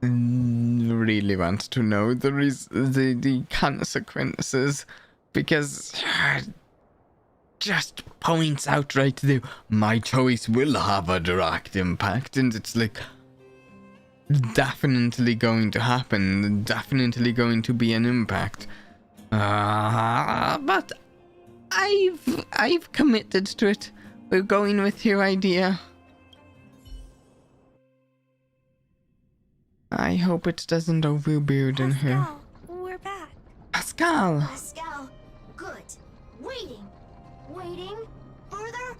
really want to know the consequences, because just points out right there, my choice will have a direct impact, and it's like definitely going to happen, definitely going to be an impact. But I've committed to it. We're going with your idea. I hope it doesn't overburden her. Pascal, we're back. Pascal! Pascal, good. Waiting. Further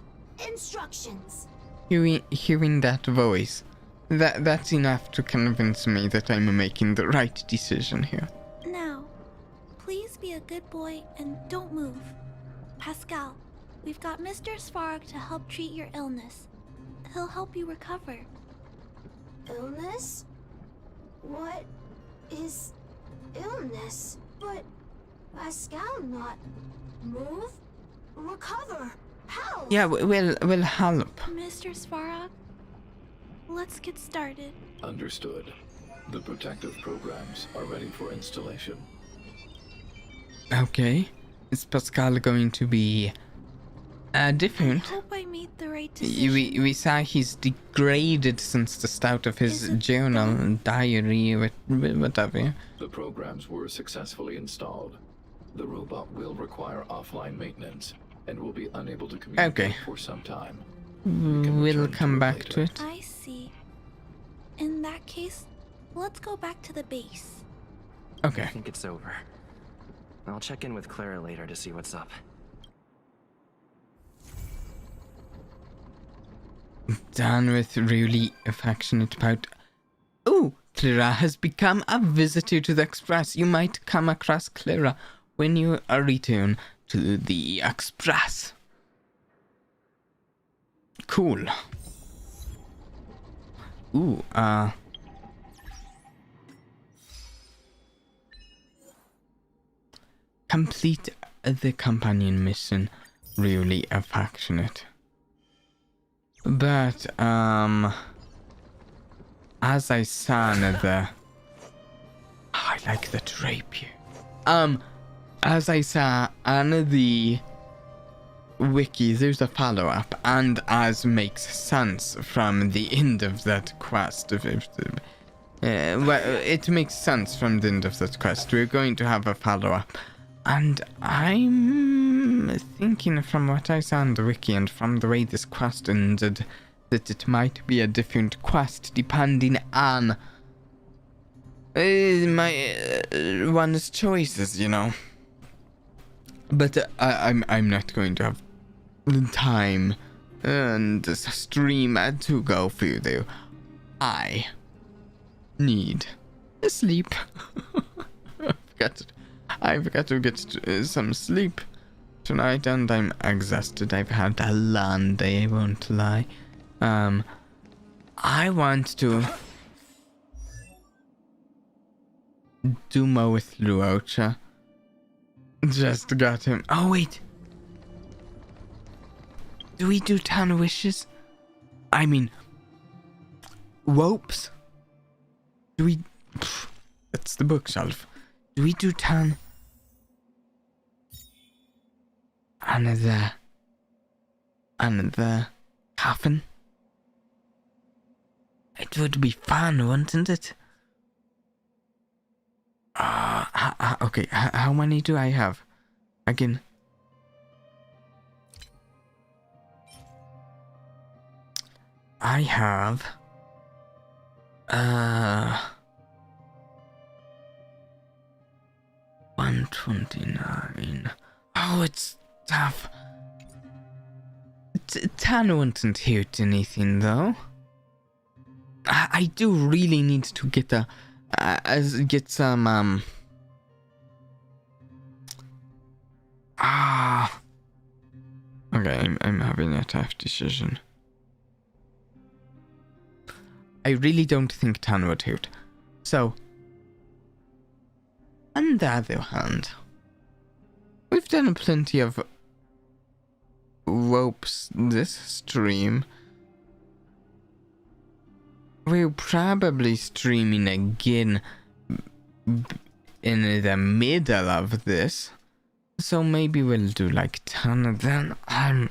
instructions. Hearing that voice, that's enough to convince me that I'm making the right decision here. Now, please be a good boy and don't move. Pascal, we've got Mr. Svarog to help treat your illness. He'll help you recover. Illness? What is illness? But Pascal not move? Recover? How? Yeah, we'll help. Mr. Svarog, let's get started. Understood. The protective programs are ready for installation. Okay. Is Pascal going to be different? I hope I made the right decision. We saw he's degraded since the start of his journal, diary, whatever. The programs were successfully installed. The robot will require offline maintenance and will be unable to communicate for some time. We'll come back to it. I see. In that case, let's go back to the base. Okay. I think it's over. I'll check in with Clara later to see what's up. Done with really affectionate pout. Oh, Clara has become a visitor to the Express. You might come across Clara when you return to the Express. Cool. Ooh, complete the companion mission. Really affectionate. But, as I saw the... I like that rapier. As I saw on the wiki, there's a follow-up, and as makes sense from the end of that quest, it makes sense from the end of that quest. We're going to have a follow-up, and I'm thinking from what I saw on the wiki and from the way this quest ended, that it might be a different quest depending on one's choices, you know. But I'm not going to have time and stream to go through there. I need sleep. I've got to get some sleep tonight, and I'm exhausted. I've had a long day, I won't lie. I want to do more with Luocha. Just got him. Oh, wait. Do we do 10 wishes? I mean, ropes? Do we... That's the bookshelf. Do we do 10? Another coffin? It would be fun, wouldn't it? Okay, how many do I have? Again. I have... 129. Oh, it's tough. 10 wouldn't hurt anything, though. I do really need to get some, Okay, I'm having a tough decision. I really don't think 10 would hurt. So, on the other hand, we've done plenty of ropes this stream. We're probably streaming again in the middle of this. So maybe we'll do like 10 then. I'm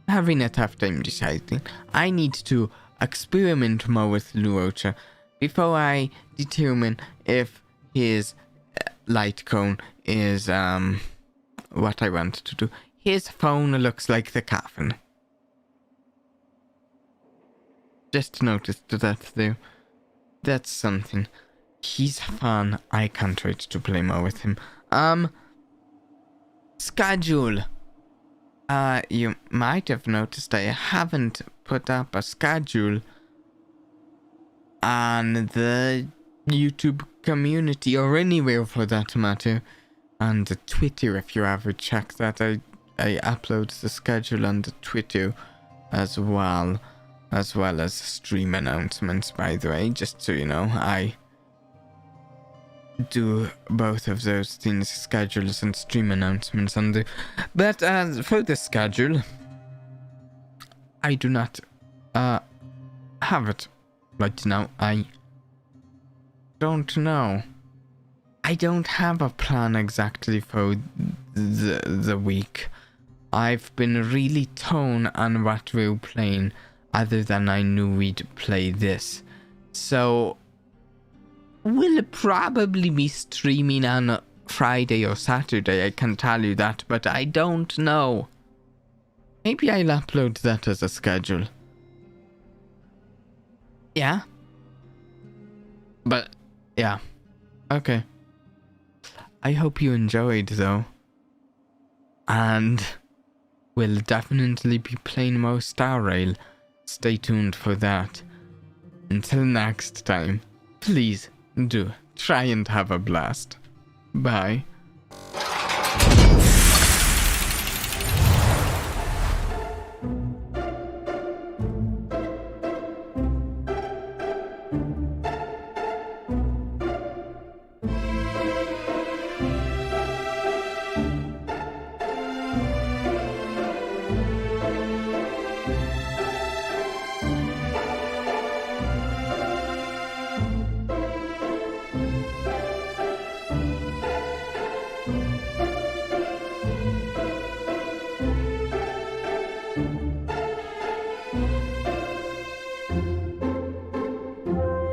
having a tough time deciding. I need to experiment more with Luocha before I determine if his light cone is what I wanted to do. His phone looks like the coffin. Just noticed that though. That's something. He's fun. I can't wait to play more with him. Schedule. You might have noticed I haven't put up a schedule on the YouTube community, or anywhere for that matter, and the Twitter. If you ever check that, I upload the schedule on the Twitter as well as stream announcements, by the way, just so you know. I do both of those things, schedules and stream announcements on the... But for the schedule, I do not have it right now. I don't know. I don't have a plan exactly for the week. I've been really torn on what we're playing, other than I knew we'd play this. So we'll probably be streaming on Friday or Saturday, I can tell you that, but I don't know. Maybe I'll upload that as a schedule. Yeah? But, yeah. Okay. I hope you enjoyed, though. And we'll definitely be playing more Star Rail. Stay tuned for that. Until next time, please do try and have a blast. Bye.